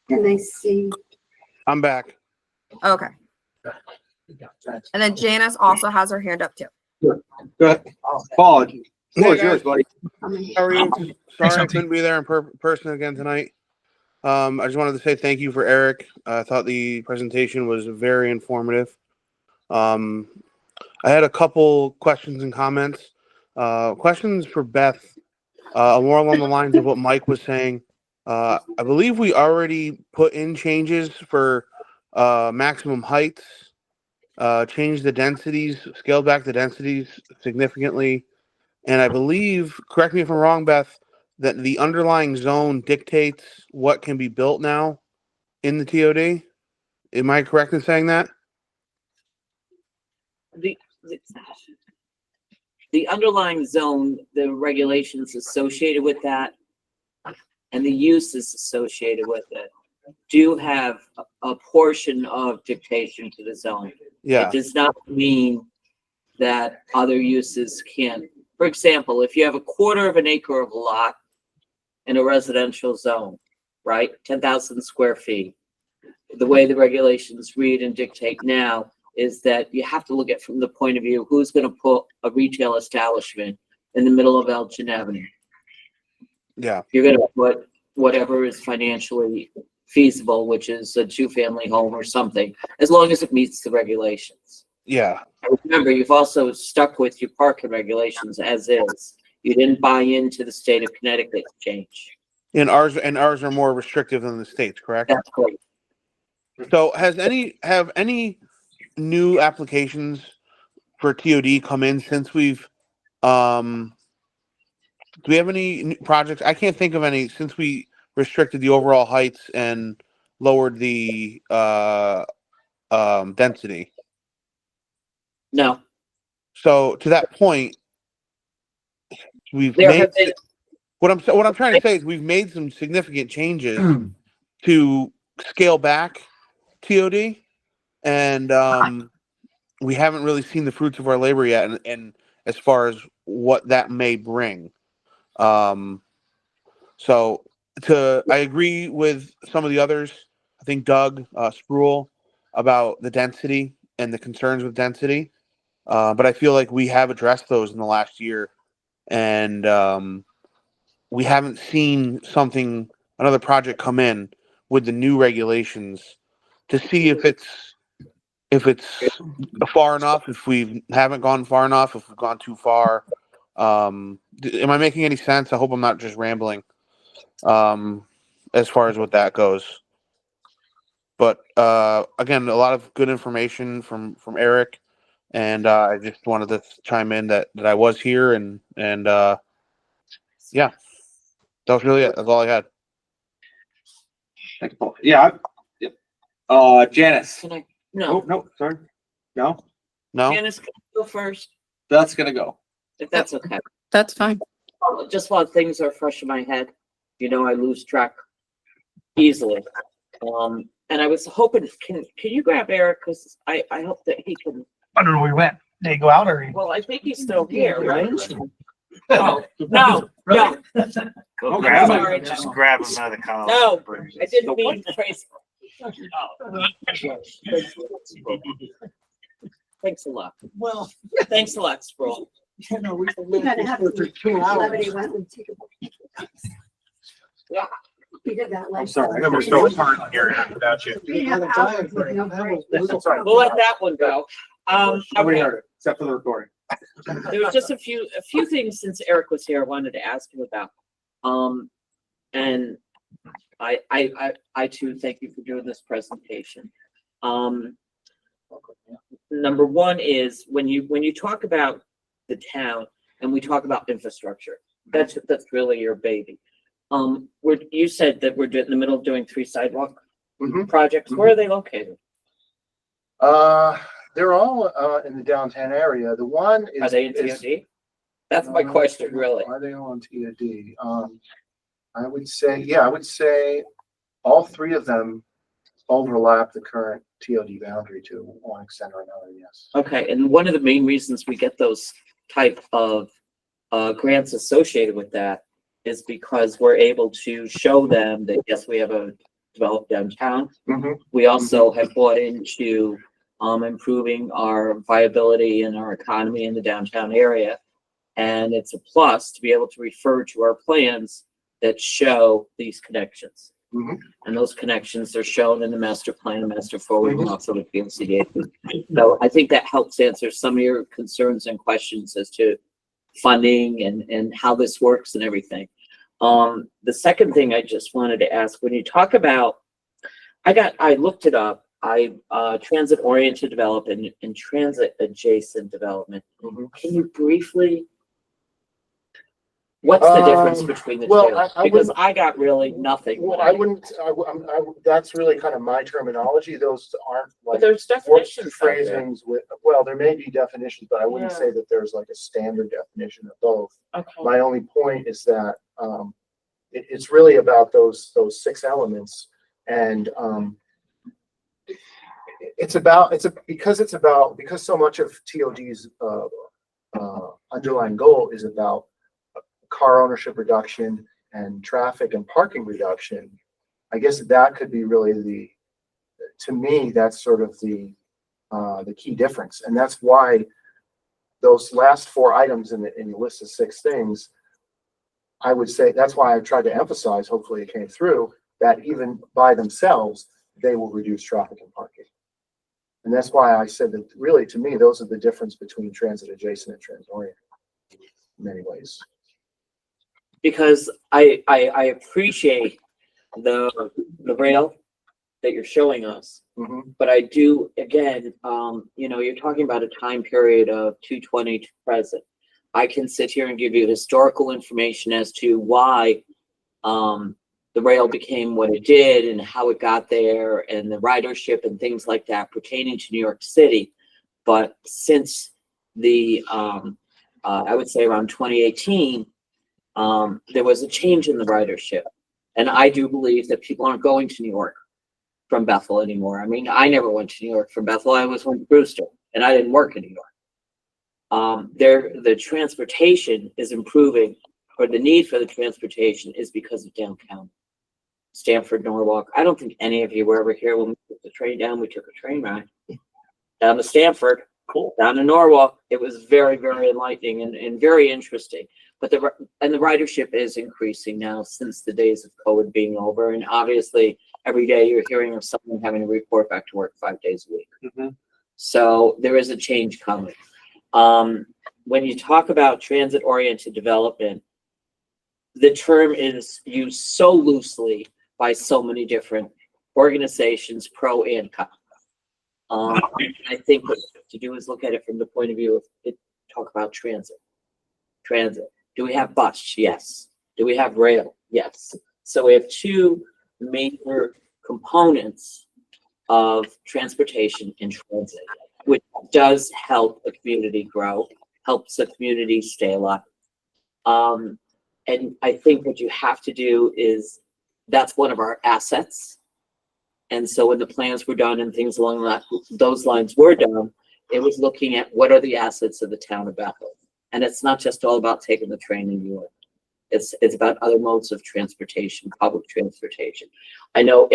Can they see? I'm back. Okay. And then Janice also has her hand up too. Go ahead. Paul, floor is yours, buddy. How are you? Sorry I Something. couldn't be there in person again tonight. I just wanted to say thank you for Eric. I thought the presentation was very informative. I had a couple questions and comments. Questions for Beth, more along the lines of what Mike was saying. I believe we already put in changes for maximum heights, changed the densities, scaled back the densities significantly. And I believe, correct me if I'm wrong, Beth, that the underlying zone dictates what can be built now in the TOD. Am I correct in saying that? the underlying zone, the regulations associated with that and the uses associated with it do have a portion of dictation to the zone. Yeah. It does not mean that other uses can't. For example, if you have a quarter of an acre of a lot in a residential zone, right? 10,000 square feet. The way the regulations read and dictate now is that you have to look at from the point of view, who's going to put a retail establishment in the middle of Elgin Avenue? Yeah. You're going to put whatever is financially feasible, which is a 2-family home or something, as long as it meets the regulations. Yeah. Remember, you've also stuck with your parking regulations as is. You didn't buy into the state of Connecticut change. And ours are more restrictive than the state's, correct? That's great. So have any new applications for TOD come in since we've do we have any new projects? I can't think of any since we restricted the overall heights and lowered the density. No. So to that point, we've There made have been- what I'm trying to say is we've made some significant changes to scale back TOD, and we haven't really seen the fruits of our labor yet, and as far as what that may bring. So I agree with some of the others. I think Doug Spruill about the density and the concerns with density, but I feel like we have addressed those in the last year, and we haven't seen another project come in with the new regulations to see if it's far enough, if we haven't gone far enough, if we've gone too far. Am I making any sense? I hope I'm not just rambling as far as what that goes. But again, a lot of good information from Eric, and I just wanted to chime in that I was here, and yeah, that was really it. That's all I had. Thanks, Paul. Yeah. Janice. Can I? Oh, No. no, sorry. No, No. Janice, can I go first? that's gonna go. If that's okay. That's fine. Just while things are fresh in my head, I lose track easily. And I was hoping, can you grab Eric? Because I hope that he can. I don't know where he went. Did he go out or? Well, I think he's still here, right? No. Go grab him. Sorry. Just grab him by the collar. No, I didn't mean to phrase. Thanks a lot. Well, Thanks a lot, Sproul. We gotta have levity went and take a. Yeah. We did that I'm last. sorry. time. We're so hard here without you. We have hours with no break. We'll let that one go. Nobody Okay. heard it, except for the recording. There was just a few things since Eric was here I wanted to ask him about. And I too thank you for doing this presentation. Number one is when you talk about the town and we talk about infrastructure, that's really your baby. You said that we're in the middle of doing 3 sidewalk projects. Where are they located? They're all in the downtown area. The one is. Are they in TOD? That's my question, really. Are they all in TOD? I would say all 3 of them overlap the current TOD boundary to one extent or another, yes. Okay, and one of the main reasons we get those type of grants associated with that is because we're able to show them that, yes, we have a developed downtown. We also have bought into improving our viability and our economy in the downtown area. And it's a plus to be able to refer to our plans that show these connections. And those connections are shown in the master plan, master forward, and also the PMCDA. So I think that helps answer some of your concerns and questions as to funding and how this works and everything. The second thing I just wanted to ask, when you talk about, I looked it up, transit oriented development and transit adjacent development. Can you briefly What's the difference between the well, two? I Because wouldn't- I got really nothing. Well, when I wouldn't, that's really kind of my terminology. Those aren't But like there's work definitions out there. phrasings with, well, there may be definitions, but I wouldn't Yeah. say that there's like a standard definition of both. Okay. My only point is that, it's really about those 6 elements and, because so much of TOD's, underlying goal is about car ownership reduction and traffic and parking reduction. I guess that could be really to me, that's sort of the key difference. And that's why those last 4 items in the list of 6 things, I would say, that's why I tried to emphasize, hopefully it came through, that even by themselves, they will reduce traffic and parking. And that's why I said that really, to me, those are the difference between transit adjacent and transit oriented in many ways. Because I appreciate the rail that you're showing us, but I do, again, you're talking about a time period of 220 to present. I can sit here and give you historical information as to why the rail became what it did and how it got there and the ridership and things like that pertaining to New York City. But since the, I would say around 2018, there was a change in the ridership. And I do believe that people aren't going to New York from Bethel anymore. I mean, I never went to New York from Bethel. I always went to Brewster and I didn't work in New York. The transportation is improving, or the need for the transportation is because of downtown. Stamford, Norwalk. I don't think any of you were ever here when we took the train down. We took a train ride down to Stamford, down to Norwalk. It was very, very enlightening and very interesting. But the ridership is increasing now since the days of COVID being over. And obviously, every day you're hearing of someone having to report back to work 5 days a week. So there is a change coming. When you talk about transit-oriented development, the term is used so loosely by so many different organizations, pro and con. I think what you have to do is look at it from the point of view of talk about transit. Transit. Do we have bus? Yes. Do we have rail? Yes. So we have 2 major components of transportation and transit, which does help a community grow, helps a community stay alive. And I think what you have to do is, that's one of our assets. And so when the plans were done and things along those lines were done, it was looking at what are the assets of the town of Bethel. And it's not just all about taking the train in New York. It's about other modes of transportation, public transportation. I know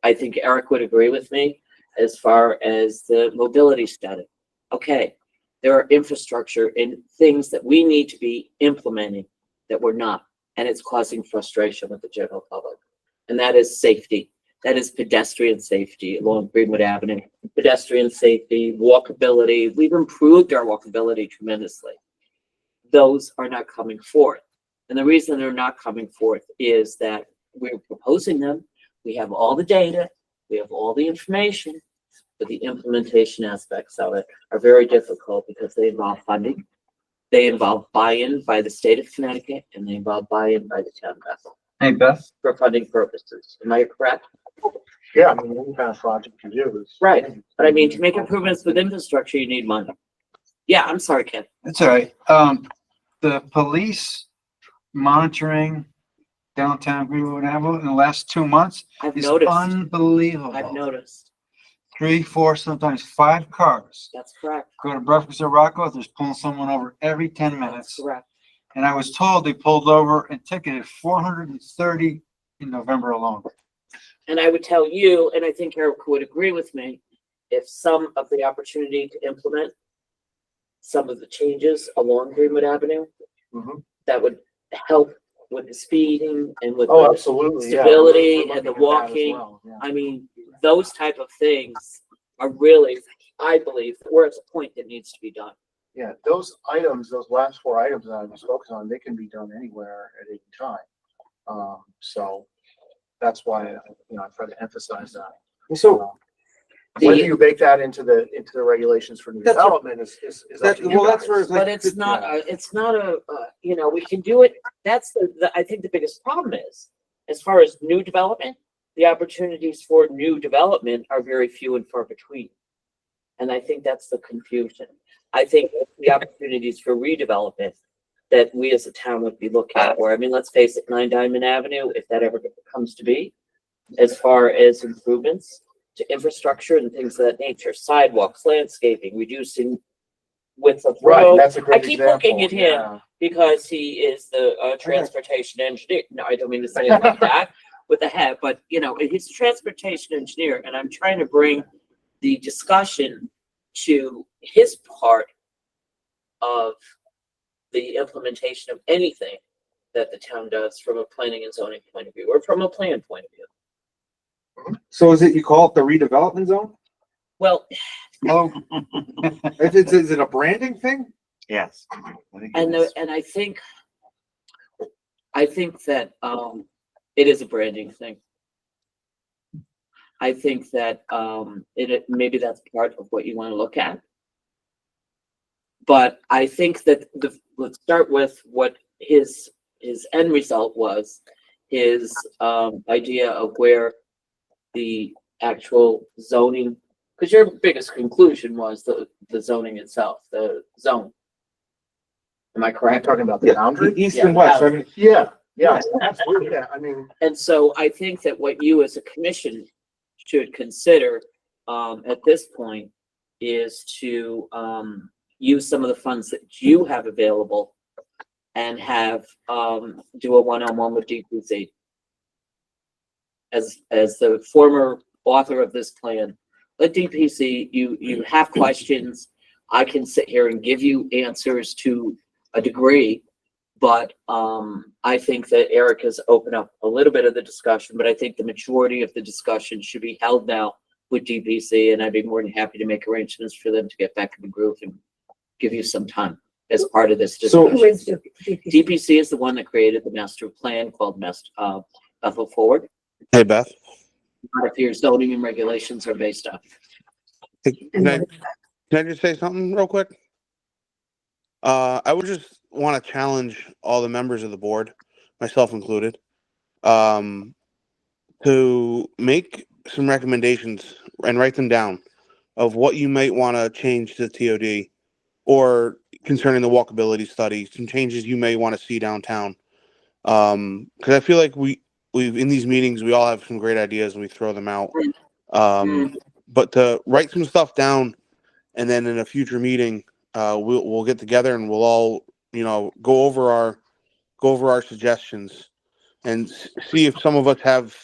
I think Eric would agree with me as far as the mobility study. Okay, there are infrastructure and things that we need to be implementing that we're not, and it's causing frustration with the general public. And that is safety. That is pedestrian safety along Greenwood Avenue. Pedestrian safety, walkability. We've improved our walkability tremendously. Those are not coming forth. And the reason they're not coming forth is that we're proposing them. We have all the data. We have all the information. But the implementation aspects of it are very difficult because they involve funding. They involve buy-in by the state of Connecticut, and they involve buy-in by the town of Bethel. Hey, Beth. For funding purposes. Am I correct? Yeah, I mean, any kind of project you do is. Right. But I mean, to make improvements with infrastructure, you need money. Yeah, I'm sorry, Ken. That's all right. The police monitoring downtown Greenwood Avenue in the last 2 months I've is noticed. unbelievable. I've noticed. 3, 4, sometimes 5 cars. That's correct. Go to Breakfast at Rocco, there's pulling someone over every 10 minutes. That's correct. And I was told they pulled over and ticketed 430 in November alone. And I would tell you, and I think Eric would agree with me, if some of the opportunity to implement some of the changes along Greenwood Avenue, that would help with the speeding and with Oh, the absolutely, yeah. stability We're and the looking at that as walking. well, yeah. I mean, those type of things are really, I believe, we're at a point that needs to be done. Yeah, those items, those last 4 items that I was focused on, they can be done anywhere at any time. So that's why, I try to emphasize that. So Whether you bake that into the regulations for new That's what- development is up to you well, that's guys. where it's like. But it's not you know, we can do it. That's I think the biggest problem is, as far as new development, the opportunities for new development are very few and far between. And I think that's the confusion. I think the opportunities for redevelopment that we as a town would be looking for. I mean, let's face it, 9 Diamond Avenue, if that ever comes to be, as far as improvements to infrastructure and things of that nature, sidewalks, landscaping, reducing width of Right, road. that's a I great keep example. looking at him because he is the transportation engineer. No, I don't mean to say it like that with the hat, but you know, he's a transportation engineer, and I'm trying to bring the discussion to his part of the implementation of anything that the town does from a planning and zoning point of view, or from a plan point of view. So is it, you call it the redevelopment zone? Well, Oh, is it a branding thing? Yes. and I think that it is a branding thing. I think that maybe that's part of what you want to look at. But I think that let's start with what his end result was, his idea of where the actual zoning, because your biggest conclusion was the zoning itself, the zone. Am I correct? Talking about the boundary? East Yeah, and west, I mean, Yeah, absolutely. Yeah, I mean, And so I think that what you as a commission should consider at this point is to use some of the funds that you have available and have do a one-on-one with DPC. As the former author of this plan, let DPC, you have questions. I can sit here and give you answers to a degree, but I think that Eric has opened up a little bit of the discussion, but I think the majority of the discussion should be held now with DPC, and I'd be more than happy to make arrangements for them to get back in the groove and give you some time as part of this Who discussion. is DPC? DPC is the one that created the master plan called Bethel Forward. Hey, Beth. If your zoning and regulations are based on. Can I just say something real quick? I would just want to challenge all the members of the board, myself included, to make some recommendations and write them down of what you might want to change to the TOD, or concerning the walkability study, some changes you may want to see downtown. Because I feel like we've in these meetings, we all have some great ideas and we throw them out. But to write some stuff down, and then in a future meeting, we'll get together and we'll all, go over our suggestions and see if some of us have,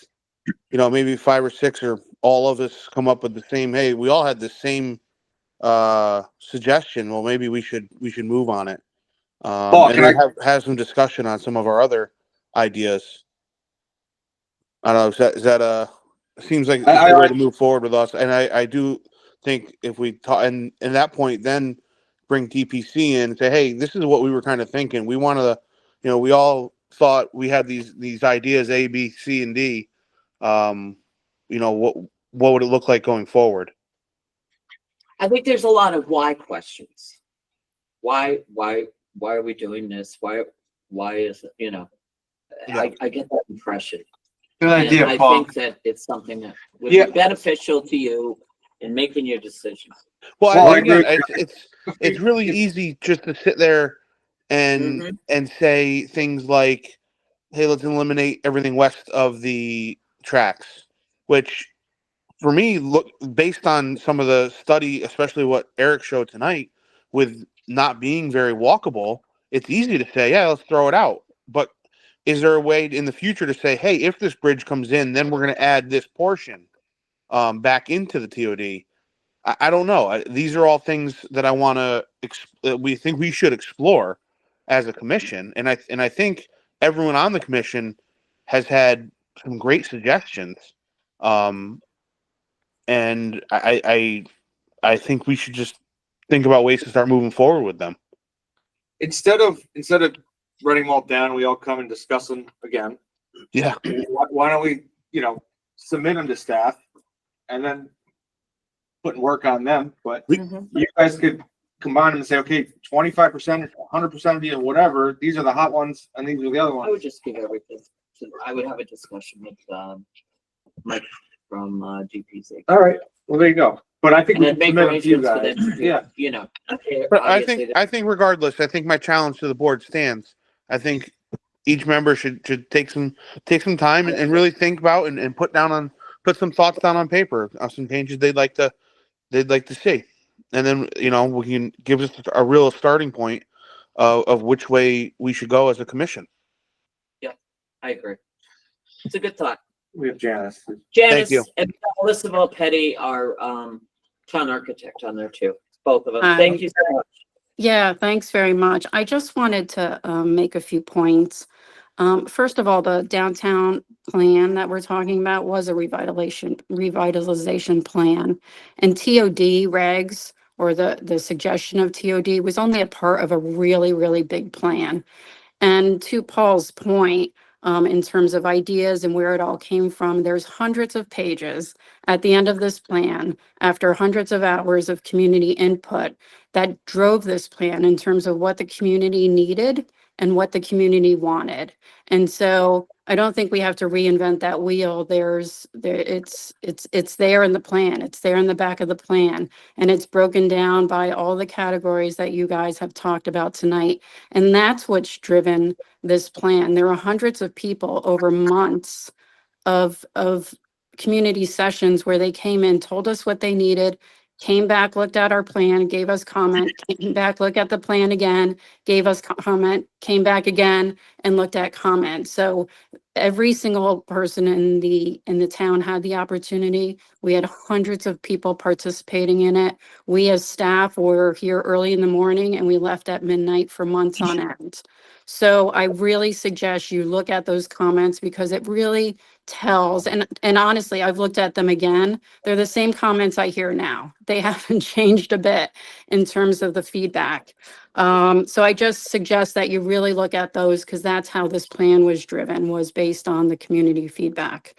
maybe 5 or 6 or all of us come up with the same. Hey, we all had the same suggestion. Well, maybe we should move on it. Paul, And can then have some discussion on some of our other ideas. I don't know. Is that seems like it's a way to move forward with us. And I do think if we talk, and at that point, then bring DPC in and say, hey, this is what we were kind of thinking. We wanted to, we all thought we had these ideas A, B, C, and D. What would it look like going forward? I think there's a lot of why questions. Why are we doing this? Why is it, I get that impression. Good And idea, I Paul. think that it's something that would Yeah. be beneficial to you in making your decisions. Well, I again, agree. it's really easy just to sit there and say things like, "Hey, let's eliminate everything west of the tracks," which, for me, look based on some of the study, especially what Eric showed tonight, with not being very walkable, it's easy to say, "Yeah, let's throw it out." But is there a way in the future to say, "Hey, if this bridge comes in, then we're going to add this portion back into the TOD"? I don't know. These are all things that I want to. We think we should explore as a commission, and I think everyone on the commission has had some great suggestions, and I think we should just think about ways to start moving forward with them. Instead of writing them all down, we all come and discuss them again. Yeah. Why don't we, submit them to staff, and then putting work on them, but Mhm. you guys could combine them and say, okay, 25%, 100% of you, whatever, these are the hot ones and these are the other I ones. would just give everything, I would have a discussion with, Mike from, GPC. All right, well, there you go. But I think And we then can make submit it to you arrangements for guys. them to do, Yeah. you know. But obviously I think regardless, I think my challenge to the board stands. I think each member should take some time and really think about and put some thoughts down on paper, some changes they'd like to see. And then, we can give us a real starting point of which way we should go as a commission. Yeah, I agree. It's a good thought. We have Janice. Janice you. and Melissa Volpetti are, town architect on there too, both of them. Hi. Thank you so much. Yeah, thanks very much. I just wanted to make a few points. First of all, the downtown plan that we're talking about was a revitalization plan. And TOD regs, or the suggestion of TOD, was only a part of a really, really big plan. And to Paul's point, in terms of ideas and where it all came from, there's hundreds of pages at the end of this plan, after hundreds of hours of community input, that drove this plan in terms of what the community needed and what the community wanted. And so I don't think we have to reinvent that wheel. It's there in the plan. It's there in the back of the plan. And it's broken down by all the categories that you guys have talked about tonight. And that's what's driven this plan. There are hundreds of people over months of community sessions where they came in, told us what they needed, came back, looked at our plan, gave us comment, came back, looked at the plan again, gave us comment, came back again, and looked at comment. So every single person in the town had the opportunity. We had hundreds of people participating in it. We as staff were here early in the morning and we left at midnight for months on end. So I really suggest you look at those comments because it really tells, and honestly, I've looked at them again. They're the same comments I hear now. They haven't changed a bit in terms of the feedback. So I just suggest that you really look at those because that's how this plan was driven, was based on the community feedback.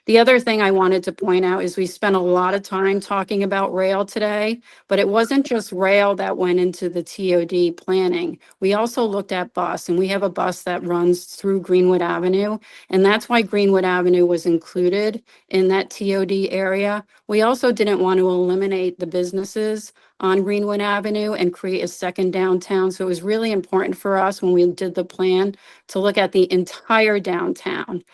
The other thing I wanted to point out is we spent a lot of time talking about rail today, but it wasn't just rail that went into the TOD planning. We also looked at bus, and we have a bus that runs through Greenwood Avenue, and that's why Greenwood Avenue was included in that TOD area. We also didn't want to eliminate the businesses on Greenwood Avenue and create a second downtown. So it was really important for us when we did the plan to look at the entire downtown.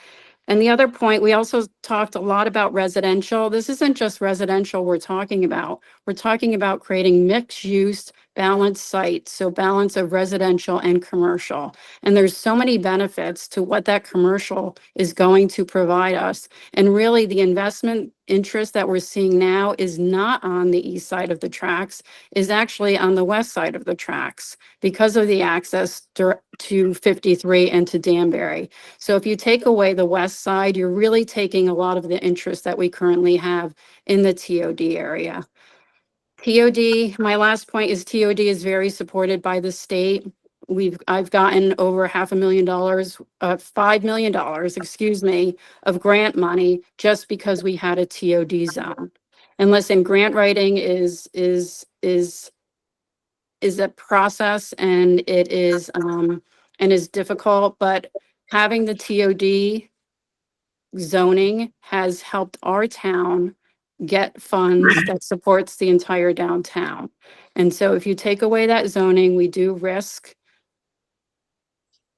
And the other point, we also talked a lot about residential. This isn't just residential we're talking about. We're talking about creating mixed use, balanced sites, so balance of residential and commercial. And there's so many benefits to what that commercial is going to provide us. And really the investment interest that we're seeing now is not on the east side of the tracks, is actually on the west side of the tracks because of the access to 53 and to Danbury. So if you take away the west side, you're really taking a lot of the interest that we currently have in the TOD area. TOD, my last point is TOD is very supported by the state. I've gotten over $500,000, $5 million, excuse me, of grant money just because we had a TOD zone. And listen, grant writing is a process, and it is difficult, but having the TOD zoning has helped our town get funds that supports the entire downtown. And so if you take away that zoning, we do risk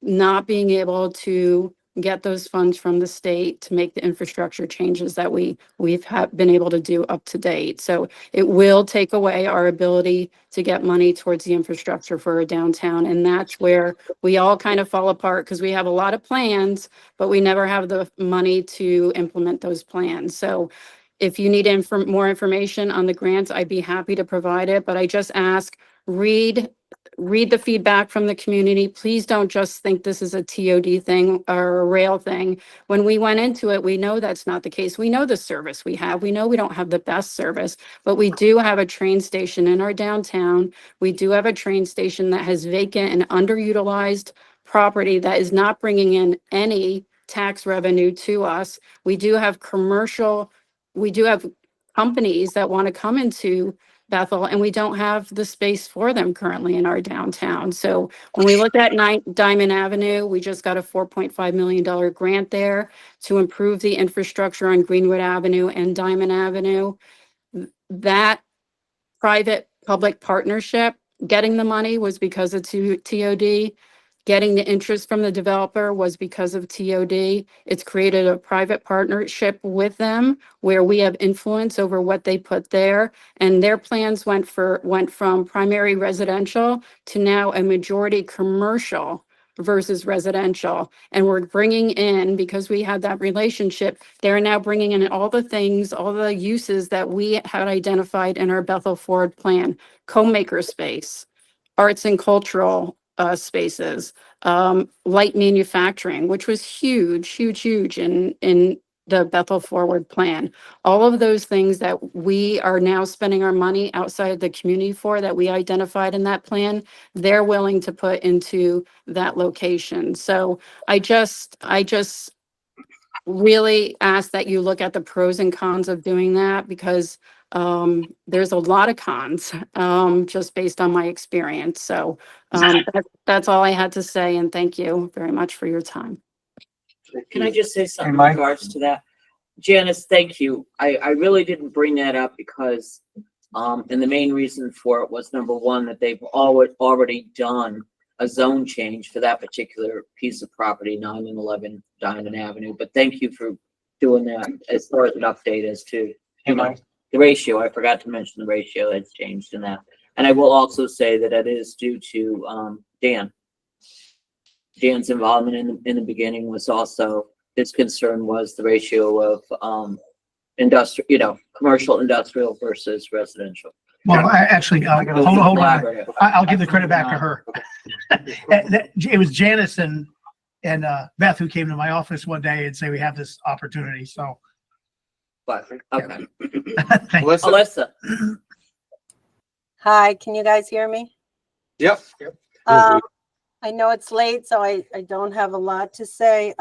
not being able to get those funds from the state to make the infrastructure changes that we've been able to do up to date. So it will take away our ability to get money towards the infrastructure for our downtown. And that's where we all kind of fall apart because we have a lot of plans, but we never have the money to implement those plans. So if you need more information on the grants, I'd be happy to provide it, but I just ask, read the feedback from the community. Please don't just think this is a TOD thing or a rail thing. When we went into it, we know that's not the case. We know the service we have. We know we don't have the best service, but we do have a train station in our downtown. We do have a train station that has vacant and underutilized property that is not bringing in any tax revenue to us. We do have companies that want to come into Bethel, and we don't have the space for them currently in our downtown. So when we look at Diamond Avenue, we just got a $4.5 million grant there to improve the infrastructure on Greenwood Avenue and Diamond Avenue. That private-public partnership, getting the money was because of TOD. Getting the interest from the developer was because of TOD. It's created a private partnership with them where we have influence over what they put there. And their plans went from primary residential to now a majority commercial versus residential. And we're bringing in, because we had that relationship, they're now bringing in all the things, all the uses that we had identified in our Bethel Forward plan: co-maker space, arts and cultural spaces, light manufacturing, which was huge in the Bethel Forward plan. All of those things that we are now spending our money outside the community for, that we identified in that plan, they're willing to put into that location. So I just really ask that you look at the pros and cons of doing that, because there's a lot of cons, just based on my experience. So that's all I had to say, and thank you very much for your time. Can I just say something in Mike? regards to that? Janice, thank you. I really didn't bring that up because, and the main reason for it was, number one, that they've already done a zone change for that particular piece of property, 9 and 11 Diamond Avenue. But thank you for doing that as far as an update as to, you know, the ratio. I forgot to mention the ratio that's changed in that. And I will also say that it is due to Dan. Dan's involvement in the beginning was also, his concern was the ratio of industrial, you know, commercial industrial versus residential. Well, actually, hold on. I'll give the credit back to her. It was Janice and Beth who came to my office one day and say, we have this opportunity, so. But, okay. Alyssa. Alyssa. Hi, can you guys hear me? Yep. I know it's late, so I don't have a lot to say.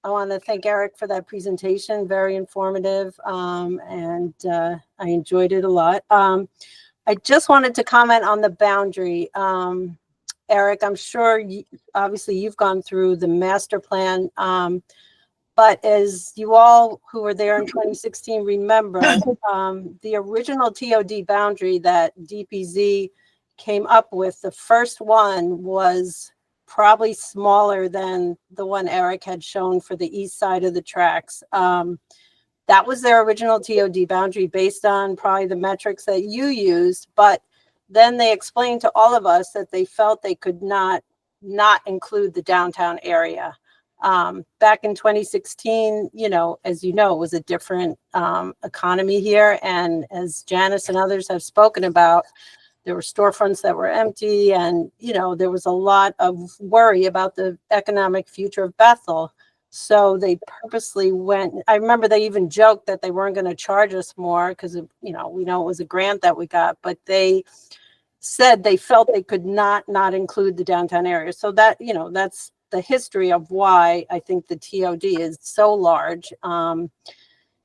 I want to thank Eric for that presentation, very informative, and I enjoyed it a lot. I just wanted to comment on the boundary. Eric, I'm sure obviously you've gone through the master plan, but as you all who were there in 2016 remember, the original TOD boundary that DPZ came up with, the first one was probably smaller than the one Eric had shown for the east side of the tracks. That was their original TOD boundary based on probably the metrics that you used, but then they explained to all of us that they felt they could not include the downtown area. Back in 2016, you know, as you know, it was a different economy here. And as Janice and others have spoken about, there were storefronts that were empty, and, you know, there was a lot of worry about the economic future of Bethel. So they purposely went, I remember they even joked that they weren't going to charge us more because, you know, we know it was a grant that we got, but they said they felt they could not include the downtown area. So that, you know, that's the history of why I think the TOD is so large.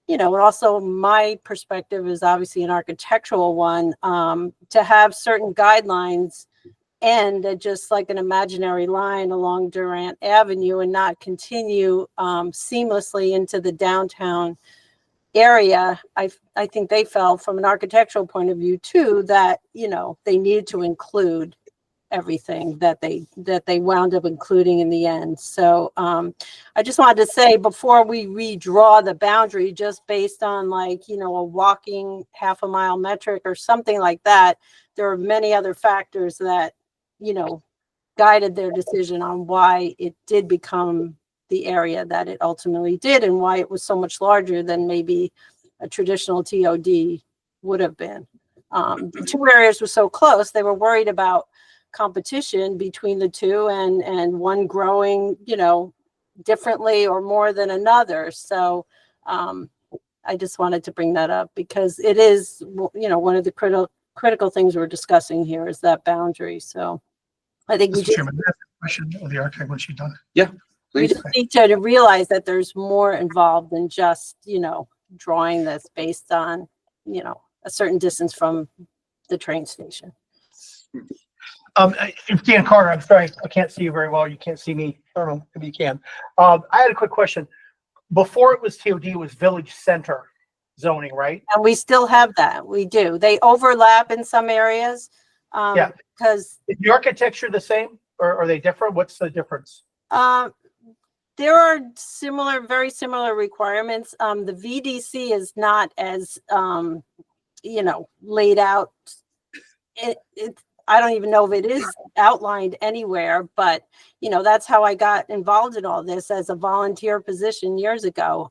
You know, and also my perspective is obviously an architectural one, to have certain guidelines end at just like an imaginary line along Durant Avenue and not continue seamlessly into the downtown area. I think they felt from an architectural point of view too, that, you know, they needed to include everything that they wound up including in the end. So I just wanted to say, before we redraw the boundary just based on, like, you know, a walking half a mile metric or something like that, there are many other factors that, you know, guided their decision on why it did become the area that it ultimately did, and why it was so much larger than maybe a traditional TOD would have been. The two areas were so close, they were worried about competition between the two, and one growing, you know, differently or more than another. So I just wanted to bring that up because it is, you know, one of the critical things we're discussing here is that boundary. So I think Mr. Chairman, I have a question of the architect when she's done. Yeah, we just need to realize that there's more involved than just, you know, drawing this based on a certain distance from the train station. It's Dan Carter. I'm sorry, I can't see you very well. You can't see me. I don't know if you can. I had a quick question. Before it was TOD, it was village center zoning, right? And we still have that. We do. They overlap in some areas. Yeah. Because Is the architecture the same or are they different? What's the difference? there are very similar requirements. The VDC is not as, laid out. I don't even know if it is outlined anywhere, but that's how I got involved in all this as a volunteer position years ago.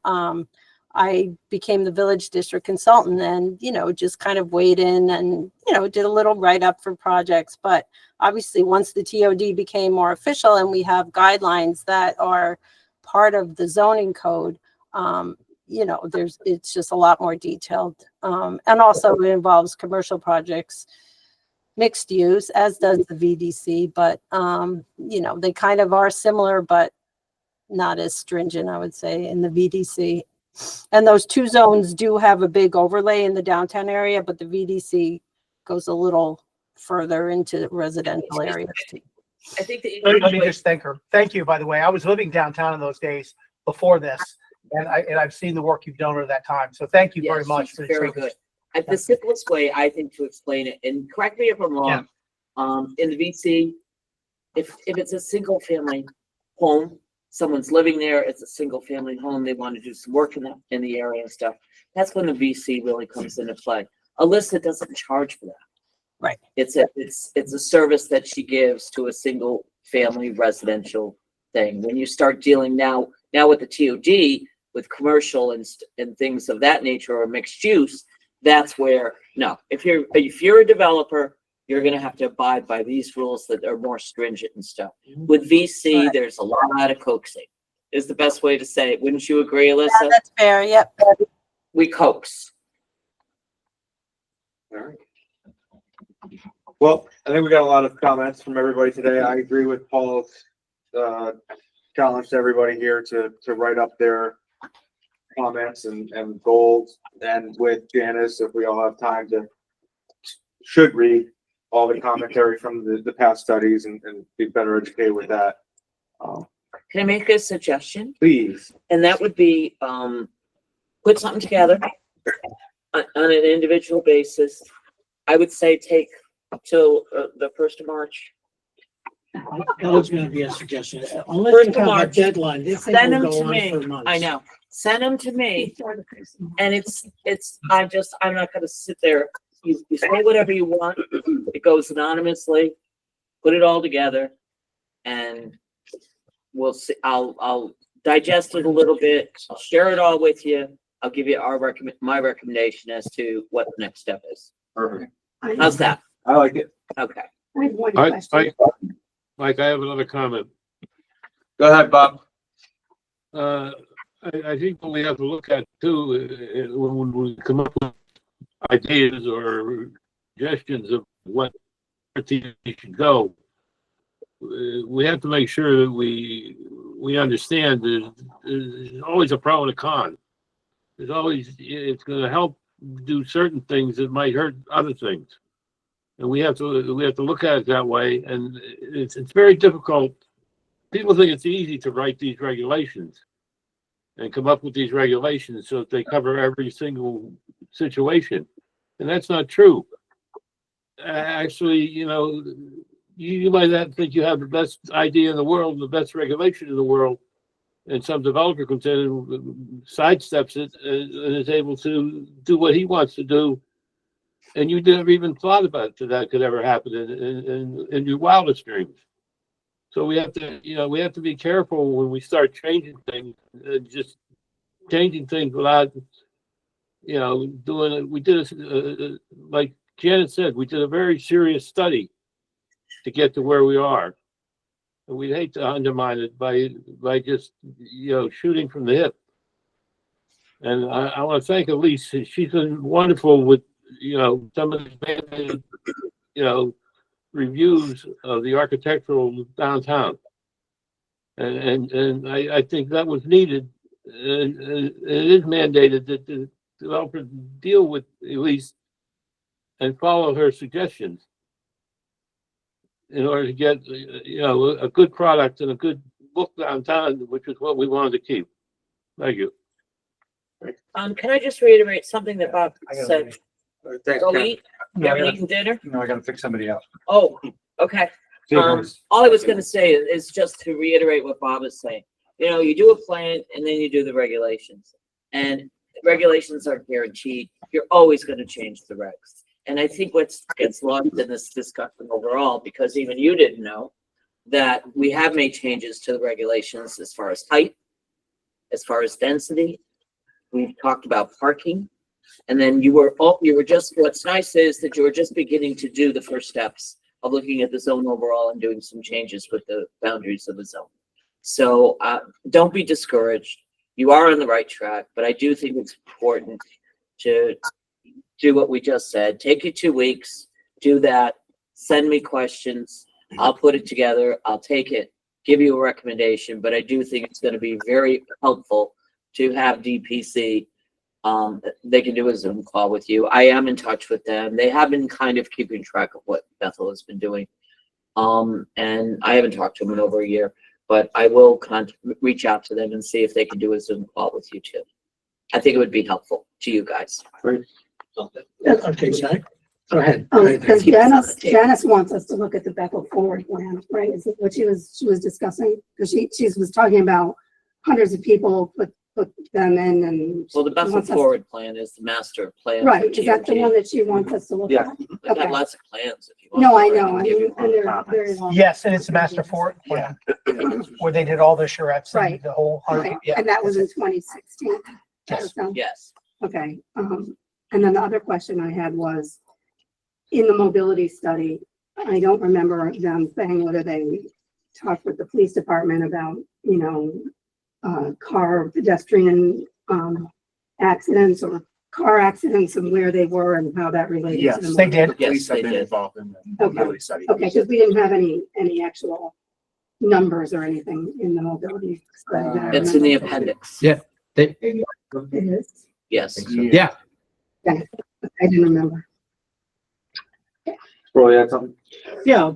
I became the village district consultant and, just kind of weighed in and, did a little write-up for projects. But obviously, once the TOD became more official and we have guidelines that are part of the zoning code, it's just a lot more detailed. And also it involves commercial projects, mixed use, as does the VDC, but, they kind of are similar, but not as stringent, I would say, in the VDC. And those two zones do have a big overlay in the downtown area, but the VDC goes a little further into residential areas too. I think that Let me just thank her. Thank you, by the way. I was living downtown in those days before this, and I've seen the work you've done over that time. So thank you very much. For very good. The simplest way, I think, to explain it, and correct me if I'm wrong, in the VC, if it's a single family home, someone's living there, it's a single family home, they want to do some work in the area and stuff, that's when the VC really comes into play. Alyssa doesn't charge for that. Right. It's a service that she gives to a single family residential thing. When you start dealing now with the TOD, with commercial and things of that nature or mixed use, that's where, no, if you're a developer, you're going to have to abide by these rules that are more stringent and stuff. With VC, there's a lot of coaxing is the best way to say it. Wouldn't you agree, Alyssa? Yeah, that's fair. Yep. We coax. All right. Well, I think we got a lot of comments from everybody today. I agree with Paul's challenge to everybody here to write up their comments and goals, and with Janice, if we all have time, should read all the commentary from the past studies and be better educated with that. Can I make a suggestion? Please. And that would be put something together on an individual basis. I would say take till the 1st of March. That was going to be a suggestion. Unless First you of have a March. deadline, this thing Send will them go to on me. for months. I know. Send them to me. And I'm not gonna sit there. You say whatever you want. It goes anonymously. Put it all together and we'll see. I'll digest it a little bit. I'll share it all with you. I'll give you my recommendation as to what the next step is. Perfect. How's that? I like it. Okay. I have one question. Mike, I have another comment. Go ahead, Bob. I think what we have to look at too, when we come up with ideas or suggestions of what TV should go, we have to make sure that we understand that there's always a pro and a con. It's going to help do certain things that might hurt other things, and we have to look at it that way. And it's very difficult. People think it's easy to write these regulations and come up with these regulations so that they cover every single situation. And that's not true. Actually, you might think you have the best idea in the world, the best regulation in the world, and some developer comes in and sidesteps it and is able to do what he wants to do. And you never even thought about that could ever happen in your wildest dreams. So we have to be careful when we start changing things, just changing things without, doing it. We did like Janet said, we did a very serious study to get to where we are. And we'd hate to undermine it by just, shooting from the hip. And I want to thank Elise. She's been wonderful with, some of the, reviews of the architectural downtown, and I think that was needed. And it is mandated that the developer deal with Elise and follow her suggestions in order to get, a good product and a good look downtown, which is what we wanted to keep. Thank you. Can I just reiterate something that Bob said? Thanks, Go Ken. eat, Yeah, I haven't gotta- eaten dinner? No, I gotta pick somebody else. Oh, okay. See you guys. All I was gonna say is just to reiterate what Bob is saying. You do a plan and then you do the regulations. And regulations aren't guaranteed. You're always gonna change the regs. And I think what gets lost in this discussion overall, because even you didn't know, that we have made changes to the regulations as far as height, as far as density. We've talked about parking. And then what's nice is that you were just beginning to do the first steps of looking at the zone overall and doing some changes with the boundaries of the zone. So don't be discouraged. You are on the right track, but I do think it's important to do what we just said. Take you 2 weeks, do that, send me questions. I'll put it together. I'll take it, give you a recommendation, but I do think it's going to be very helpful to have DPC. They can do a Zoom call with you. I am in touch with them. They have been kind of keeping track of what Bethel has been doing. And I haven't talked to them in over a year, but I will reach out to them and see if they can do a Zoom call with you too. I think it would be helpful to you guys. Okay, Zach, go ahead. Because Janice wants us to look at the Bethel Forward Plan, right? Is it what she was discussing? Because she was talking about hundreds of people, put them in and. Well, the she Bethel wants us- Forward Plan is the master plan. for Right, is that the TOG. one that she wants us to look Yeah, at? they've got Okay. lots of plans if you want. No, I can know, give you and they're copies. very long. Yes, and it's a master forward plan where they did all the charrettes and Right. the whole. Right, and that was in 2016. Yes. Okay, and then the other question I had was, in the mobility study, I don't remember them saying whether they talked with the police department about, car pedestrian, accidents or car accidents and where they were and how that related to Yes, the. they did. The police have Yes, they been did. involved in the mobility study. Okay, because we didn't have any actual numbers or anything in the mobility study. that I It's in the remember. appendix. Yeah. It is. Yes. Yeah. Okay, I didn't remember. Bro, you had something? Yeah,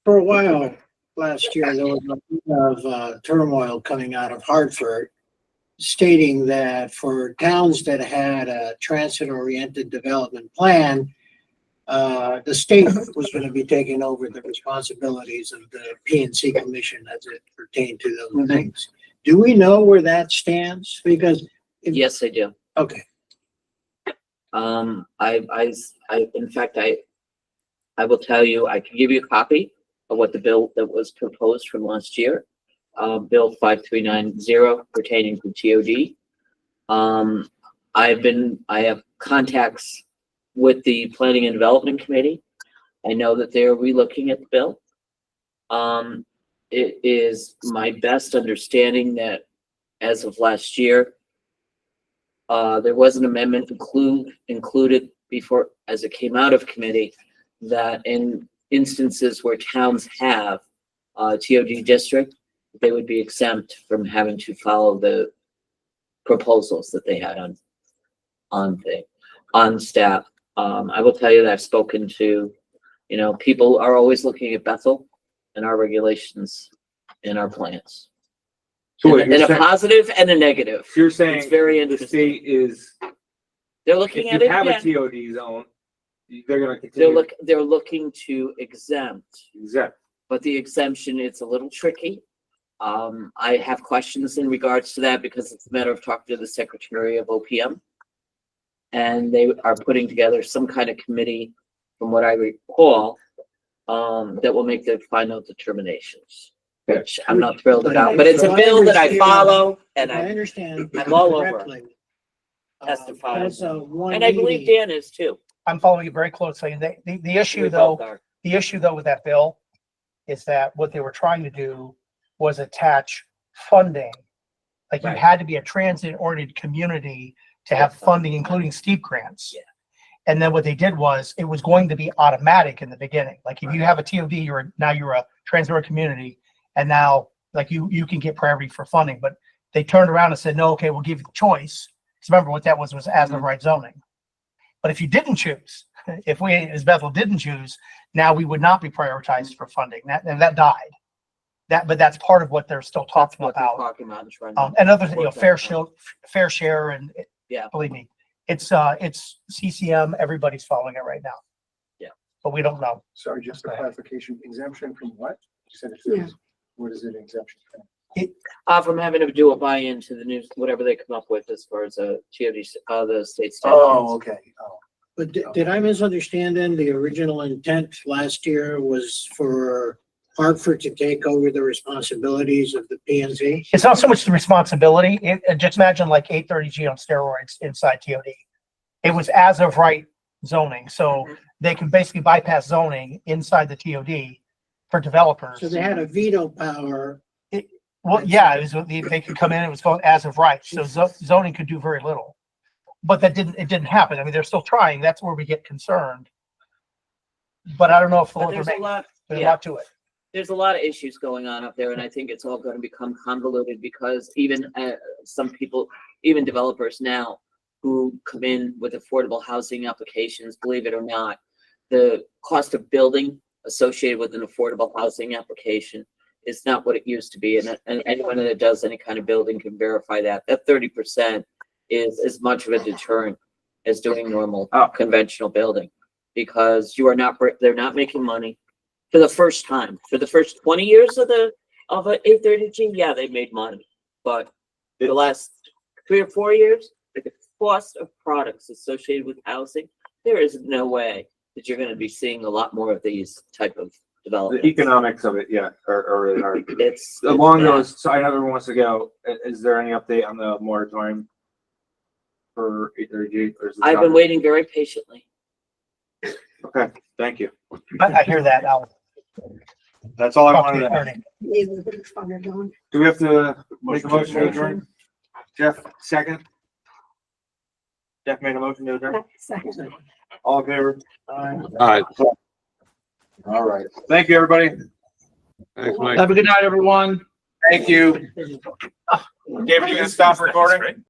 for a while last year, there was a lot of turmoil coming out of Hartford stating that for towns that had a transit-oriented development plan, the state was going to be taking over the responsibilities of the P&C Commission as it pertained to those things. Do we know where that stands? Because, Yes, I do. okay, In fact, I will tell you, I can give you a copy of what the bill that was proposed from last year. Bill 5390 pertaining to TOD. I have contacts with the Planning and Development Committee. I know that they're relooking at the bill. It is my best understanding that as of last year, there was an amendment included before, as it came out of committee, that in instances where towns have TOD district, they would be exempt from having to follow the proposals that they had on staff. I will tell you that I've spoken to, people are always looking at Bethel and our regulations and our plans. So In a positive and a negative. So you're saying It's very the interesting. state is, They're if looking at you it have a again. TOD zone, they're gonna continue. They're looking to exempt, Exempt. but the exemption, it's a little tricky. I have questions in regards to that because it's a matter of talking to the Secretary of OPM. And they are putting together some kind of committee, from what I recall, that will make the final determinations. Which I'm not thrilled about, but it's a bill that I follow and if I I'm understand all over correctly, testifying. that's a one And I believe Dan is too. I'm following you very closely. And the We issue both though, are. the issue though with that bill is that what they were trying to do was attach funding. Like you Right. had to be a transit-oriented community to have funding, including steep grants. Yeah. And then what they did was, it was going to be automatic in the beginning. Like if you have a TOD, you're a transit-oriented community. And now, like you can get priority for funding, but they turned around and said, no, okay, we'll give you the choice. So remember what that was as of right zoning. But if you didn't choose, if we, as Bethel didn't choose, now we would not be prioritized for funding. And that died. But that's part of what they're still talking What they're about. talking about and trying And other, work that fair share, and Yeah. believe me, it's CCM. Everybody's following it right now. Yeah. But we don't know. Sorry, just a clarification, exemption from what? You said Yeah. it's, what is it exemption from? From having to do a buy-in to the new, whatever they come up with as far as TOD, the state statutes. Oh, okay. Oh. But did I misunderstand then? The original intent last year was for Hartford to take over the responsibilities of the P and Z? It's not so much the responsibility. Just imagine like 830G on steroids inside TOD. It was as of right zoning, so they can basically bypass zoning inside the TOD for developers. So they had a veto power. Well, yeah, it was, they could come in, it was called as of right, so zoning could do very little. But it didn't happen. I mean, they're still trying. That's where we get concerned. But I don't know if But there's there's a lot, a yeah. lot to it. There's a lot of issues going on up there, and I think it's all going to become convoluted because even some people, even developers now who come in with affordable housing applications, believe it or not, the cost of building associated with an affordable housing application is not what it used to be. And anyone that does any kind of building can verify that. That 30% is as much of a deterrent as doing normal conventional building because they're not making money. For the first time, for the first 20 years of a 830G, yeah, they made money. But the last 3 or 4 years, the cost of products associated with housing, there is no way that you're going to be seeing a lot more of these type of The developments. economics of it, yeah, are really hard. It's Along bad. those, so I know everyone wants to go. Is there any update on the moratorium for 830G? Or is it I've been done? waiting very patiently. Okay, thank you. I hear that, Al. That's all I Talk to wanted the to ask. attorney. Maybe we could fire going. Do we have to make a motion to adjourn? Jeff, second? Jeff made a motion to adjourn? Second. All in favor? All right. All right. Thank you, everybody. Thanks, Mike. Have a good night, everyone. Thank you. David, you gonna stop recording?